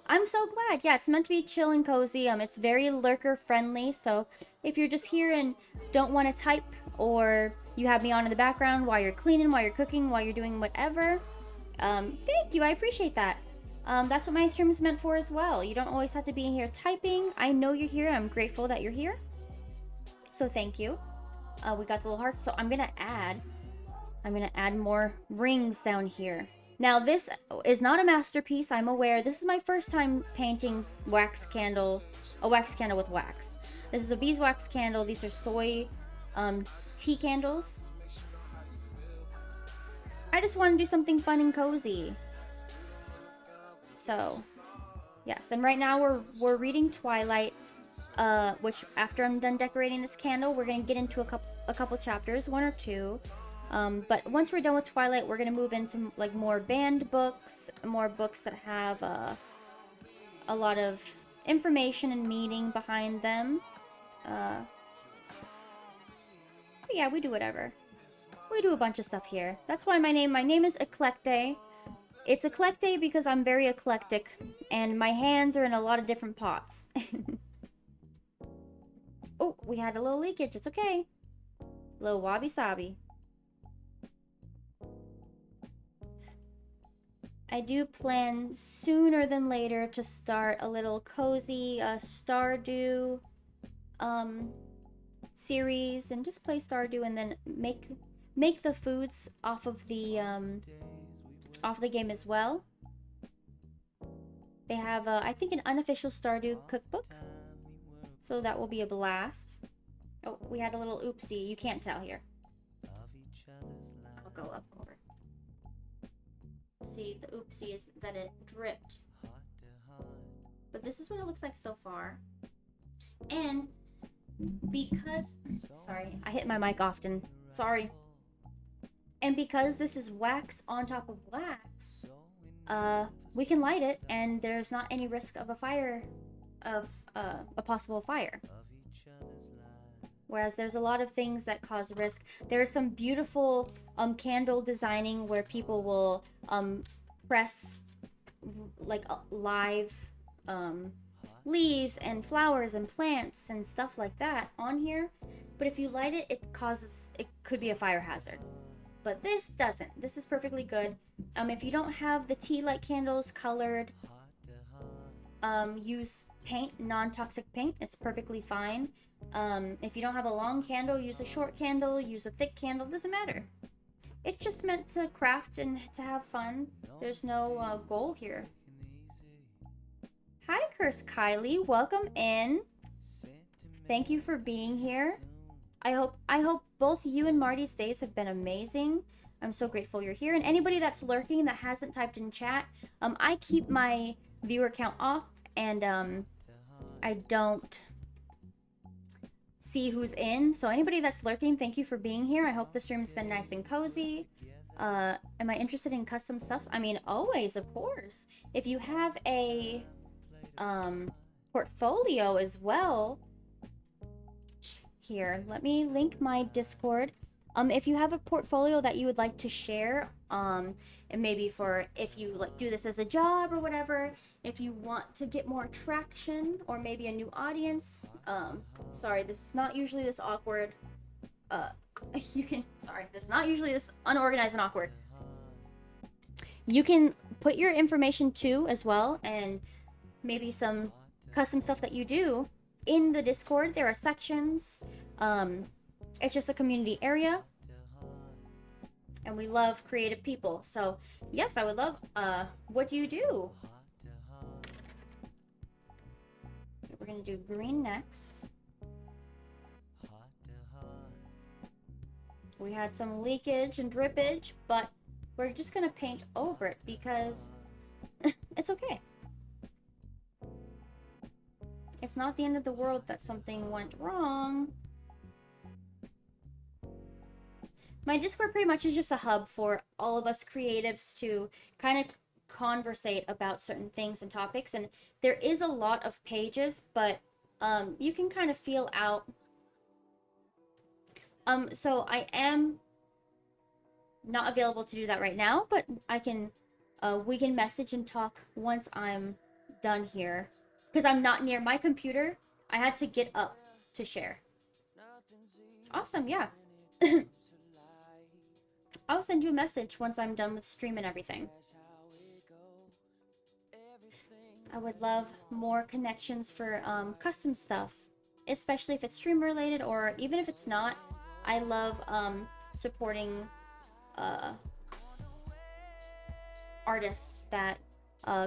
I'm so glad. Yeah, it's meant to be chill and cozy. It's very lurker friendly, so if you're just here and don't want to type, or you have me on in the background while you're cleaning, while you're cooking, while you're doing whatever, thank you. I appreciate that. That's what my stream is meant for as well. You don't always have to be in here typing. I know you're here. I'm grateful that you're here. So thank you. We got the little hearts. So I'm gonna add more rings down here. Now this is not a masterpiece, I'm aware. This is my first time painting a wax candle with wax. This is a beeswax candle. These are soy tea candles. I just want to do something fun and cozy. So, yes, and right now we're reading Twilight, which after I'm done decorating this candle, we're gonna get into a couple chapters, 1 or 2. But once we're done with Twilight, we're gonna move into like more banned books, more books that have a lot of information and meaning behind them. But yeah, we do whatever. We do a bunch of stuff here. That's why my name is Eclecte. It's Eclecte because I'm very eclectic, and my hands are in a lot of different pots. Oh, we had a little leakage. It's okay. A little wabi-sabi. I do plan sooner than later to start a little cozy Stardew series and just play Stardew and then make the foods off of the game as well. They have I think an unofficial Stardew cookbook, so that will be a blast. Oh, we had a little oopsie. You can't tell here. I'll go up over. See, the oopsie is that it dripped. But this is what it looks like so far. And because, sorry, I hit my mic often. Sorry. And because this is wax on top of wax, we can light it and there's not any risk of a fire, of a possible fire. Whereas there's a lot of things that cause risk. There's some beautiful candle designing where people will press like live leaves and flowers and plants and stuff like that on here. But if you light it, it could be a fire hazard. But this doesn't. This is perfectly good. If you don't have the tea light candles colored, use paint, non-toxic paint. It's perfectly fine. If you don't have a long candle, use a short candle, use a thick candle, doesn't matter. It's just meant to craft and to have fun. There's no goal here. Hi, Curse Kylie. Welcome in. Thank you for being here. I hope both you and Marty's days have been amazing. I'm so grateful you're here. And anybody that's lurking that hasn't typed in chat, I keep my viewer count off and I don't see who's in. So anybody that's lurking, thank you for being here. I hope the stream's been nice and cozy. Am I interested in custom stuff? I mean, always, of course. If you have a portfolio as well, here, let me link my Discord. If you have a portfolio that you would like to share, and maybe for if you like do this as a job or whatever, if you want to get more traction or maybe a new audience, sorry, this is not usually this awkward. This is not usually this unorganized and awkward. You can put your information too as well, and maybe some custom stuff that you do in the Discord. There are sections. It's just a community area, and we love creative people. So yes, I would love, what do you do? We're gonna do green next. We had some leakage and drippage, but we're just gonna paint over it because it's okay. It's not the end of the world that something went wrong. My Discord pretty much is just a hub for all of us creatives to kind of conversate about certain things and topics, and there is a lot of pages, but you can kind of feel out. So I am not available to do that right now, but I can we can message and talk once I'm done here, because I'm not near my computer. I had to get up to share. Awesome, yeah. I'll send you a message once I'm done with stream and everything. I would love more connections for custom stuff, especially if it's stream related, or even if it's not. I love supporting artists that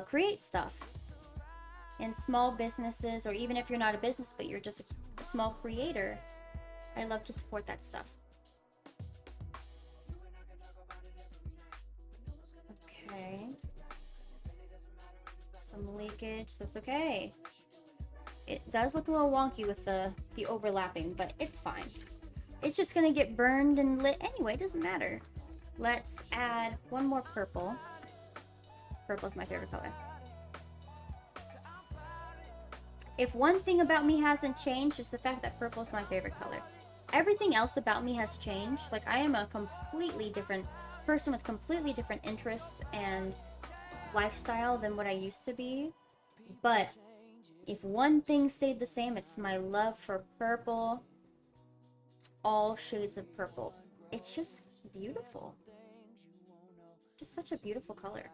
create stuff, and small businesses, or even if you're not a business but you're just a small creator. I love to support that stuff. Okay. Some leakage, that's okay. It does look a little wonky with the overlapping, but it's fine. It's just gonna get burned and lit anyway, it doesn't matter. Let's add one more purple. Purple's my favorite color. If one thing about me hasn't changed, it's the fact that purple is my favorite color. Everything else about me has changed. Like, I am a completely different person with completely different interests and lifestyle than what I used to be. But if one thing stayed the same, it's my love for purple. All shades of purple. It's just beautiful. Just such a beautiful color.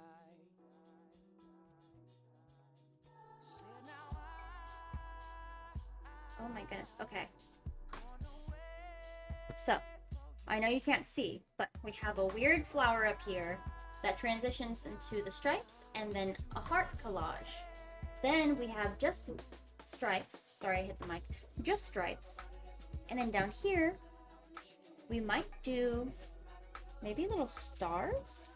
Oh my goodness. Okay. So, I know you can't see, but we have a weird flower up here that transitions into the stripes, and then a heart collage. Then we have just stripes. Sorry, I hit the mic. Just stripes. And then down here, we might do maybe little stars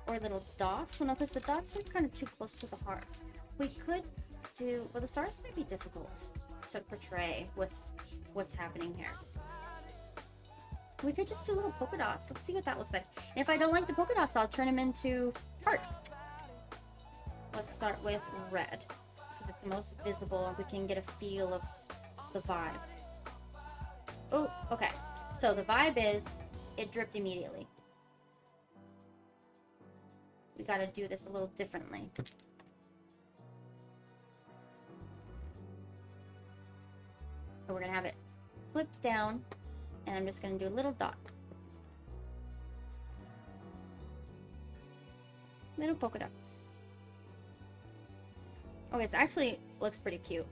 or little dots. Well, no, because the dots are kind of too close to the hearts. We could do, well, the stars might be difficult to portray with what's happening here. We could just do little polka dots. Let's see what that looks like. And if I don't like the polka dots, I'll turn them into hearts. Let's start with red, because it's the most visible and we can get a feel of the vibe. Oh, okay. So the vibe is, it dripped immediately. We gotta do this a little differently. So we're gonna have it flipped down, and I'm just gonna do a little dot. Little polka dots. Okay, it actually looks pretty cute.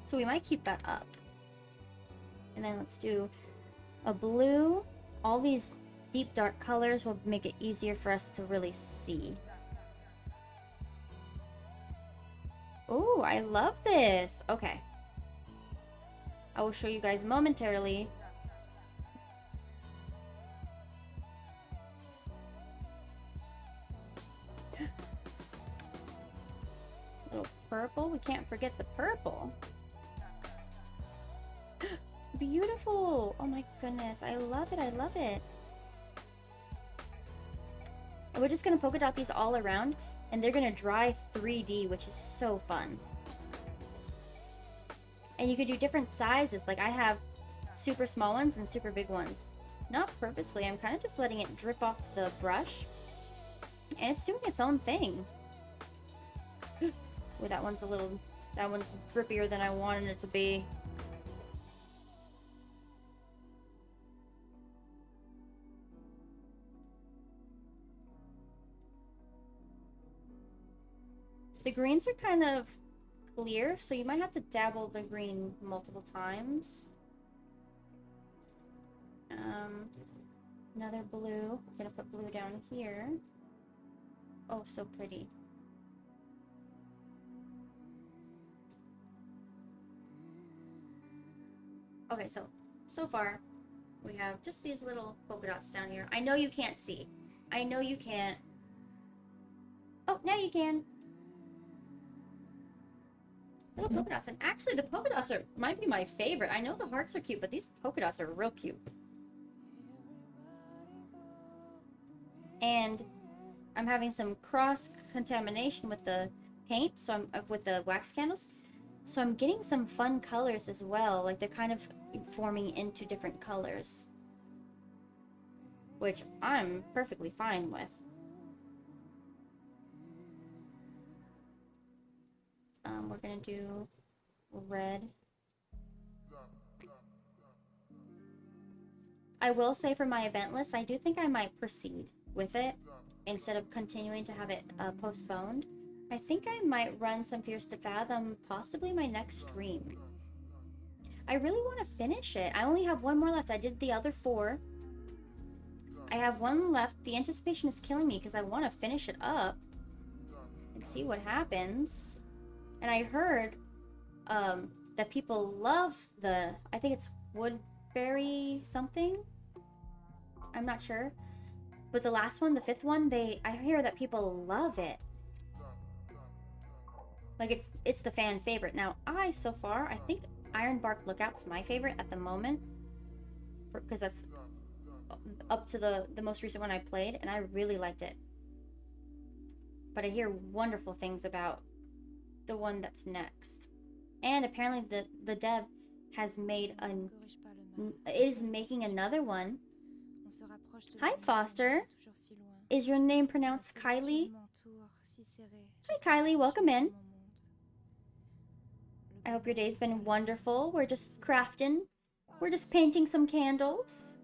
So we might keep that up. And then let's do a blue. All these deep dark colors will make it easier for us to really see. Ooh, I love this. Okay. I will show you guys momentarily. Little purple. We can't forget the purple. Beautiful. Oh my goodness. I love it. I love it. And we're just going to polka dot these all around, and they're going to dry 3D, which is so fun. And you could do different sizes. Like, I have super small ones and super big ones. Not purposefully, I'm kind of just letting it drip off the brush. And it's doing its own thing. Ooh, that one's drippier than I wanted it to be. The greens are kind of clear, so you might have to dabble the green multiple times. Another blue. I'm gonna put blue down here. Oh, so pretty. Okay, so far, we have just these little polka dots down here. I know you can't see. I know you can't. Oh, now you can. Little polka dots. And actually, the polka dots might be my favorite. I know the hearts are cute, but these polka dots are real cute. And I'm having some cross-contamination with the paint, so I'm with the wax candles. So I'm getting some fun colors as well. Like, they're kind of forming into different colors, which I'm perfectly fine with. We're gonna do red. I will say for my event list, I do think I might proceed with it instead of continuing to have it postponed. I think I might run some Fierce to Fathom, possibly my next stream. I really want to finish it. I only have one more left. I did the other 4. I have one left. The anticipation is killing me because I want to finish it up and see what happens. And I heard that people love I think it's Woodbury something. I'm not sure. But the last one, the 5th one, I hear that people love it. Like, it's the fan favorite. Now, so far, I think Ironbark Lookout's my favorite at the moment. Because that's up to the most recent one I played, and I really liked it. But I hear wonderful things about the one that's next. And apparently the dev has is making another one. Hi, Foster. Is your name pronounced Kylie? Hi, Kylie. Welcome in. I hope your day's been wonderful. We're just crafting. We're just painting some candles.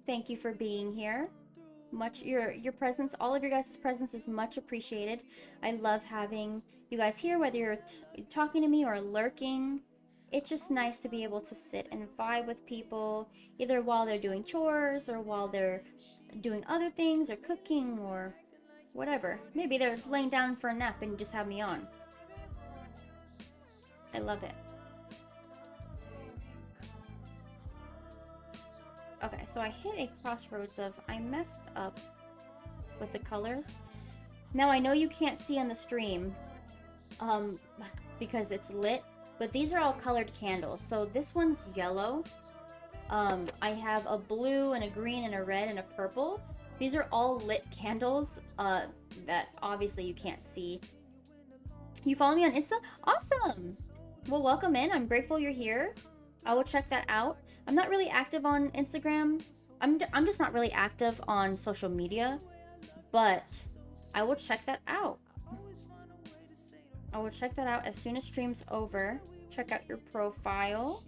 Thank you for being here. Your presence, all of your guys' presence is much appreciated. I love having you guys here, whether you're talking to me or lurking. It's just nice to be able to sit and vibe with people, either while they're doing chores or while they're doing other things or cooking or whatever. Maybe they're laying down for a nap and just have me on. I love it. Okay, so I hit a crossroads of I messed up with the colors. Now I know you can't see on the stream because it's lit, but these are all colored candles. So this one's yellow. I have a blue and a green and a red and a purple. These are all lit candles that obviously you can't see. You follow me on Insta? Awesome! Well, welcome in. I'm grateful you're here. I will check that out. I'm not really active on Instagram. I'm just not really active on social media, but I will check that out. I will check that out as soon as stream's over. Check out your profile.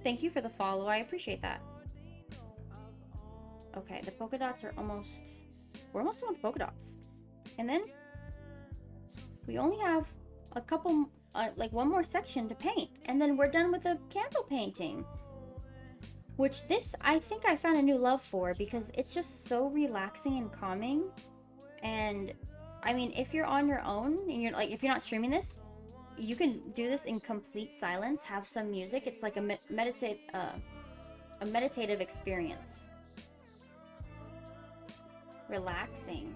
Thank you for the follow. I appreciate that. Okay, the polka dots are almost... We're almost done with polka dots. And then we only have a couple... like one more section to paint, and then we're done with the candle painting, which this I think I found a new love for because it's just so relaxing and calming. And I mean, if you're on your own and you're like, if you're not streaming this, you can do this in complete silence, have some music. It's like a meditative experience. Relaxing.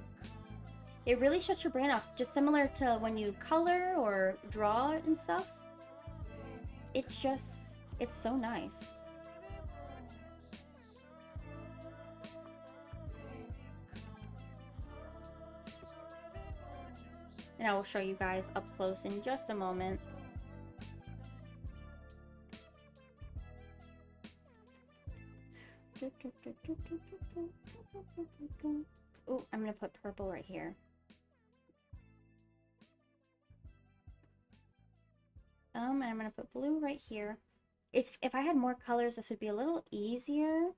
It really shuts your brain off, just similar to when you color or draw and stuff. It's so nice. And I will show you guys up close in just a moment. Ooh, I'm gonna put purple right here. And I'm gonna put blue right here. If I had more colors, this would be a little easier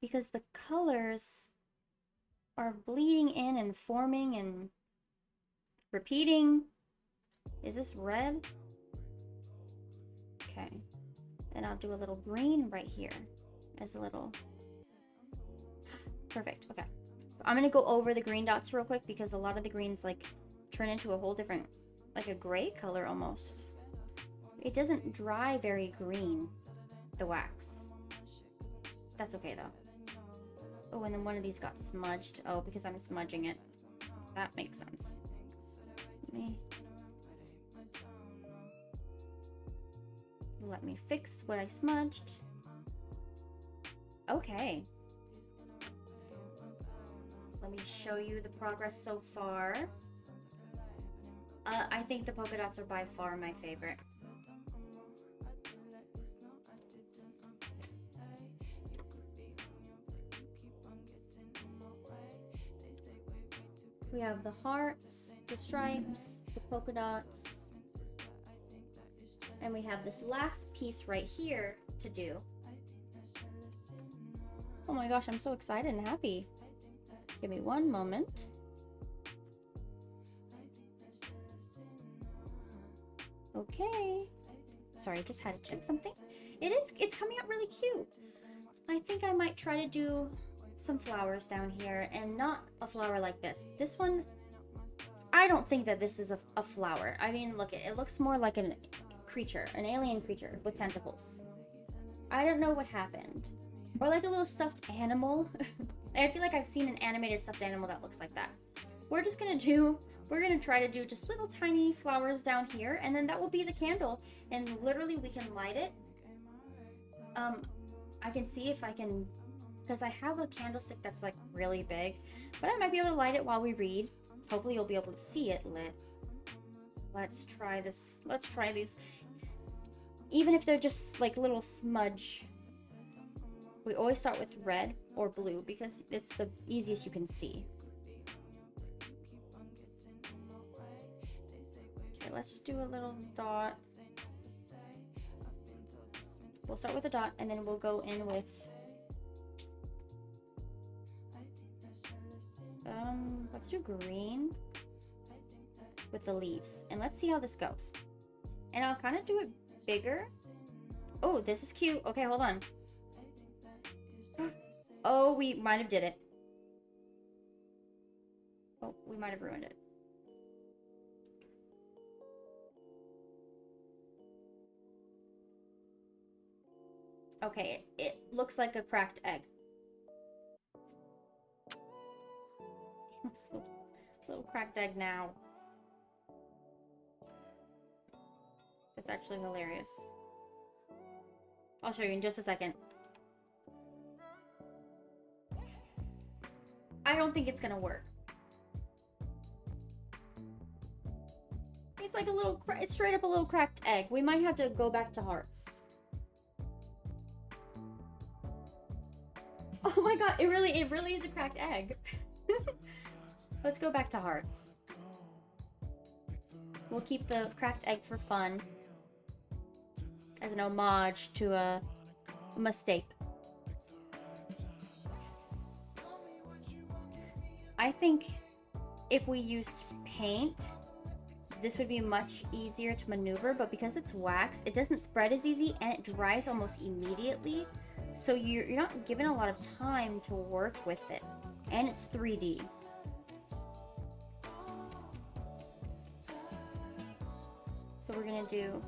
because the colors are bleeding in and forming and repeating. Is this red? Okay. And I'll do a little green right here as a little... Perfect, okay. I'm gonna go over the green dots real quick because a lot of the greens like turn into a whole different, like a gray color almost. It doesn't dry very green, the wax. That's okay though. Oh, and then one of these got smudged. Oh, because I'm smudging it. That makes sense. Let me fix what I smudged. Okay. Let me show you the progress so far. I think the polka dots are by far my favorite. We have the hearts, the stripes, the polka dots, and we have this last piece right here to do. Oh my gosh, I'm so excited and happy. Give me one moment. Okay. Sorry, just had to check something. It's coming out really cute. I think I might try to do some flowers down here, and not a flower like this. This one, I don't think that this is a flower. I mean, look, it looks more like a creature, an alien creature with tentacles. I don't know what happened. Or like a little stuffed animal. I feel like I've seen an animated stuffed animal that looks like that. We're gonna try to do just little tiny flowers down here, and then that will be the candle, and literally we can light it. I can see if I can, because I have a candlestick that's like really big, but I might be able to light it while we read. Hopefully you'll be able to see it lit. Let's try this. Let's try these. Even if they're just like little smudge. We always start with red or blue because it's the easiest you can see. Okay, let's just do a little dot. We'll start with a dot and then we'll go in with let's do green with the leaves, and let's see how this goes. And I'll kind of do it bigger. Oh, this is cute. Okay, hold on. Oh, we might have did it. Oh, we might have ruined it. Okay, it looks like a cracked egg. Looks like a little cracked egg now. That's actually hilarious. I'll show you in just a second. I don't think it's gonna work. It's like a little, it's straight up a little cracked egg. We might have to go back to hearts. Oh my god, it really is a cracked egg. Let's go back to hearts. We'll keep the cracked egg for fun. As an homage to a mistake. I think if we used paint, this would be much easier to maneuver, but because it's wax, it doesn't spread as easy and it dries almost immediately. So you're not given a lot of time to work with it. And it's 3D. So we're gonna do...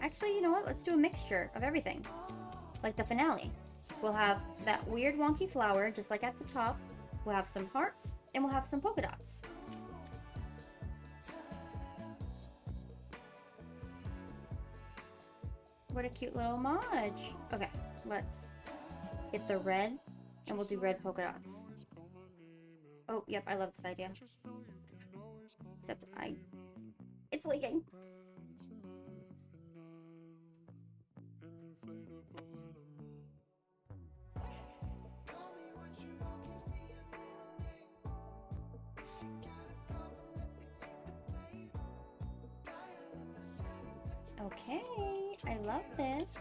Actually, you know what? Let's do a mixture of everything. Like the finale. We'll have that weird wonky flower, just like at the top. We'll have some hearts, and we'll have some polka dots. What a cute little homage. Okay, let's get the red, and we'll do red polka dots. Oh, yep, I love this idea. Except it's leaking. Okay, I love this.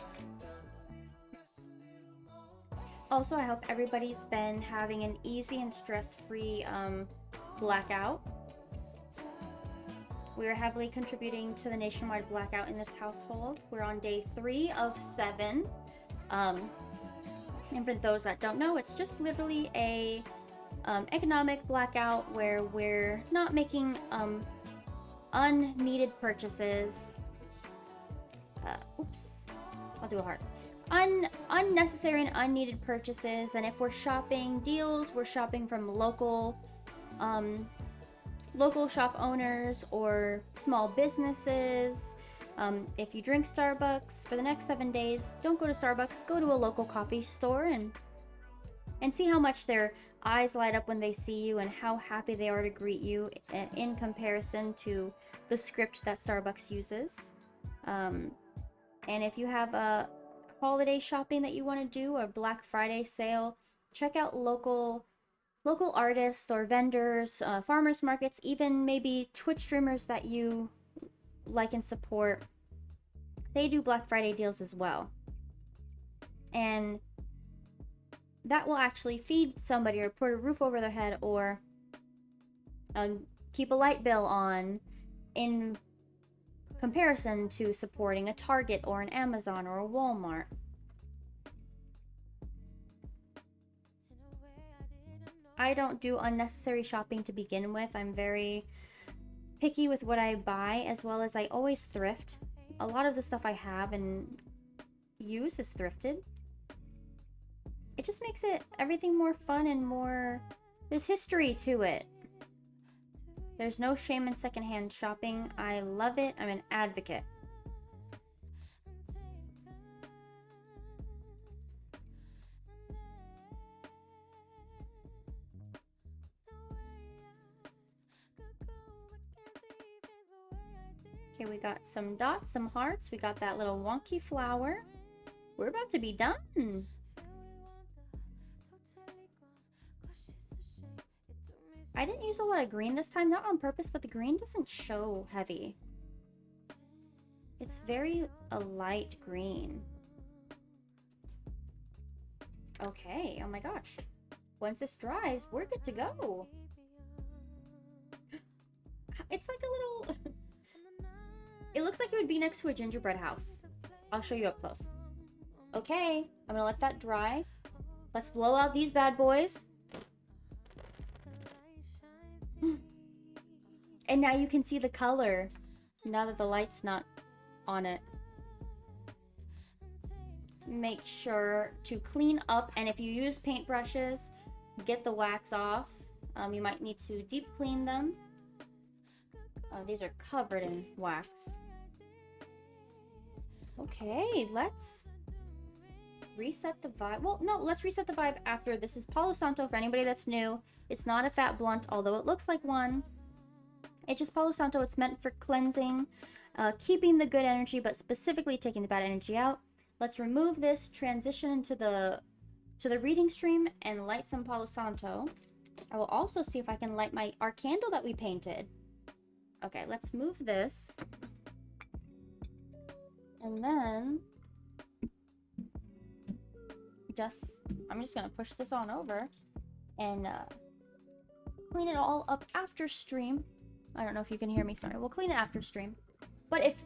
Also, I hope everybody's been having an easy and stress-free blackout. We are heavily contributing to the nationwide blackout in this household. We're on day 3 of 7. And for those that don't know, it's just literally a economic blackout where we're not making unneeded purchases. Oops, I'll do a heart. Unnecessary and unneeded purchases, and if we're shopping deals, we're shopping from local shop owners or small businesses. If you drink Starbucks for the next 7 days, don't go to Starbucks, go to a local coffee store and see how much their eyes light up when they see you and how happy they are to greet you in comparison to the script that Starbucks uses. And if you have a holiday shopping that you want to do, or Black Friday sale, check out local artists or vendors, farmers markets, even maybe Twitch streamers that you like and support. They do Black Friday deals as well. And that will actually feed somebody or put a roof over their head or keep a light bill on in comparison to supporting a Target or an Amazon or a Walmart. I don't do unnecessary shopping to begin with. I'm very picky with what I buy, as well as I always thrift. A lot of the stuff I have and use is thrifted. It just makes everything more fun and more... There's history to it. There's no shame in secondhand shopping. I love it. I'm an advocate. Okay, we got some dots, some hearts. We got that little wonky flower. We're about to be done. I didn't use a lot of green this time, not on purpose, but the green doesn't show heavy. It's very a light green. Okay, oh my gosh. Once this dries, we're good to go. It's like a little... It looks like it would be next to a gingerbread house. I'll show you up close. Okay, I'm gonna let that dry. Let's blow out these bad boys. And now you can see the color, now that the light's not on it. Make sure to clean up, and if you use paintbrushes, get the wax off. You might need to deep clean them. These are covered in wax. Okay, let's reset the vibe. Well, no, let's reset the vibe after. This is Palo Santo for anybody that's new. It's not a fat blunt, although it looks like one. It's just Palo Santo. It's meant for cleansing, keeping the good energy, but specifically taking the bad energy out. Let's remove this, transition into the reading stream, and light some Palo Santo. I will also see if I can light our candle that we painted. Okay, let's move this. And then I'm just gonna push this on over and clean it all up after stream. I don't know if you can hear me, sorry. We'll clean it after stream. But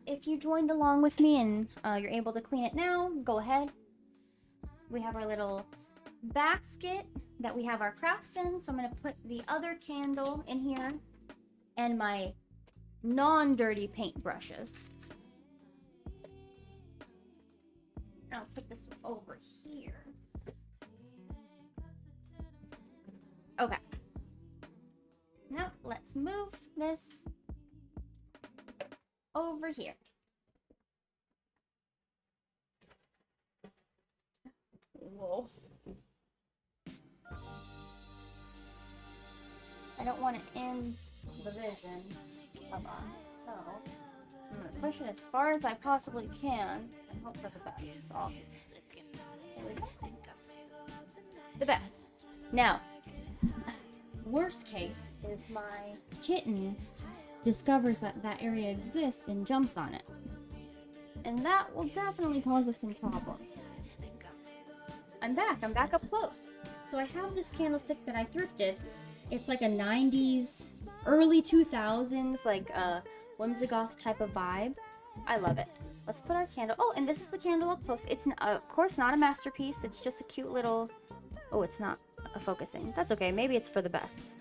if you joined along with me and you're able to clean it now, go ahead. We have our little basket that we have our crafts in, so I'm gonna put the other candle in here and my non-dirty paint brushes. I'll put this over here. Okay. Now let's move this over here. Whoa. I don't want it in the vision of us, so I'm gonna push it as far as I possibly can and hope for the best. Oh. There we go. The best. Now, worst case is my kitten discovers that that area exists and jumps on it. And that will definitely cause us some problems. I'm back up close. So I have this candlestick that I thrifted. It's like a 90s, early 2000s, like a whimsigoth type of vibe. I love it. Let's put our candle. Oh, and this is the candle up close. It's, of course, not a masterpiece. It's just a cute little... Oh, it's not focusing. That's okay. Maybe it's for the best.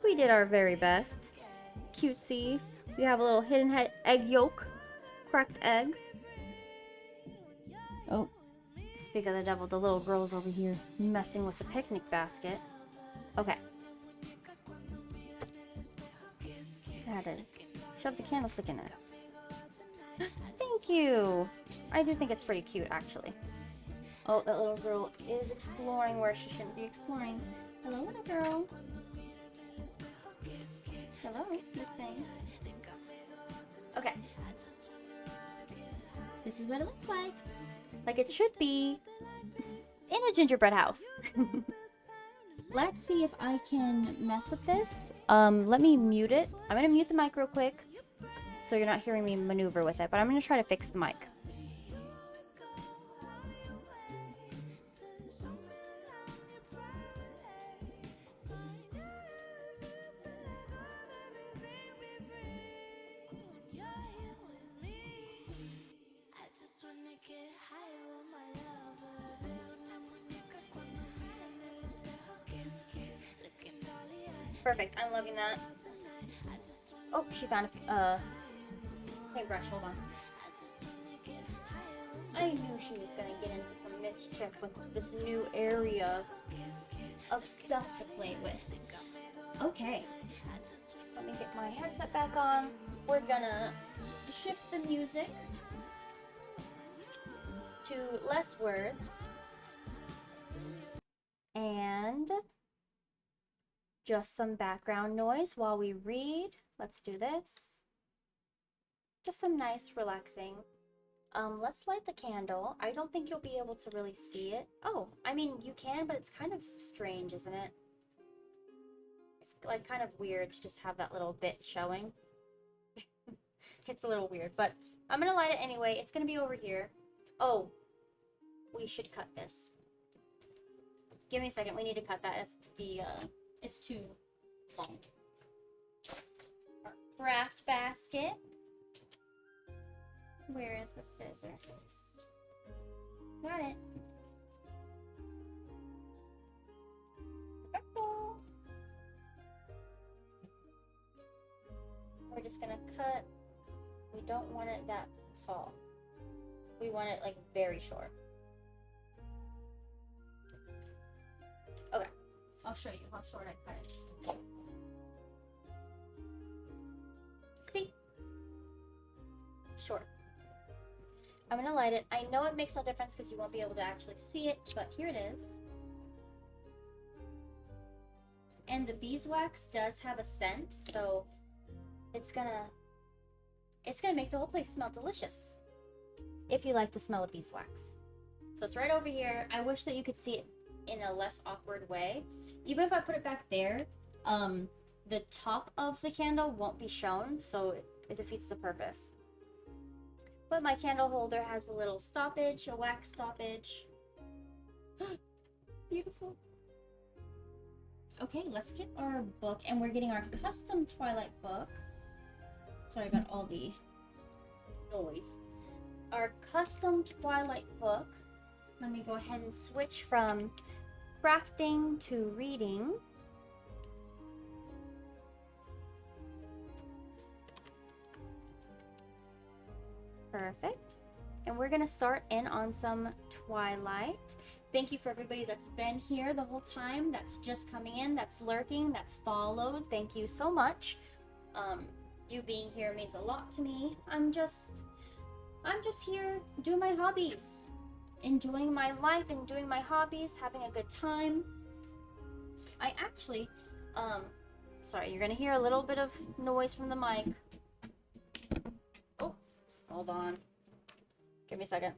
We did our very best. Cutesy. We have a little hidden egg yolk. Cracked egg. Oh. Speak of the devil, the little girl's over here messing with the picnic basket. Okay. I had to shove the candlestick in there. Thank you! I do think it's pretty cute, actually. Oh, that little girl is exploring where she shouldn't be exploring. Hello, little girl. Hello, this thing. Okay. This is what it looks like. Like it should be in a gingerbread house. Let's see if I can mess with this. Let me mute it. I'm gonna mute the mic real quick so you're not hearing me maneuver with it, but I'm gonna try to fix the mic. Perfect, I'm loving that. Oh, she found a paintbrush, hold on. I knew she was gonna get into some mischief with this new area of stuff to play with. Okay, let me get my headset back on. We're gonna shift the music to less words and just some background noise while we read. Let's do this. Just some nice relaxing. Let's light the candle. I don't think you'll be able to really see it. Oh, I mean, you can, but it's kind of strange, isn't it? It's like kind of weird to just have that little bit showing. It's a little weird, but I'm gonna light it anyway. It's gonna be over here. Oh, we should cut this. Give me a second. We need to cut that. It's too long. Our craft basket. Where is the scissors? Got it. Perfecto. We're just gonna cut. We don't want it that tall. We want it like very short. Okay. I'll show you how short I cut it. See? Short. I'm gonna light it. I know it makes no difference because you won't be able to actually see it, but here it is. And the beeswax does have a scent, so it's gonna make the whole place smell delicious. If you like the smell of beeswax. So it's right over here. I wish that you could see it in a less awkward way. Even if I put it back there, the top of the candle won't be shown, so it defeats the purpose. But my candle holder has a little stoppage, a wax stoppage. Beautiful. Okay, let's get our book, and we're getting our custom Twilight book. Sorry about all the noise. Our custom Twilight book. Let me go ahead and switch from crafting to reading. Perfect. And we're gonna start in on some Twilight. Thank you for everybody that's been here the whole time, that's just coming in, that's lurking, that's followed. Thank you so much. You being here means a lot to me. I'm just here doing my hobbies, enjoying my life and doing my hobbies, having a good time. I actually, sorry, you're gonna hear a little bit of noise from the mic. Oh, hold on. Give me a second.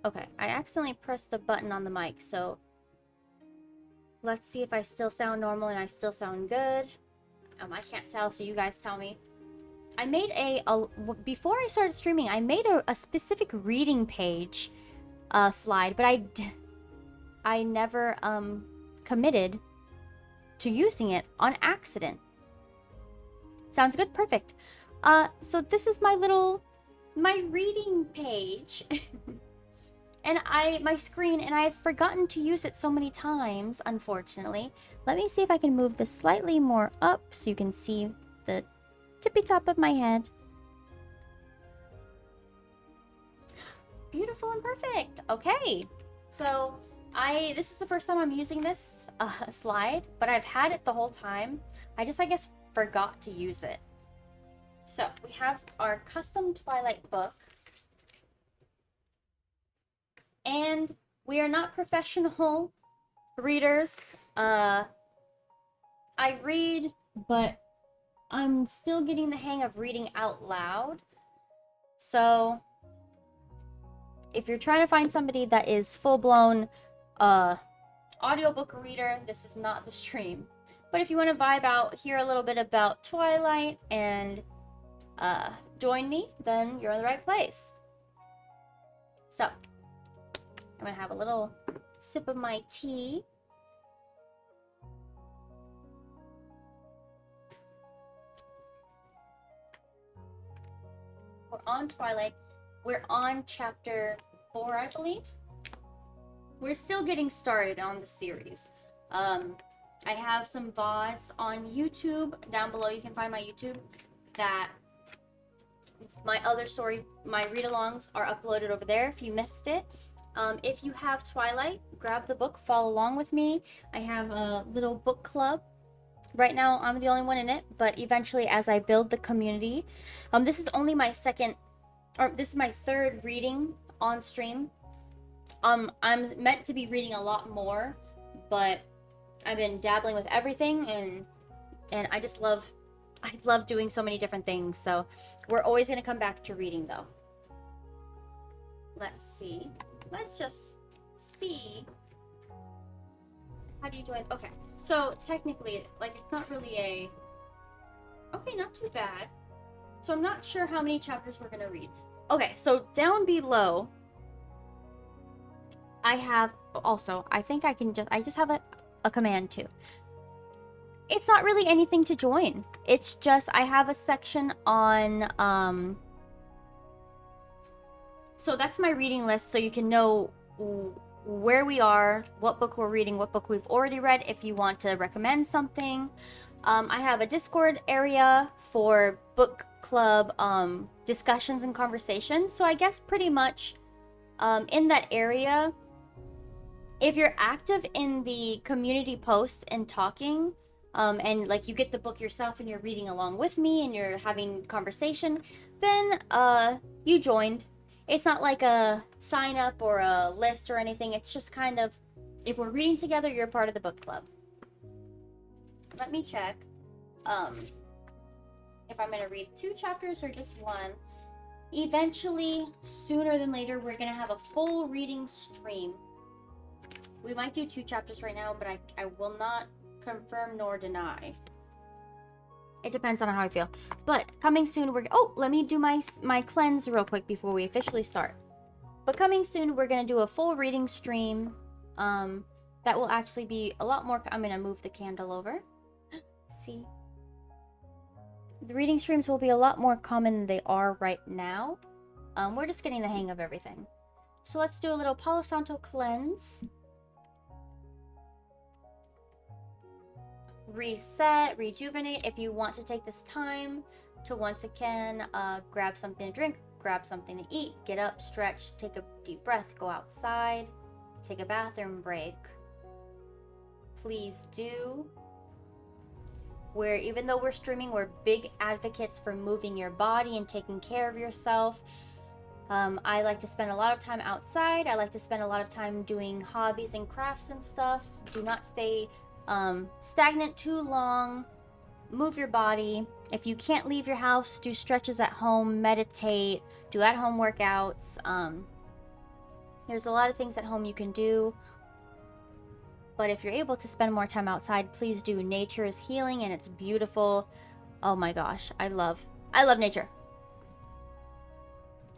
Okay, I accidentally pressed the button on the mic, so let's see if I still sound normal and I still sound good. I can't tell, so you guys tell me. I made before I started streaming, I made a specific reading page slide, but I never committed to using it on accident. Sounds good? Perfect. So this is my reading page. And my screen, and I've forgotten to use it so many times, unfortunately. Let me see if I can move this slightly more up so you can see the tippy top of my head. Beautiful and perfect. Okay. So this is the first time I'm using this slide, but I've had it the whole time. I guess, forgot to use it. So we have our custom Twilight book. And we are not professional readers. I read, but I'm still getting the hang of reading out loud. So if you're trying to find somebody that is full-blown audiobook reader, this is not the stream. But if you want to vibe out, hear a little bit about Twilight, and join me, then you're in the right place. So I'm gonna have a little sip of my tea. We're on Twilight. We're on chapter 4, I believe. We're still getting started on the series. I have some VODs on YouTube. Down below you can find my YouTube. That my other story, my read-alongs are uploaded over there if you missed it. If you have Twilight, grab the book, follow along with me. I have a little book club. Right now, I'm the only one in it, but eventually, as I build the community, this is only my this is my third reading on stream. I'm meant to be reading a lot more, but I've been dabbling with everything, and I love doing so many different things. So we're always gonna come back to reading, though. Let's see. Let's just see. How do you join? Okay, so technically, like, it's not really a... Okay, not too bad. So I'm not sure how many chapters we're gonna read. Okay, so down below, I have also, I think I just have a command too. It's not really anything to join. It's just, I have a section on, so that's my reading list, so you can know where we are, what book we're reading, what book we've already read, if you want to recommend something. I have a Discord area for book club discussions and conversations. So I guess pretty much in that area, if you're active in the community post and talking, and like you get the book yourself and you're reading along with me and you're having conversation, then you joined. It's not like a sign up or a list or anything. It's just kind of, if we're reading together, you're part of the book club. Let me check if I'm going to read 2 chapters or just 1. Eventually, sooner than later, we're going to have a full reading stream. We might do 2 chapters right now, but I will not confirm nor deny. It depends on how I feel. But coming soon, let me do my cleanse real quick before we officially start. But coming soon, we're going to do a full reading stream. That will actually be a lot more... I'm going to move the candle over. See? The reading streams will be a lot more common than they are right now. We're just getting the hang of everything. So let's do a little Palo Santo cleanse. Reset, rejuvenate. If you want to take this time to once again grab something to drink, grab something to eat, get up, stretch, take a deep breath, go outside, take a bathroom break, please do. where even though we're streaming, we're big advocates for moving your body and taking care of yourself. I like to spend a lot of time outside. I like to spend a lot of time doing hobbies and crafts and stuff. Do not stay stagnant too long. Move your body. If you can't leave your house, do stretches at home, meditate, do at-home workouts. There's a lot of things at home you can do. But if you're able to spend more time outside, please do. Nature is healing and it's beautiful. Oh my gosh, I love nature.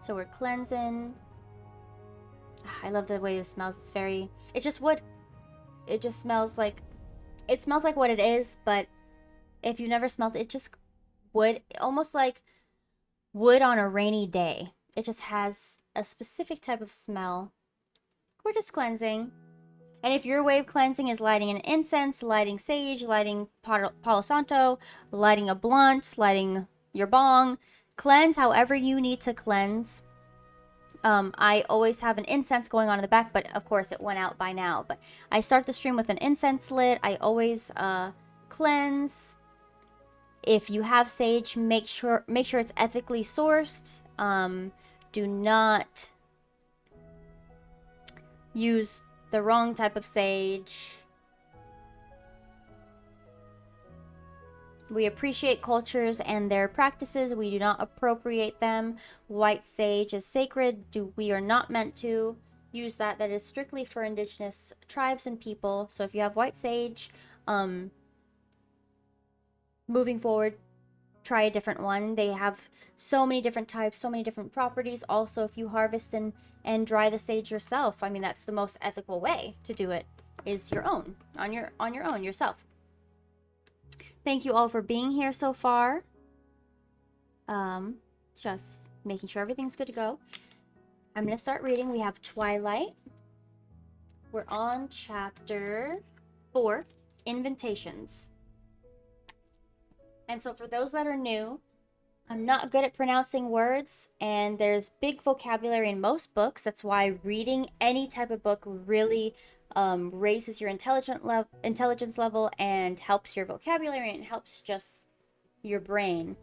So we're cleansing. I love the way it smells. It's just wood. It just smells like, what it is, but if you've never smelled it, it's just wood, almost like wood on a rainy day. It just has a specific type of smell. We're just cleansing. And if your way of cleansing is lighting an incense, lighting sage, lighting Palo Santo, lighting a blunt, lighting your bong, cleanse however you need to cleanse. I always have an incense going on in the back, but of course it went out by now. But I start the stream with an incense lit. I always cleanse. If you have sage, make sure it's ethically sourced. Do not use the wrong type of sage. We appreciate cultures and their practices. We do not appropriate them. White sage is sacred. We are not meant to use that. That is strictly for indigenous tribes and people. So if you have white sage, moving forward, try a different one. They have so many different types, so many different properties. Also, if you harvest and dry the sage yourself, I mean, that's the most ethical way to do it, is your own, on your own, yourself. Thank you all for being here so far. Just making sure everything's good to go. I'm going to start reading. We have Twilight. We're on chapter 4, Invitations. And so for those that are new, I'm not good at pronouncing words, and there's big vocabulary in most books. That's why reading any type of book really raises your intelligence level and helps your vocabulary, and helps just your brain.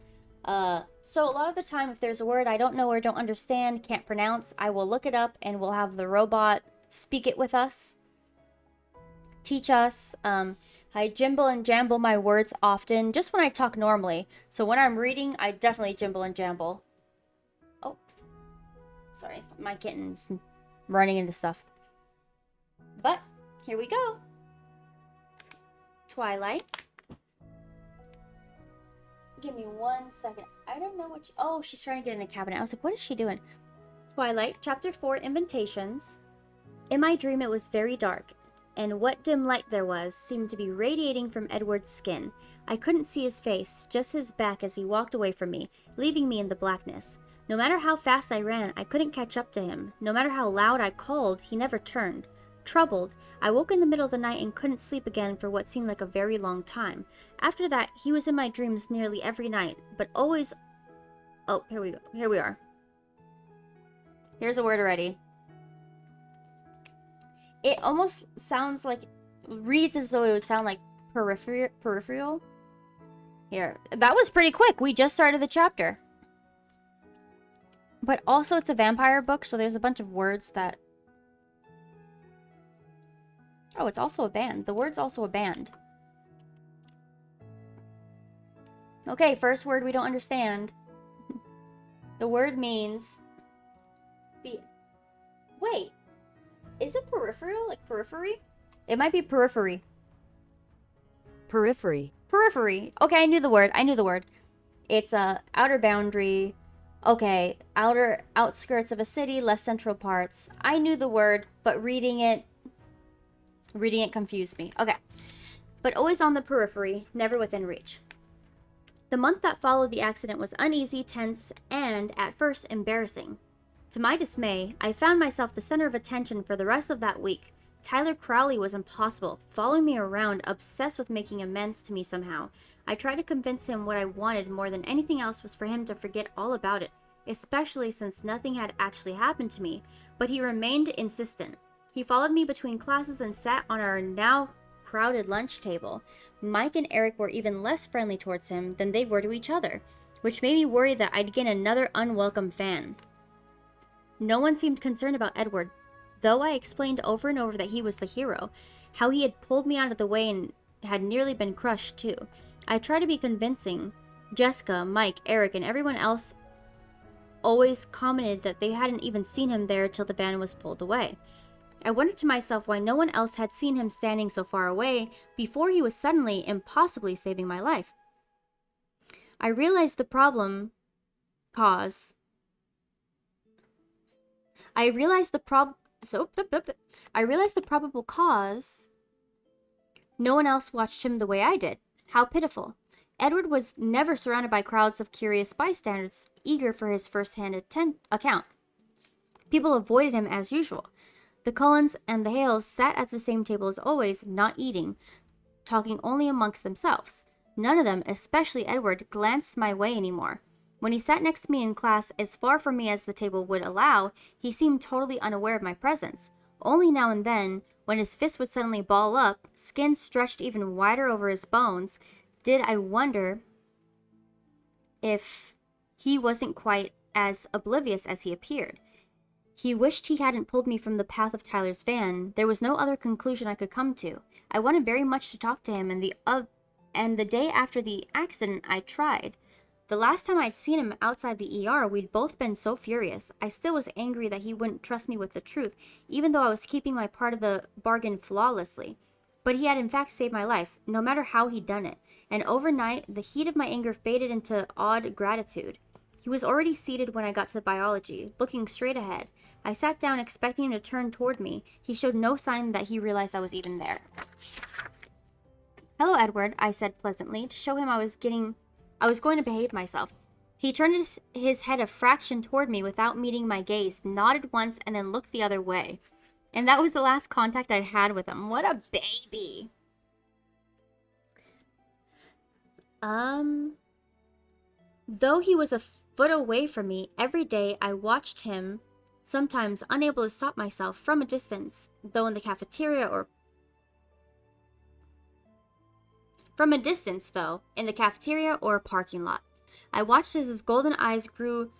So a lot of the time, if there's a word I don't know or don't understand, can't pronounce, I will look it up and we'll have the robot speak it with us, teach us. I jimble and jamble my words often, just when I talk normally. So when I'm reading, I definitely jimble and jamble. Oh, sorry, my kitten's running into stuff. But here we go. Twilight. Give me 1 second. I don't know what oh, she's trying to get in a cabinet. I was like, what is she doing? Twilight, chapter 4, Invitations. In my dream, it was very dark, and what dim light there was seemed to be radiating from Edward's skin. I couldn't see his face, just his back as he walked away from me, leaving me in the blackness. No matter how fast I ran, I couldn't catch up to him. No matter how loud I called, he never turned. Troubled, I woke in the middle of the night and couldn't sleep again for what seemed like a very long time. After that, he was in my dreams nearly every night, but always... Oh, here we go. Here we are. Here's a word already. It almost sounds like... reads as though it would sound like peripheral. Here. That was pretty quick. We just started the chapter. But also, it's a vampire book, so there's a bunch of words that... Oh, it's also a band. The word's also a band. Okay, first word we don't understand. The word means... Wait. Is it peripheral? Like periphery? It might be periphery. Periphery. Periphery. Okay, I knew the word. It's a outer boundary. Okay, outskirts of a city, less central parts. I knew the word, but reading it confused me. Okay. But always on the periphery, never within reach. The month that followed the accident was uneasy, tense, and, at first, embarrassing. To my dismay, I found myself the center of attention for the rest of that week. Tyler Crowley was impossible, following me around, obsessed with making amends to me somehow. I tried to convince him what I wanted more than anything else was for him to forget all about it, especially since nothing had actually happened to me, but he remained insistent. He followed me between classes and sat on our now crowded lunch table. Mike and Eric were even less friendly towards him than they were to each other, which made me worry that I'd gain another unwelcome fan. No one seemed concerned about Edward, though I explained over and over that he was the hero, how he had pulled me out of the way and had nearly been crushed too. I tried to be convincing. Jessica, Mike, Eric, and everyone else always commented that they hadn't even seen him there till the van was pulled away. I wondered to myself why no one else had seen him standing so far away before he was suddenly, impossibly saving my life. I realized the probable cause no one else watched him the way I did. How pitiful. Edward was never surrounded by crowds of curious bystanders eager for his first-hand account. People avoided him as usual. The Cullens and the Hales sat at the same table as always, not eating, talking only amongst themselves. None of them, especially Edward, glanced my way anymore. When he sat next to me in class, as far from me as the table would allow, he seemed totally unaware of my presence. Only now and then, when his fist would suddenly ball up, skin stretched even wider over his bones, did I wonder if he wasn't quite as oblivious as he appeared. He wished he hadn't pulled me from the path of Tyler's van. There was no other conclusion I could come to. I wanted very much to talk to him, and the day after the accident, I tried. The last time I'd seen him outside the ER, we'd both been so furious. I still was angry that he wouldn't trust me with the truth, even though I was keeping my part of the bargain flawlessly. But he had in fact saved my life, no matter how he'd done it. And overnight, the heat of my anger faded into awed gratitude. He was already seated when I got to the biology, looking straight ahead. I sat down expecting him to turn toward me. He showed no sign that he realized I was even there. "Hello, Edward," I said pleasantly, to show him I was going to behave myself. He turned his head a fraction toward me without meeting my gaze, nodded once, and then looked the other way. And that was the last contact I'd had with him. What a baby. Though he was a foot away from me, every day I watched him, sometimes unable to stop myself from a distance, though in the cafeteria or parking lot. I watched as his golden eyes grew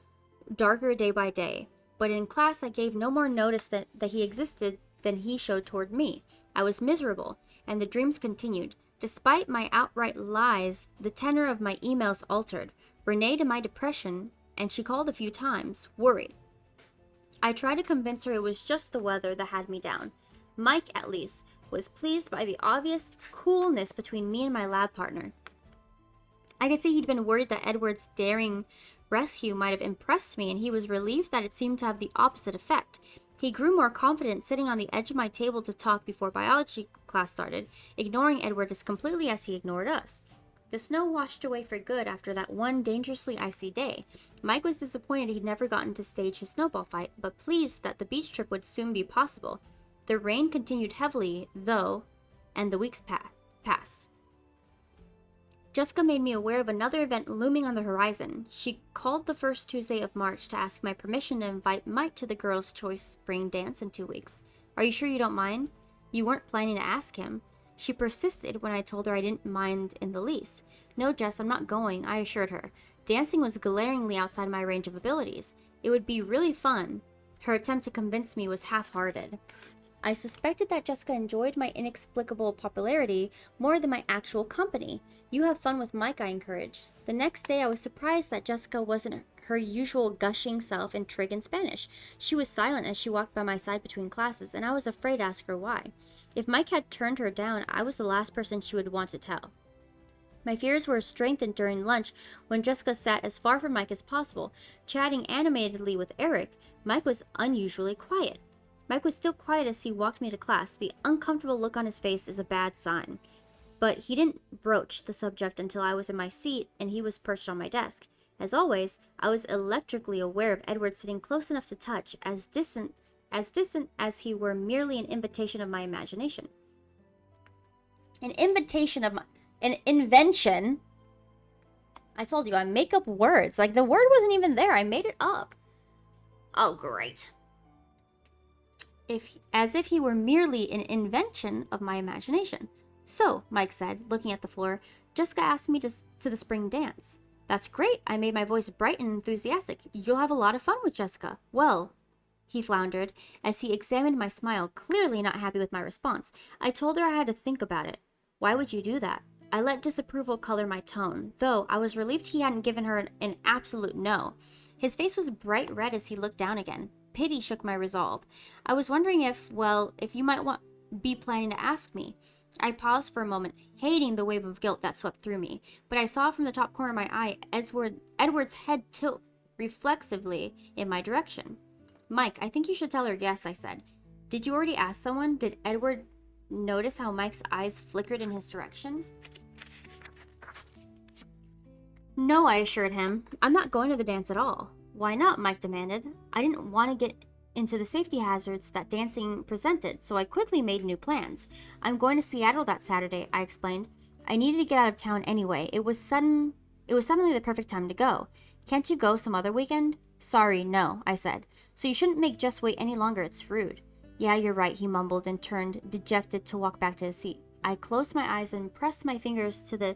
darker day by day, but in class I gave no more notice that he existed than he showed toward me. I was miserable, and the dreams continued. Despite my outright lies, the tenor of my emails altered. Renee to my depression, and she called a few times, worried. I tried to convince her it was just the weather that had me down. Mike, at least, was pleased by the obvious coolness between me and my lab partner. I could see he'd been worried that Edward's daring rescue might have impressed me, and he was relieved that it seemed to have the opposite effect. He grew more confident sitting on the edge of my table to talk before biology class started, ignoring Edward as completely as he ignored us. The snow washed away for good after that one dangerously icy day. Mike was disappointed he'd never gotten to stage his snowball fight, but pleased that the beach trip would soon be possible. The rain continued heavily, though, and the weeks passed. Jessica made me aware of another event looming on the horizon. She called the first Tuesday of March to ask my permission to invite Mike to the Girls' Choice Spring Dance in 2 weeks. "Are you sure you don't mind?" "You weren't planning to ask him." She persisted when I told her I didn't mind in the least. "No, Jess, I'm not going," I assured her. Dancing was glaringly outside my range of abilities. It would be really fun. Her attempt to convince me was half-hearted. I suspected that Jessica enjoyed my inexplicable popularity more than my actual company. "You have fun with Mike," I encouraged. The next day I was surprised that Jessica wasn't her usual gushing self in trig and Spanish. She was silent as she walked by my side between classes, and I was afraid to ask her why. If Mike had turned her down, I was the last person she would want to tell. My fears were strengthened during lunch when Jessica sat as far from Mike as possible, chatting animatedly with Eric. Mike was unusually quiet. Mike was still quiet as he walked me to class. The uncomfortable look on his face is a bad sign. But he didn't broach the subject until I was in my seat and he was perched on my desk. As always, I was electrically aware of Edward sitting close enough to touch, as distant as he were merely an invitation of my imagination. An invention? I told you, I make up words. Like, the word wasn't even there. I made it up. Oh, great. As if he were merely an invention of my imagination. So, Mike said, looking at the floor, Jessica asked me to the spring dance. That's great. I made my voice bright and enthusiastic. You'll have a lot of fun with Jessica. Well, he floundered as he examined my smile, clearly not happy with my response. I told her I had to think about it. Why would you do that? I let disapproval color my tone, though I was relieved he hadn't given her an absolute no. His face was bright red as he looked down again. Pity shook my resolve. I was wondering if you might be planning to ask me. I paused for a moment, hating the wave of guilt that swept through me, but I saw from the top corner of my eye Edward's head tilt reflexively in my direction. Mike, I think you should tell her yes, I said. Did you already ask someone? Did Edward notice how Mike's eyes flickered in his direction? No, I assured him. I'm not going to the dance at all. Why not? Mike demanded. I didn't want to get into the safety hazards that dancing presented, so I quickly made new plans. I'm going to Seattle that Saturday, I explained. I needed to get out of town anyway. It was suddenly the perfect time to go. Can't you go some other weekend? Sorry, no, I said. So you shouldn't make Jess wait any longer, it's rude. Yeah, you're right, he mumbled and turned, dejected, to walk back to his seat. I closed my eyes and pressed my fingers to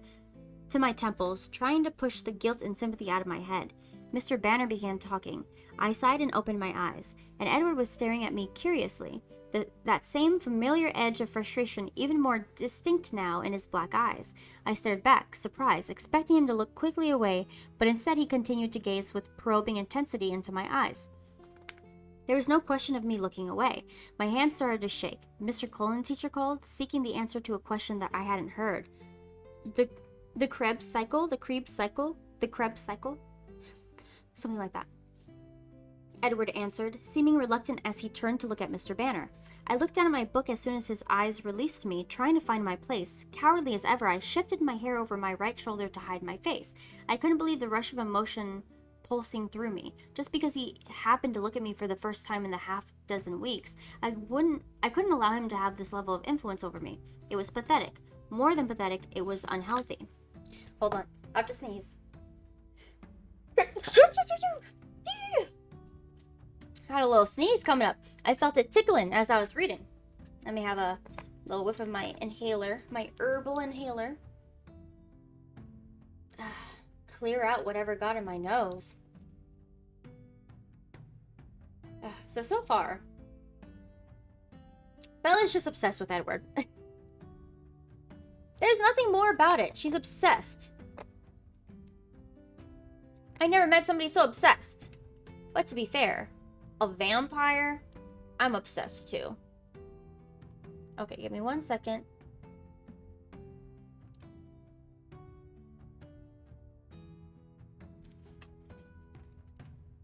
my temples, trying to push the guilt and sympathy out of my head. Mr. Banner began talking. I sighed and opened my eyes, and Edward was staring at me curiously. That same familiar edge of frustration, even more distinct now in his black eyes. I stared back, surprised, expecting him to look quickly away, but instead he continued to gaze with probing intensity into my eyes. There was no question of me looking away. My hands started to shake. Mr. Cullen, teacher called, seeking the answer to a question that I hadn't heard. The Krebs cycle? Something like that. Edward answered, seeming reluctant as he turned to look at Mr. Banner. I looked down at my book as soon as his eyes released me, trying to find my place. Cowardly as ever, I shifted my hair over my right shoulder to hide my face. I couldn't believe the rush of emotion pulsing through me. Just because he happened to look at me for the first time in the half-dozen weeks, I couldn't allow him to have this level of influence over me. It was pathetic. More than pathetic, it was unhealthy. Hold on. I have to sneeze. I had a little sneeze coming up. I felt it tickling as I was reading. Let me have a little whiff of my inhaler, my herbal inhaler. Clear out whatever got in my nose. So far, Bella's just obsessed with Edward. There's nothing more about it. She's obsessed. I never met somebody so obsessed. But to be fair, a vampire, I'm obsessed too. Okay, give me 1 second.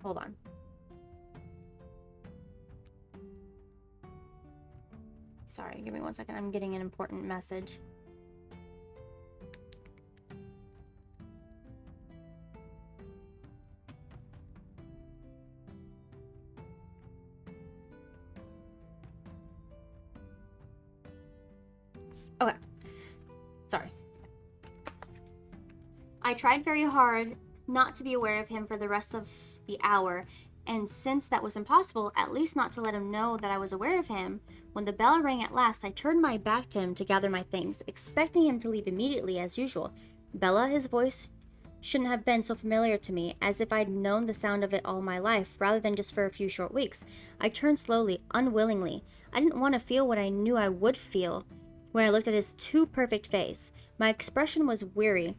Hold on. Sorry, give me 1 second. I'm getting an important message. Okay. Sorry. I tried very hard not to be aware of him for the rest of the hour, and since that was impossible, at least not to let him know that I was aware of him, when the bell rang at last, I turned my back to him to gather my things, expecting him to leave immediately as usual. Bella, his voice shouldn't have been so familiar to me, as if I'd known the sound of it all my life, rather than just for a few short weeks. I turned slowly, unwillingly. I didn't want to feel what I knew I would feel when I looked at his too perfect face. My expression was weary.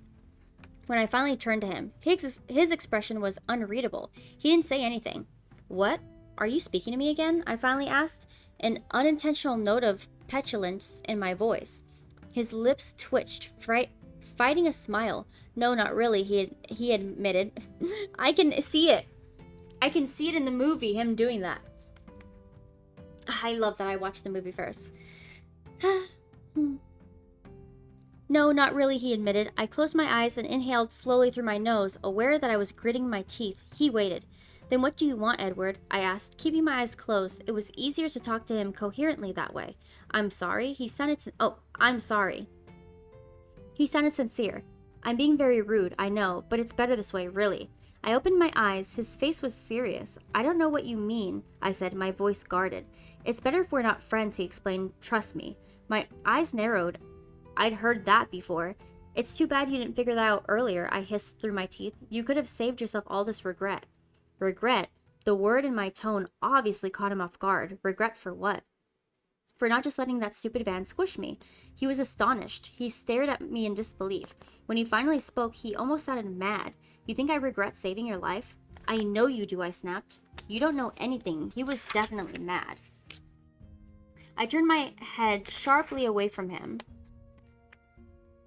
When I finally turned to him, his expression was unreadable. He didn't say anything. What? Are you speaking to me again? I finally asked, an unintentional note of petulance in my voice. His lips twitched, fighting a smile. No, not really, he admitted. I can see it. I can see it in the movie, him doing that. I love that I watched the movie first. No, not really, he admitted. I closed my eyes and inhaled slowly through my nose, aware that I was gritting my teeth. He waited. Then what do you want, Edward? I asked, keeping my eyes closed. It was easier to talk to him coherently that way. I'm sorry. He sounded I'm sorry. He sounded sincere. I'm being very rude, I know, but it's better this way, really. I opened my eyes. His face was serious. I don't know what you mean, I said, my voice guarded. It's better if we're not friends, he explained. Trust me. My eyes narrowed. I'd heard that before. It's too bad you didn't figure that out earlier, I hissed through my teeth. You could have saved yourself all this regret. Regret? The word in my tone obviously caught him off guard. Regret for what? For not just letting that stupid van squish me. He was astonished. He stared at me in disbelief. When he finally spoke, he almost sounded mad. You think I regret saving your life? I know you do, I snapped. You don't know anything. He was definitely mad. I turned my head sharply away from him,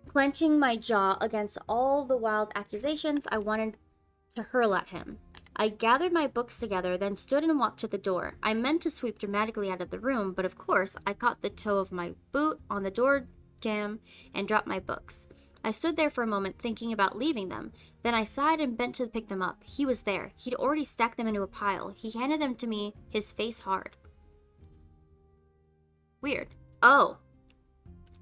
clenching my jaw against all the wild accusations I wanted to hurl at him. I gathered my books together, then stood and walked to the door. I meant to sweep dramatically out of the room, but of course, I caught the toe of my boot on the door jamb and dropped my books. I stood there for a moment thinking about leaving them. Then I sighed and bent to pick them up. He was there. He'd already stacked them into a pile. He handed them to me, his face hard. Weird. Oh.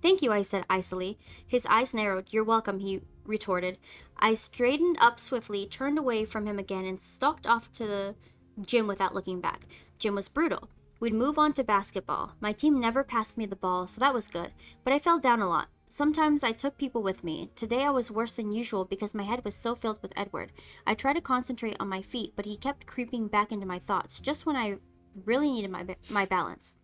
Thank you, I said icily. His eyes narrowed. You're welcome, he retorted. I straightened up swiftly, turned away from him again, and stalked off to the gym without looking back. Gym was brutal. We'd move on to basketball. My team never passed me the ball, so that was good, but I fell down a lot. Sometimes I took people with me. Today I was worse than usual because my head was so filled with Edward. I tried to concentrate on my feet, but he kept creeping back into my thoughts, just when I really needed my balance.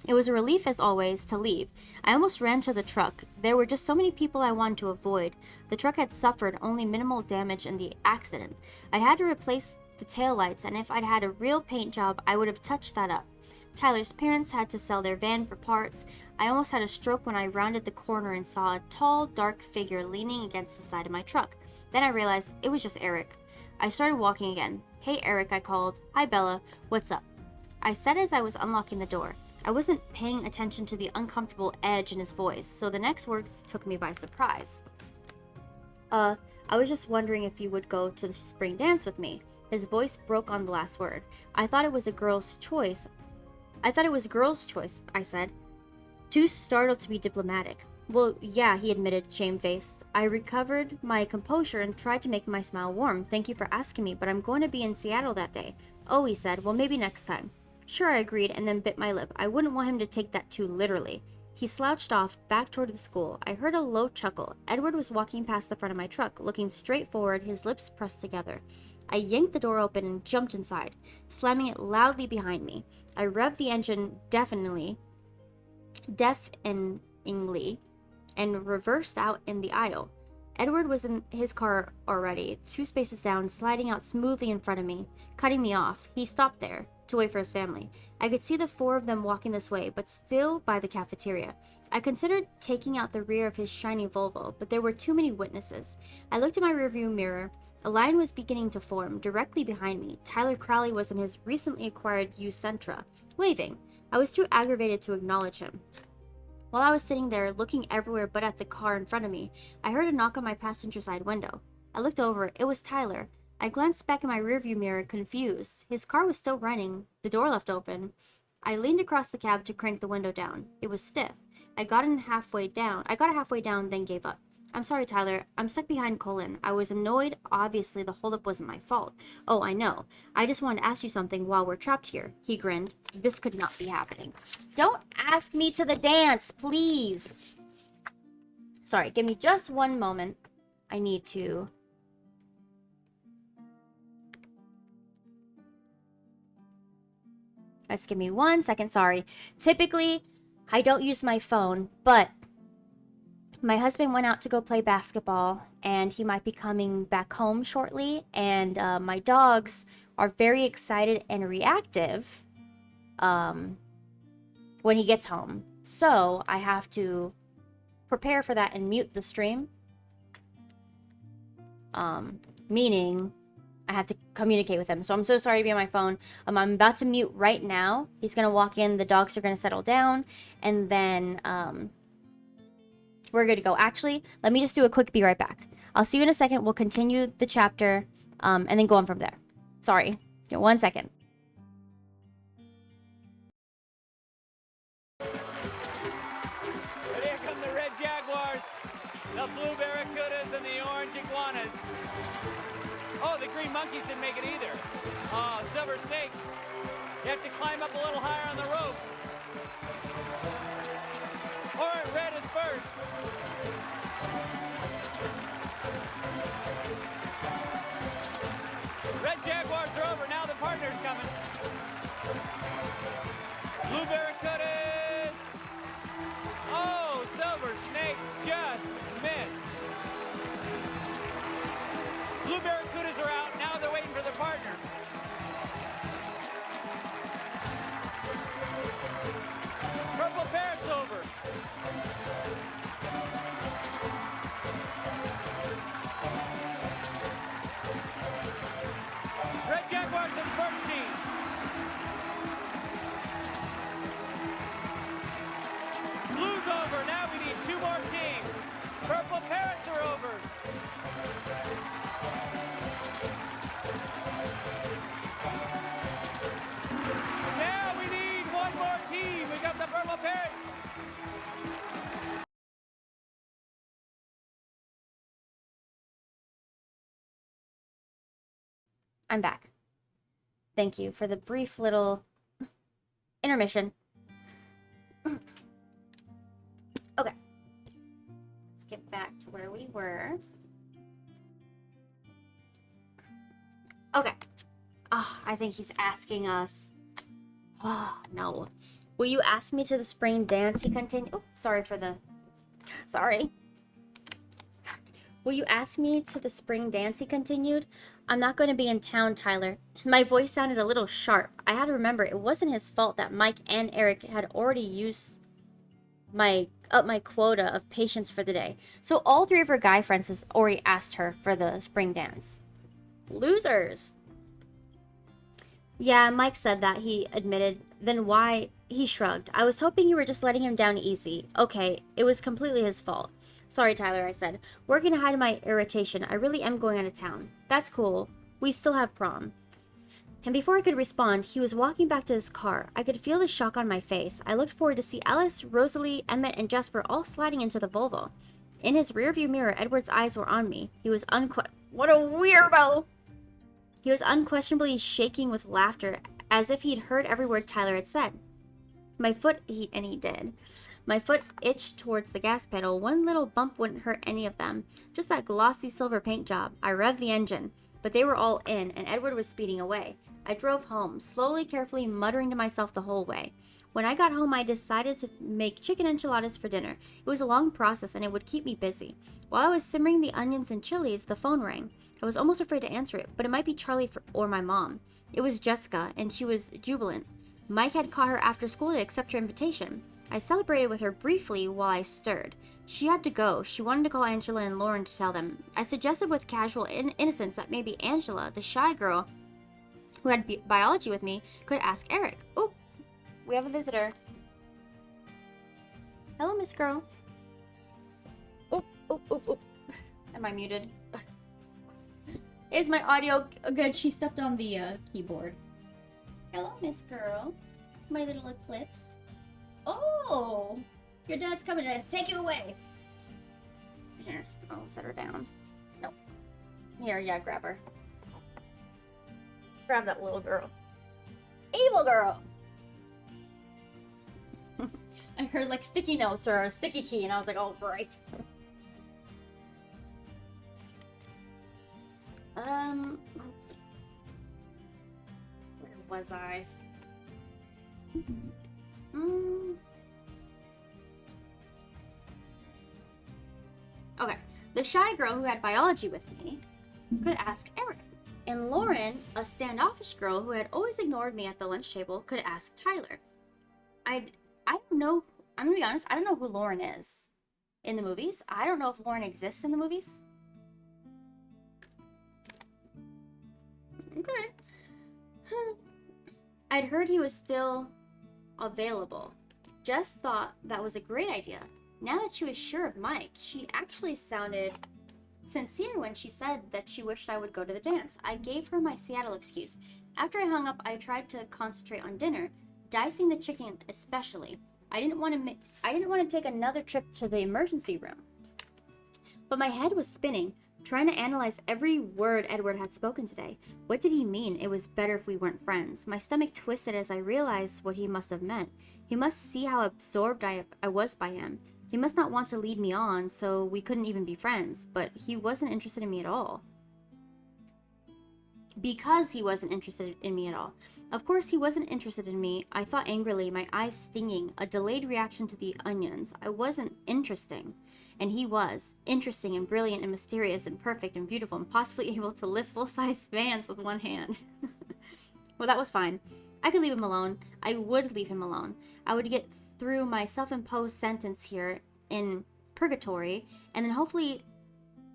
It was a relief, as always, to leave. I almost ran to the truck. There were just so many people I wanted to avoid. The truck had suffered only minimal damage in the accident. I had to replace the taillights, and if I'd had a real paint job, I would have touched that up. Tyler's parents had to sell their van for parts. I almost had a stroke when I rounded the corner and saw a tall, dark figure leaning against the side of my truck. Then I realized it was just Eric. I started walking again. Hey, Eric, I called. Hi, Bella. What's up? I said as I was unlocking the door. I wasn't paying attention to the uncomfortable edge in his voice, so the next words took me by surprise. I was just wondering if you would go to the spring dance with me. His voice broke on the last word. I thought it was girl's choice, I said, too startled to be diplomatic. Well, yeah, he admitted, shamefaced. I recovered my composure and tried to make my smile warm. Thank you for asking me, but I'm going to be in Seattle that day. Oh, he said, well, maybe next time. Sure, I agreed, and then bit my lip. I wouldn't want him to take that too literally. He slouched off, back toward the school. I heard a low chuckle. Edward was walking past the front of my truck, looking straight forward, his lips pressed together. I yanked the door open and jumped inside, slamming it loudly behind me. I revved the engine deafeningly, and reversed out in the aisle. Edward was in his car already, 2 spaces down, sliding out smoothly in front of me, cutting me off. He stopped there to wait for his family. I could see the 4 of them walking this way, but still by the cafeteria. I considered taking out the rear of his shiny Volvo, but there were too many witnesses. I looked in my rearview mirror. A line was beginning to form. Directly behind me, Tyler Crowley was in his recently acquired used Sentra, waving. I was too aggravated to acknowledge him. While I was sitting there, looking everywhere but at the car in front of me, I heard a knock on my passenger side window. I looked over. It was Tyler. I glanced back in my rearview mirror, confused. His car was still running, the door left open. I leaned across the cab to crank the window down. It was stiff. I got it halfway down, then gave up. I'm sorry, Tyler. I'm stuck behind Colin. I was annoyed. Obviously, the holdup wasn't my fault. Oh, I know. I just wanted to ask you something while we're trapped here. He grinned. This could not be happening. Don't ask me to the dance, please. Sorry, give me just one moment. I need to... Just give me 1 second, sorry. Typically, I don't use my phone, but my husband went out to go play basketball, and he might be coming back home shortly, and my dogs are very excited and reactive when he gets home. So I have to prepare for that and mute the stream. Meaning I have to communicate with him. So I'm so sorry to be on my phone. I'm about to mute right now. He's going to walk in. The dogs are going to settle down. And then we're good to go. Actually, let me just do a quick be right back. I'll see you in a second. We'll continue the chapter and then go on from there. Sorry. 1 second. But here come the red jaguars, the blue barracudas, and the orange iguanas. Oh, the green monkeys didn't make it either. Silver snakes. You have to climb up a little higher on the rope. Or red is first. I'm back. Thank you for the brief little intermission. Okay. Let's get back to where we were. Okay. Oh, I think he's asking us. Oh, no. Will you ask me to the spring dance? He continued. Oh, sorry for the... Sorry. Will you ask me to the spring dance? He continued. I'm not going to be in town, Tyler. My voice sounded a little sharp. I had to remember it wasn't his fault that Mike and Eric had already used my quota of patience for the day. So all three of her guy friends has already asked her for the spring dance. Losers. Yeah, Mike said that, he admitted. Then why? He shrugged. I was hoping you were just letting him down easy. Okay, it was completely his fault. Sorry, Tyler, I said, working to hide my irritation. I really am going out of town. That's cool. We still have prom. And before I could respond, he was walking back to his car. I could feel the shock on my face. I looked forward to see Alice, Rosalie, Emmett, and Jasper all sliding into the Volvo. In his rearview mirror, Edward's eyes were on me. He was What a weirdo! He was unquestionably shaking with laughter, as if he'd heard every word Tyler had said. He did. My foot itched towards the gas pedal. One little bump wouldn't hurt any of them. Just that glossy silver paint job. I revved the engine, but they were all in, and Edward was speeding away. I drove home, slowly, carefully, muttering to myself the whole way. When I got home, I decided to make chicken enchiladas for dinner. It was a long process, and it would keep me busy. While I was simmering the onions and chilies, the phone rang. I was almost afraid to answer it, but it might be Charlie or my mom. It was Jessica, and she was jubilant. Mike had caught her after school to accept her invitation. I celebrated with her briefly while I stirred. She had to go. She wanted to call Angela and Lauren to tell them. I suggested with casual innocence that maybe Angela, the shy girl who had biology with me, could ask Eric. Oh, we have a visitor. Hello, Miss Girl. Oh. Am I muted? Is my audio good? She stepped on the keyboard. Hello, Miss Girl. My little eclipse. Oh, your dad's coming to take you away. Here, I'll set her down. Nope. Here, yeah, grab her. Grab that little girl. Evil girl! I heard like sticky notes or a sticky key, and I was like, oh, right. Where was I? Okay, the shy girl who had biology with me could ask Eric. And Lauren, a standoffish girl who had always ignored me at the lunch table, could ask Tyler. I don't know. I'm gonna be honest, I don't know who Lauren is in the movies. I don't know if Lauren exists in the movies. Okay. I'd heard he was still available. Jess thought that was a great idea. Now that she was sure of Mike, she actually sounded sincere when she said that she wished I would go to the dance. I gave her my Seattle excuse. After I hung up, I tried to concentrate on dinner, dicing the chicken especially. I didn't want to take another trip to the emergency room. But my head was spinning, trying to analyze every word Edward had spoken today. What did he mean? It was better if we weren't friends. My stomach twisted as I realized what he must have meant. He must see how absorbed I was by him. He must not want to lead me on, so we couldn't even be friends. But he wasn't interested in me at all. Because he wasn't interested in me at all. Of course, he wasn't interested in me. I thought angrily, my eyes stinging, a delayed reaction to the onions. I wasn't interesting. And he was. Interesting and brilliant and mysterious and perfect and beautiful and possibly able to lift full-size fans with one hand. Well, that was fine. I could leave him alone. I would leave him alone. I would get through my self-imposed sentence here in purgatory, and then hopefully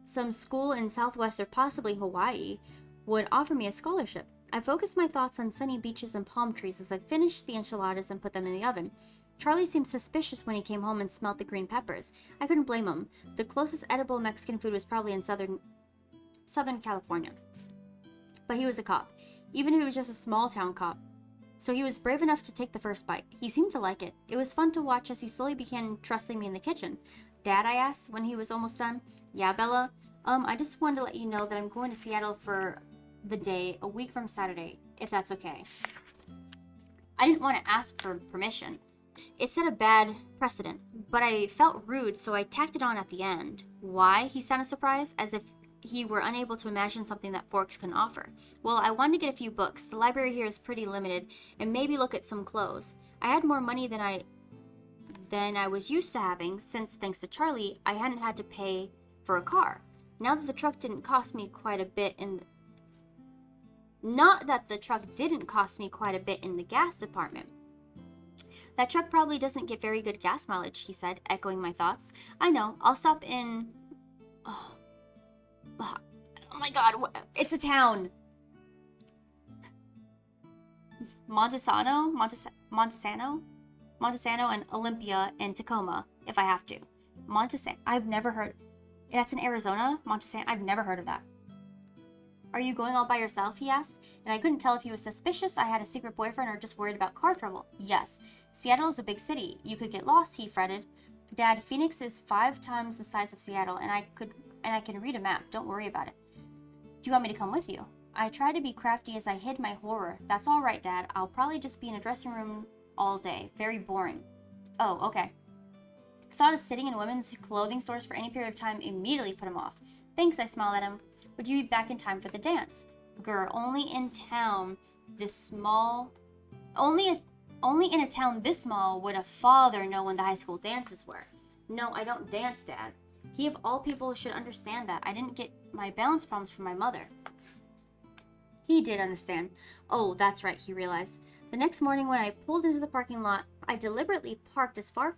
some school in Southwest or possibly Hawaii would offer me a scholarship. I focused my thoughts on sunny beaches and palm trees as I finished the enchiladas and put them in the oven. Charlie seemed suspicious when he came home and smelled the green peppers. I couldn't blame him. The closest edible Mexican food was probably in Southern California. But he was a cop, even if he was just a small-town cop. So he was brave enough to take the first bite. He seemed to like it. It was fun to watch as he slowly began trusting me in the kitchen. Dad, I asked when he was almost done. Yeah, Bella? I just wanted to let you know that I'm going to Seattle for the day a week from Saturday, if that's okay. I didn't want to ask for permission. It set a bad precedent, but I felt rude, so I tacked it on at the end. Why? He sounded surprised, as if he were unable to imagine something that Forks can offer. Well, I wanted to get a few books. The library here is pretty limited, and maybe look at some clothes. I had more money than I was used to having, since, thanks to Charlie, I hadn't had to pay for a car. Now that the truck didn't cost me quite a bit in the gas department. That truck probably doesn't get very good gas mileage, he said, echoing my thoughts. I know. I'll stop in... Oh my god, it's a town. Montesano and Olympia and Tacoma, if I have to. Montesano, I've never heard... That's in Arizona? Montesano, I've never heard of that. Are you going all by yourself, he asked, and I couldn't tell if he was suspicious I had a secret boyfriend or just worried about car trouble. Yes, Seattle is a big city. You could get lost, he fretted. Dad, Phoenix is 5 times the size of Seattle, and I can read a map. Don't worry about it. Do you want me to come with you? I tried to be crafty as I hid my horror. That's all right, Dad. I'll probably just be in a dressing room all day. Very boring. Oh, okay. The thought of sitting in women's clothing stores for any period of time immediately put him off. Thanks, I smiled at him. Would you be back in time for the dance? Girl, only in a town this small would a father know when the high school dances were. No, I don't dance, Dad. He of all people should understand that. I didn't get my balance problems from my mother. He did understand. Oh, that's right, he realized. The next morning when I pulled into the parking lot, I deliberately parked as far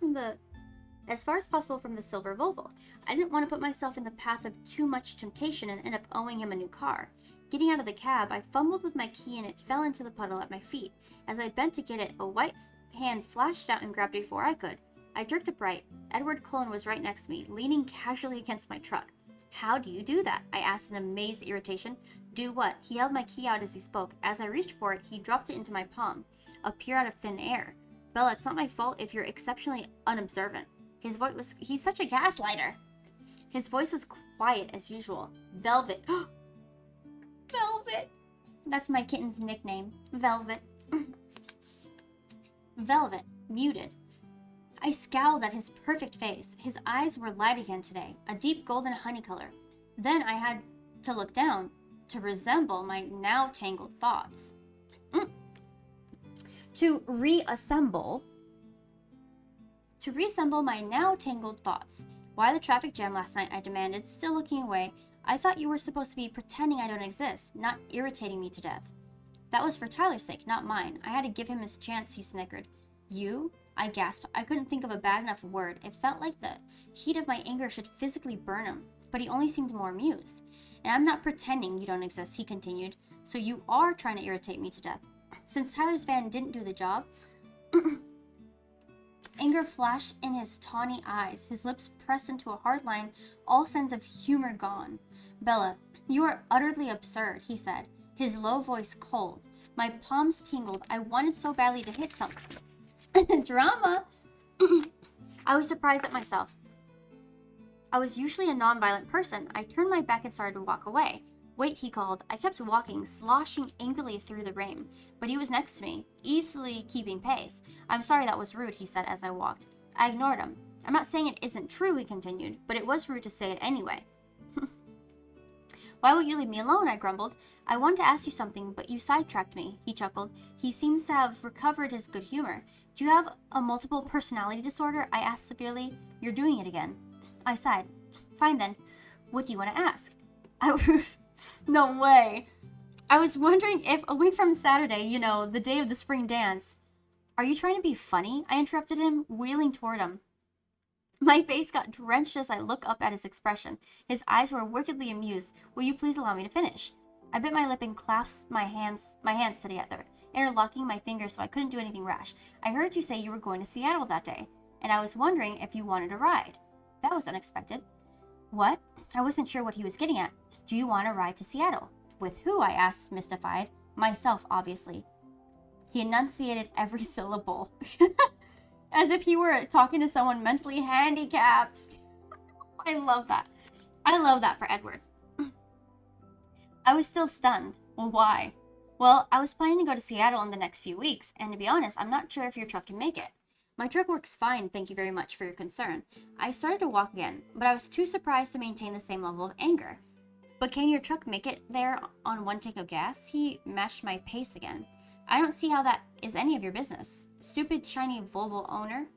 as possible from the silver Volvo. I didn't want to put myself in the path of too much temptation and end up owing him a new car. Getting out of the cab, I fumbled with my key and it fell into the puddle at my feet. As I bent to get it, a white hand flashed out and grabbed it before I could. I jerked upright. Edward Cullen was right next to me, leaning casually against my truck. How do you do that? I asked in amazed irritation. Do what? He held my key out as he spoke. As I reached for it, he dropped it into my palm, a peer out of thin air. Bella, it's not my fault if you're exceptionally unobservant. He's such a gaslighter. His voice was quiet as usual. Velvet. Velvet. That's my kitten's nickname. Velvet. Velvet. Muted. I scowled at his perfect face. His eyes were light again today, a deep golden honey color. Then I had to look down to resemble my now tangled thoughts. To reassemble my now tangled thoughts. Why the traffic jam last night? I demanded, still looking away. I thought you were supposed to be pretending I don't exist, not irritating me to death. That was for Tyler's sake, not mine. I had to give him his chance, he snickered. You? I gasped. I couldn't think of a bad enough word. It felt like the heat of my anger should physically burn him, but he only seemed more amused. And I'm not pretending you don't exist, he continued. So you are trying to irritate me to death. Since Tyler's van didn't do the job, anger flashed in his tawny eyes, his lips pressed into a hard line, all sense of humor gone. Bella, you are utterly absurd, he said, his low voice cold. My palms tingled. I wanted so badly to hit something. Drama! I was surprised at myself. I was usually a non-violent person. I turned my back and started to walk away. Wait, he called. I kept walking, sloshing angrily through the rain, but he was next to me, easily keeping pace. I'm sorry that was rude, he said as I walked. I ignored him. I'm not saying it isn't true, he continued, but it was rude to say it anyway. Why won't you leave me alone? I grumbled. I wanted to ask you something, but you sidetracked me, he chuckled. He seems to have recovered his good humor. Do you have a multiple personality disorder? I asked severely. You're doing it again. I sighed. Fine then. What do you want to ask? No way. I was wondering if a week from Saturday, the day of the spring dance. Are you trying to be funny? I interrupted him, wheeling toward him. My face got drenched as I looked up at his expression. His eyes were wickedly amused. Will you please allow me to finish? I bit my lip and clasped my hands together, interlocking my fingers so I couldn't do anything rash. I heard you say you were going to Seattle that day, and I was wondering if you wanted a ride. That was unexpected. What? I wasn't sure what he was getting at. Do you want a ride to Seattle? With who? I asked, mystified. Myself, obviously. He enunciated every syllable. As if he were talking to someone mentally handicapped. I love that. I love that for Edward. I was still stunned. Well, why? Well, I was planning to go to Seattle in the next few weeks, and to be honest, I'm not sure if your truck can make it. My truck works fine, thank you very much for your concern. I started to walk again, but I was too surprised to maintain the same level of anger. But can your truck make it there on one tank of gas? He matched my pace again. I don't see how that is any of your business. Stupid, shiny Volvo owner.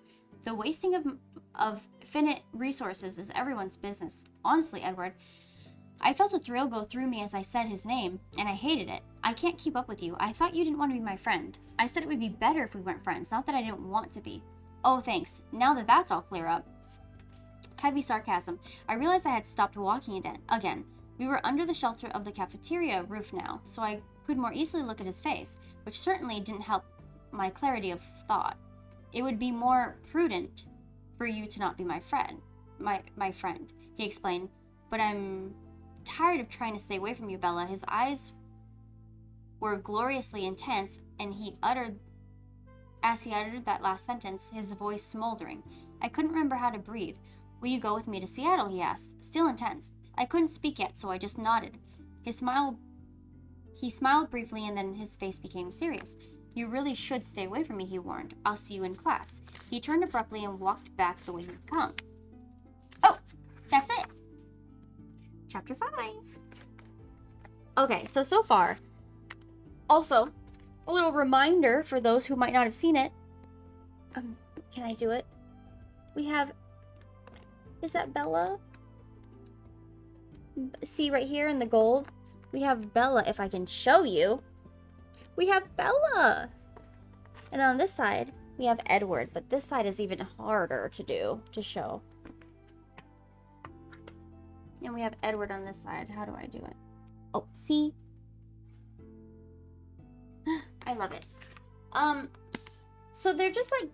The wasting of finite resources is everyone's business. Honestly, Edward, I felt a thrill go through me as I said his name, and I hated it. I can't keep up with you. I thought you didn't want to be my friend. I said it would be better if we weren't friends, not that I didn't want to be. Oh, thanks. Now that that's all clear up. Heavy sarcasm. I realized I had stopped walking again. We were under the shelter of the cafeteria roof now, so I could more easily look at his face, which certainly didn't help my clarity of thought. It would be more prudent for you to not be my friend, my friend, he explained. But I'm tired of trying to stay away from you, Bella. His eyes were gloriously intense, and as he uttered that last sentence, his voice smoldering. I couldn't remember how to breathe. Will you go with me to Seattle? He asked, still intense. I couldn't speak yet, so I just nodded. He smiled briefly, and then his face became serious. You really should stay away from me, he warned. I'll see you in class. He turned abruptly and walked back the way he'd come. Oh, that's it. Chapter 5. Okay, so far. Also, a little reminder for those who might not have seen it. Can I do it? We have... Is that Bella? See right here in the gold? We have Bella, if I can show you. We have Bella! And then on this side, we have Edward, but this side is even harder to show. And we have Edward on this side. How do I do it? Oh, see? I love it. So they're just like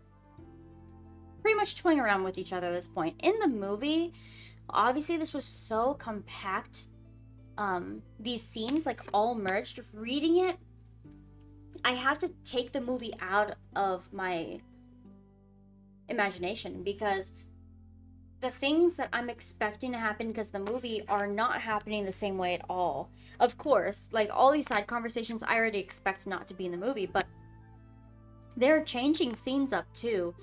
pretty much toying around with each other at this point. In the movie, obviously this was so compact. These scenes like all merged. Reading it, I have to take the movie out of my imagination because the things that I'm expecting to happen because the movie are not happening the same way at all. Of course, like all these side conversations I already expect not to be in the movie, but they're changing scenes up too.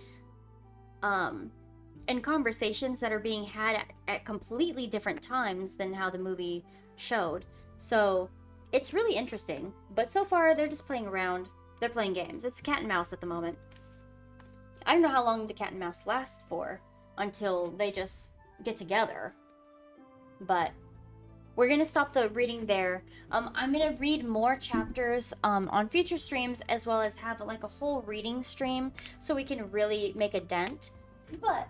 And conversations that are being had at completely different times than how the movie showed. So it's really interesting. But so far they're just playing around. They're playing games. It's cat and mouse at the moment. I don't know how long the cat and mouse lasts for until they just get together. But we're going to stop the reading there. I'm going to read more chapters on future streams, as well as have like a whole reading stream so we can really make a dent. But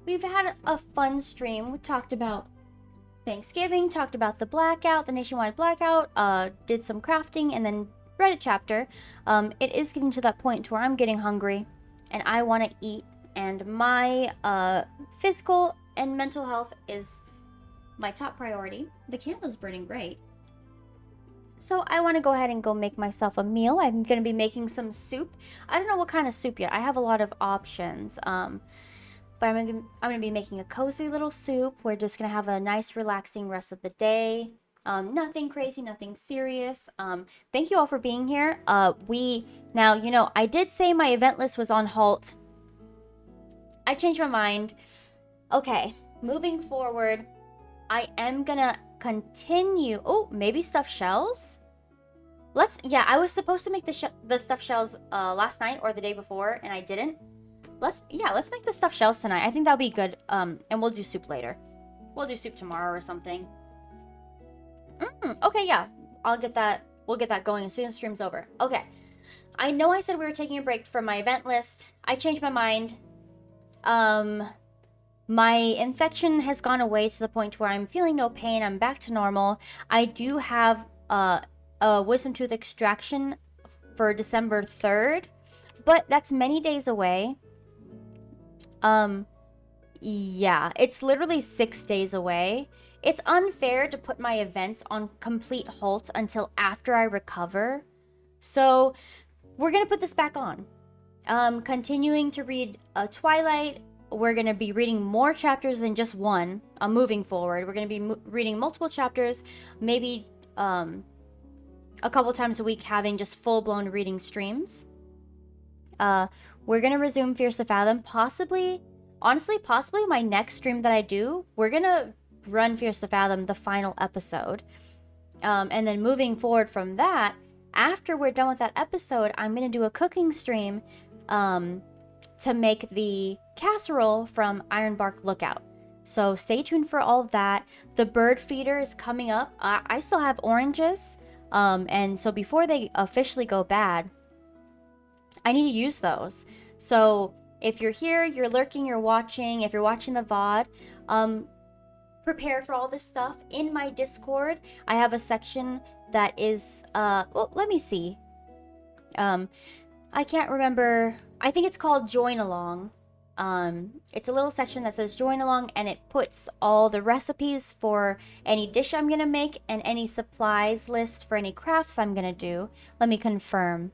we've had a fun stream. We talked about Thanksgiving, talked about the blackout, the Nationwide Blackout, did some crafting, and then read a chapter. It is getting to that point where I'm getting hungry and I want to eat. And my physical and mental health is my top priority. The candle's burning great. So I want to go ahead and go make myself a meal. I'm going to be making some soup. I don't know what kind of soup yet. I have a lot of options. But I'm going to be making a cozy little soup. We're just going to have a nice relaxing rest of the day. Nothing crazy, nothing serious. Thank you all for being here. Now, you know, I did say my event list was on halt. I changed my mind. Okay, moving forward, I am gonna continue. Oh, maybe stuffed shells? Yeah, I was supposed to make the stuffed shells last night or the day before, and I didn't. Let's make the stuffed shells tonight. I think that'll be good. And we'll do soup later. We'll do soup tomorrow or something. Okay, yeah. We'll get that going as soon as stream's over. Okay. I know I said we were taking a break from my event list. I changed my mind. My infection has gone away to the point where I'm feeling no pain. I'm back to normal. I do have a wisdom tooth extraction for December 3rd, but that's many days away. Yeah, it's literally 6 days away. It's unfair to put my events on complete halt until after I recover. So we're going to put this back on. Continuing to read Twilight. We're going to be reading more chapters than just one moving forward. We're going to be reading multiple chapters, maybe a couple times a week having just full-blown reading streams. We're gonna resume Fierce to Fathom. Possibly my next stream that I do, we're gonna run Fierce to Fathom the final episode. And then moving forward from that, after we're done with that episode, I'm gonna do a cooking stream to make the casserole from Ironbark Lookout. So stay tuned for all of that. The bird feeder is coming up. I still have oranges, and so before they officially go bad, I need to use those. So if you're here, you're lurking, you're watching, if you're watching the VOD, prepare for all this stuff. In my Discord, I have a section that is, well, let me see. I can't remember. I think it's called Join Along. It's a little section that says Join Along, and it puts all the recipes for any dish I'm gonna make and any supplies list for any crafts I'm gonna do. Let me confirm.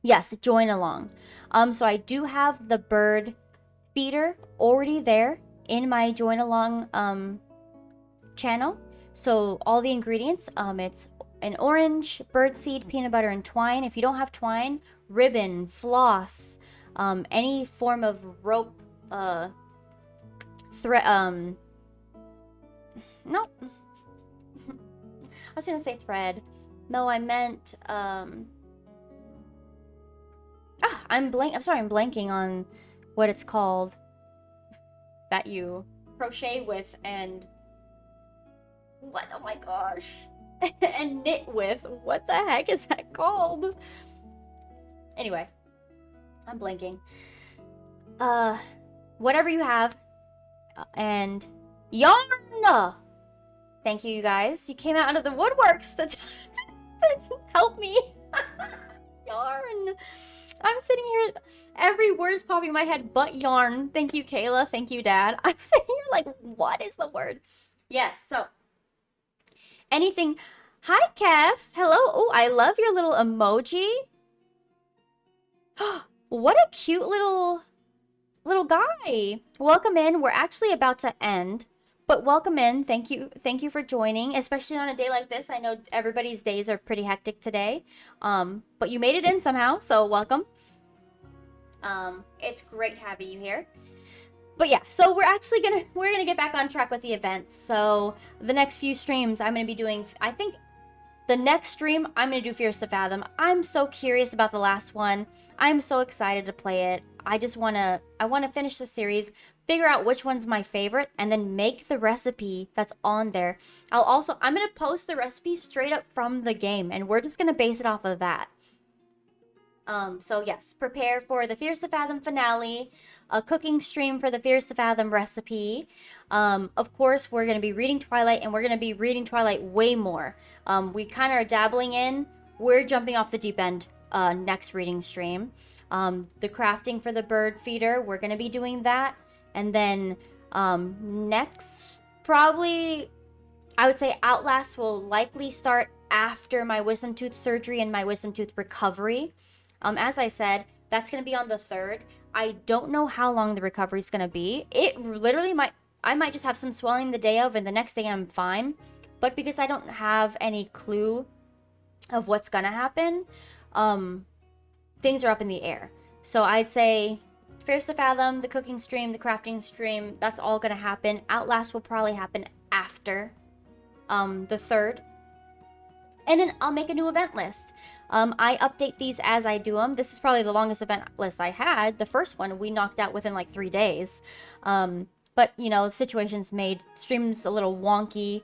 Yes, Join Along. So I do have the bird feeder already there in my Join Along channel. So all the ingredients, it's an orange, birdseed, peanut butter, and twine. If you don't have twine, ribbon, floss, any form of rope, thread, no. I was gonna say thread. No, I meant, I'm blanking on what it's called that you crochet with and what, oh my gosh, and knit with. What the heck is that called? Anyway, I'm blanking. Whatever you have, and yarn. Thank you, you guys. You came out of the woodworks to help me. Yarn. I'm sitting here, every word's popping in my head but yarn. Thank you, Kayla. Thank you, Dad. I'm sitting here like, what is the word? Yes, so anything. Hi, Kev. Hello. Oh, I love your little emoji. What a cute little guy. Welcome in. We're actually about to end, but welcome in. Thank you for joining, especially on a day like this. I know everybody's days are pretty hectic today, but you made it in somehow, so welcome. It's great having you here. But yeah, so we're gonna get back on track with the events. So the next few streams I'm gonna be doing, I think the next stream I'm gonna do Fierce to Fathom. I'm so curious about the last one. I'm so excited to play it. I wanna finish the series, figure out which one's my favorite, and then make the recipe that's on there. I'm gonna post the recipe straight up from the game, and we're just gonna base it off of that. So yes, prepare for the Fierce to Fathom finale, a cooking stream for the Fierce to Fathom recipe. Of course, we're going to be reading Twilight, and we're going to be reading Twilight way more. We kind of are dabbling in. We're jumping off the deep end next reading stream. The crafting for the bird feeder, we're going to be doing that. And then next, probably, I would say Outlast will likely start after my wisdom tooth surgery and my wisdom tooth recovery. As I said, that's going to be on the 3rd. I don't know how long the recovery is going to be. It literally I might just have some swelling the day of, and the next day I'm fine. But because I don't have any clue of what's going to happen, things are up in the air. So I'd say Fierce to Fathom, the cooking stream, the crafting stream, that's all going to happen. Outlast will probably happen after the 3rd. And then I'll make a new event list. I update these as I do them. This is probably the longest event list I had. The first one we knocked out within like 3 days. But, you know, situations made streams a little wonky.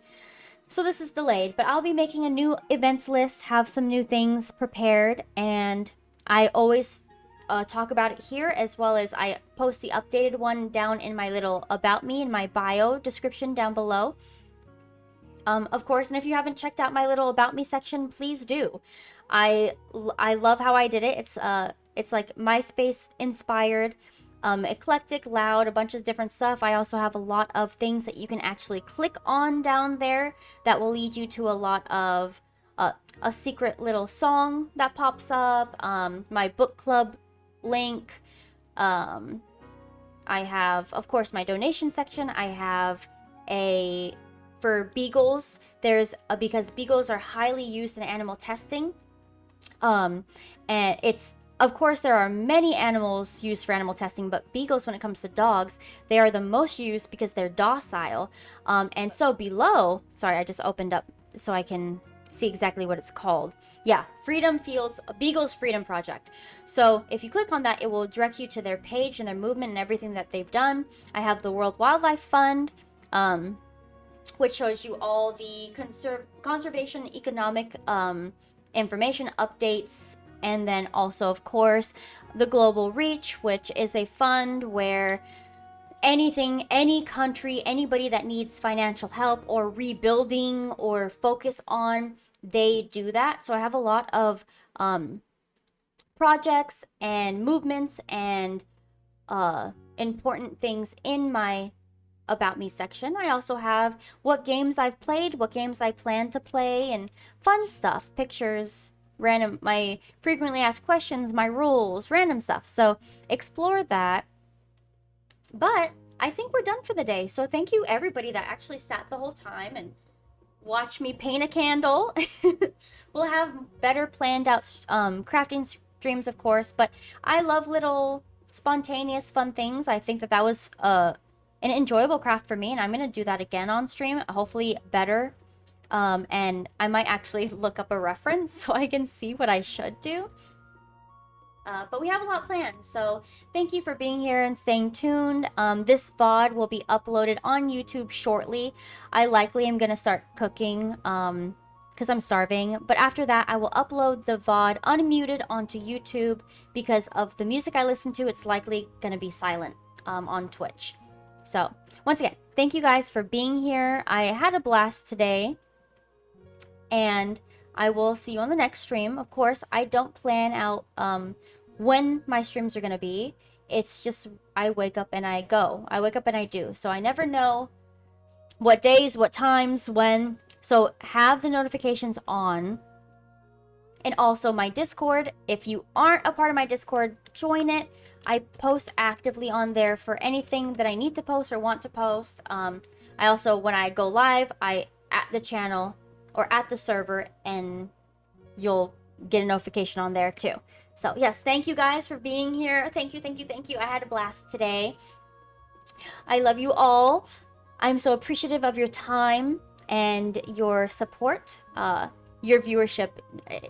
So this is delayed. But I'll be making a new events list, have some new things prepared. And I always talk about it here, as well as I post the updated one down in my little About Me in my bio description down below. Of course, and if you haven't checked out my little About Me section, please do. I love how I did it. It's like MySpace inspired, eclectic, loud, a bunch of different stuff. I also have a lot of things that you can actually click on down there that will lead you to a lot of a secret little song that pops up, my book club link. I have, of course, my donation section. I have a for beagles, there's because beagles are highly used in animal testing. And it's, of course, there are many animals used for animal testing, but beagles, when it comes to dogs, they are the most used because they're docile. And so below, sorry, I just opened up so I can see exactly what it's called. Yeah, Freedom Fields, Beagles Freedom Project. So if you click on that, it will direct you to their page and their movement and everything that they've done. I have the World Wildlife Fund, which shows you all the conservation economic information updates. And then also, of course, the Global Reach, which is a fund where anything, any country, anybody that needs financial help or rebuilding or focus on, they do that. So I have a lot of projects and movements and important things in my About Me section. I also have what games I've played, what games I plan to play, and fun stuff, pictures, random, my frequently asked questions, my rules, random stuff. So explore that. But I think we're done for the day. So thank you everybody that actually sat the whole time and watched me paint a candle. We'll have better planned out crafting streams, of course, but I love little spontaneous fun things. I think that that was an enjoyable craft for me, and I'm going to do that again on stream, hopefully better. And I might actually look up a reference so I can see what I should do. But we have a lot planned, so thank you for being here and staying tuned. This VOD will be uploaded on YouTube shortly. I likely am going to start cooking because I'm starving. But after that, I will upload the VOD unmuted onto YouTube because of the music I listen to. It's likely going to be silent on Twitch. So once again, thank you guys for being here. I had a blast today. And I will see you on the next stream. Of course, I don't plan out when my streams are going to be. It's just I wake up and I go. I wake up and I do. So I never know what days, what times, when. So have the notifications on. And also my Discord. If you aren't a part of my Discord, join it. I post actively on there for anything that I need to post or want to post. I also, when I go live, I at the channel or at the server, and you'll get a notification on there too. So yes, thank you guys for being here. Thank you, thank you, thank you. I had a blast today. I love you all. I'm so appreciative of your time and your support. Your viewership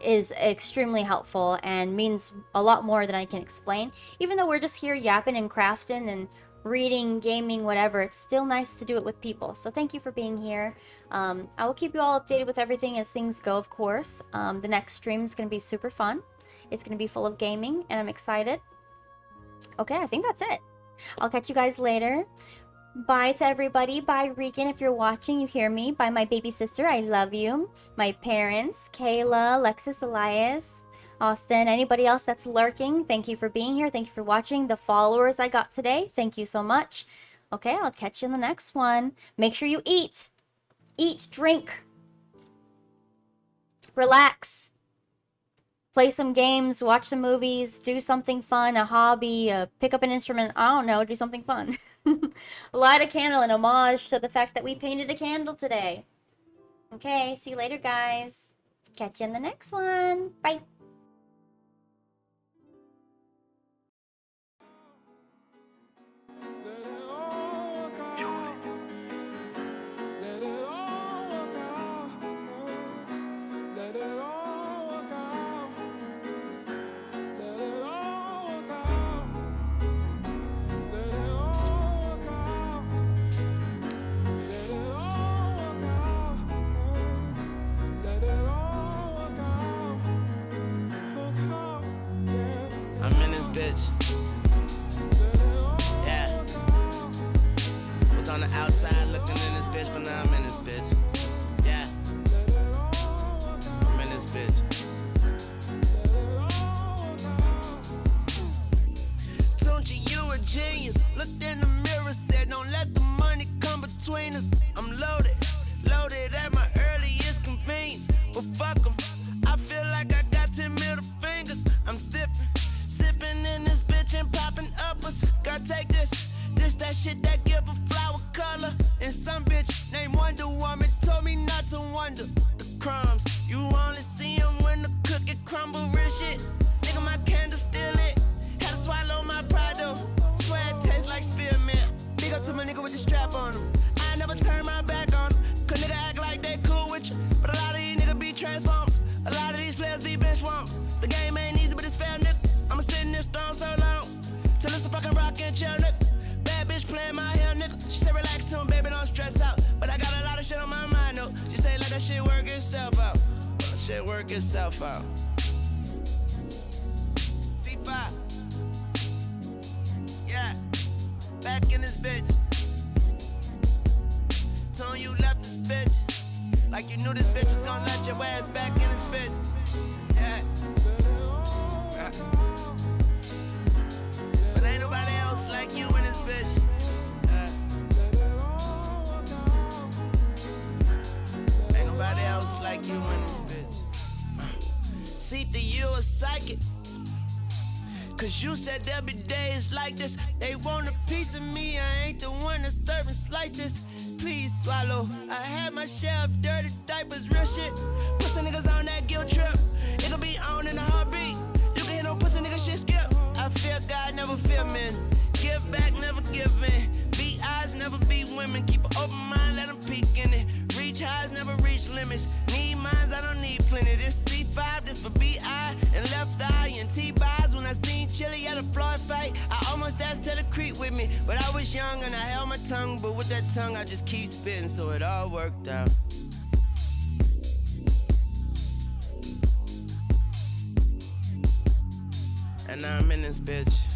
is extremely helpful and means a lot more than I can explain. Even though we're just here yapping and crafting and reading, gaming, whatever, it's still nice to do it with people. So thank you for being here. I will keep you all updated with everything as things go, of course. The next stream is going to be super fun. It's going to be full of gaming, and I'm excited. Okay, I think that's it. I'll catch you guys later. Bye to everybody. Bye, Regan, if you're watching, you hear me. Bye, my baby sister. I love you. My parents, Kayla, Alexis, Elias, Austin, anybody else that's lurking, thank you for being here. Thank you for watching. The followers I got today, thank you so much. Okay, I'll catch you in the next one. Make sure you eat. Eat, drink. Relax. Play some games, watch some movies, do something fun, a hobby, pick up an instrument, I don't know, do something fun. Light a candle in homage to the fact that we painted a candle today. Okay, see you later, guys. Catch you in the next one. Bye. bitch. Yeah. Was on the outside looking in this bitch, but now I'm in this bitch. Yeah. I'm in this bitch. Tunchi, you a genius. Looked in the mirror, said, don't let the money come between us. I'm loaded, loaded at my earliest convenience. But fuck 'em, I feel like I got 10 middle fingers. I'm sipping in this bitch and popping uppers. Gotta take this that shit that give a flower color. And some bitch named Wonder Woman trap on them. I never turn my back on them. Cause nigga act like they cool with you. But a lot of these niggas be transformers. A lot of these players be bench warmers. The game ain't easy, but it's fair, nigga. I'ma sit in this throne so long till it's a fucking rockin' chair, nigga. Bad bitch playing my hair, nigga. She said relax to him, baby, don't stress out. But I got a lot of shit on my mind, though. She say let that shit work itself out. Let that shit work itself out. C5. Yeah. Back in this bitch. Telling you left this bitch. Like you knew this bitch was gonna let your ass back in this bitch. Yeah. But ain't nobody else like you in this bitch. Ain't nobody else like you in this bitch. See that you a psychic. Cause you said there'll be days like this. They want a piece of me, I ain't the one that's serving slices. Please swallow. I had my share of dirty diapers, real shit. Pussy niggas on that guilt trip. It'll be on in a heartbeat. You can hear no pussy nigga shit skip. I fear God, never fear men. Give back, never give in. Beat eyes, never beat women. Keep an open mind, let them peek in it. Reach highs, never reach limits. Need minds, I don't need plenty. This C5, this for BI and left eye and T-buys. When I seen Chili at a Floyd fight, I almost asked her to creep with me. But I was young and I held my tongue. But with that tongue, I just keep spitting, so it all worked out. And now I'm in this bitch.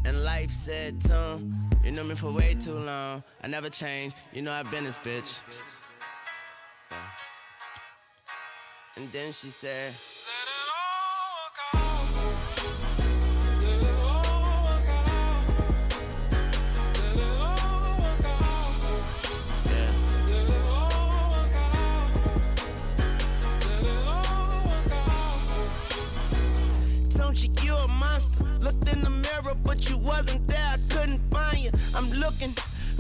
And life said to him, you know me for way too long. I never changed, you know I've been this bitch. And then she said, you a monster. Looked in the mirror, but you wasn't there. I couldn't find you. I'm looking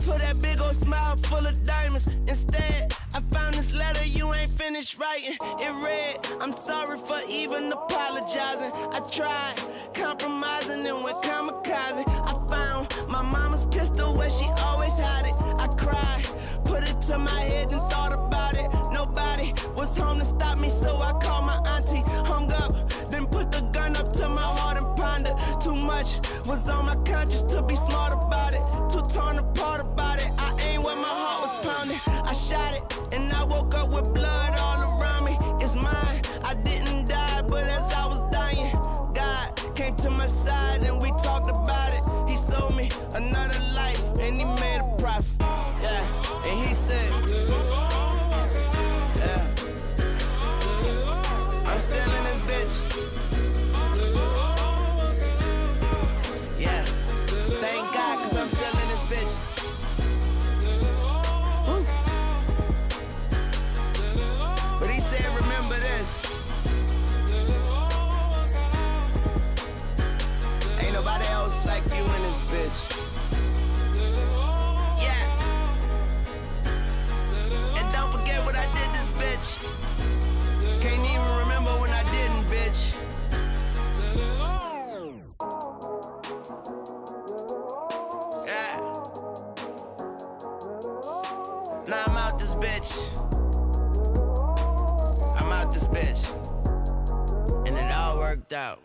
for that big old smile full of diamonds. Instead, I found this letter you ain't finished writing. It read, I'm sorry for even apologizing. I tried compromising and went kamikaze. I found my mama's pistol where she always had it. I cried, put it to my head and thought about it. Nobody was home to stop me, so I called my auntie. Hung up, then put the gun up to my heart and pondered. Too much was on my conscience to be smart about it. Too torn apart about it. I ain't where my heart was pounding. I shot it, and I woke up with blood all around me. It's mine, I didn't die, but as I was dying, God came to my side and we talked about it. He sold me another life, and he made a profit. Yeah, and he said, yeah, I'm still in this bitch. Yeah, thank God, cause I'm still in this bitch. Woo. But he said, remember this. Ain't nobody else like you in this bitch. Yeah. And don't forget what I did this bitch. Can't even remember when I didn't, bitch. Yeah. Now I'm out this bitch. I'm out this bitch. And it all worked out.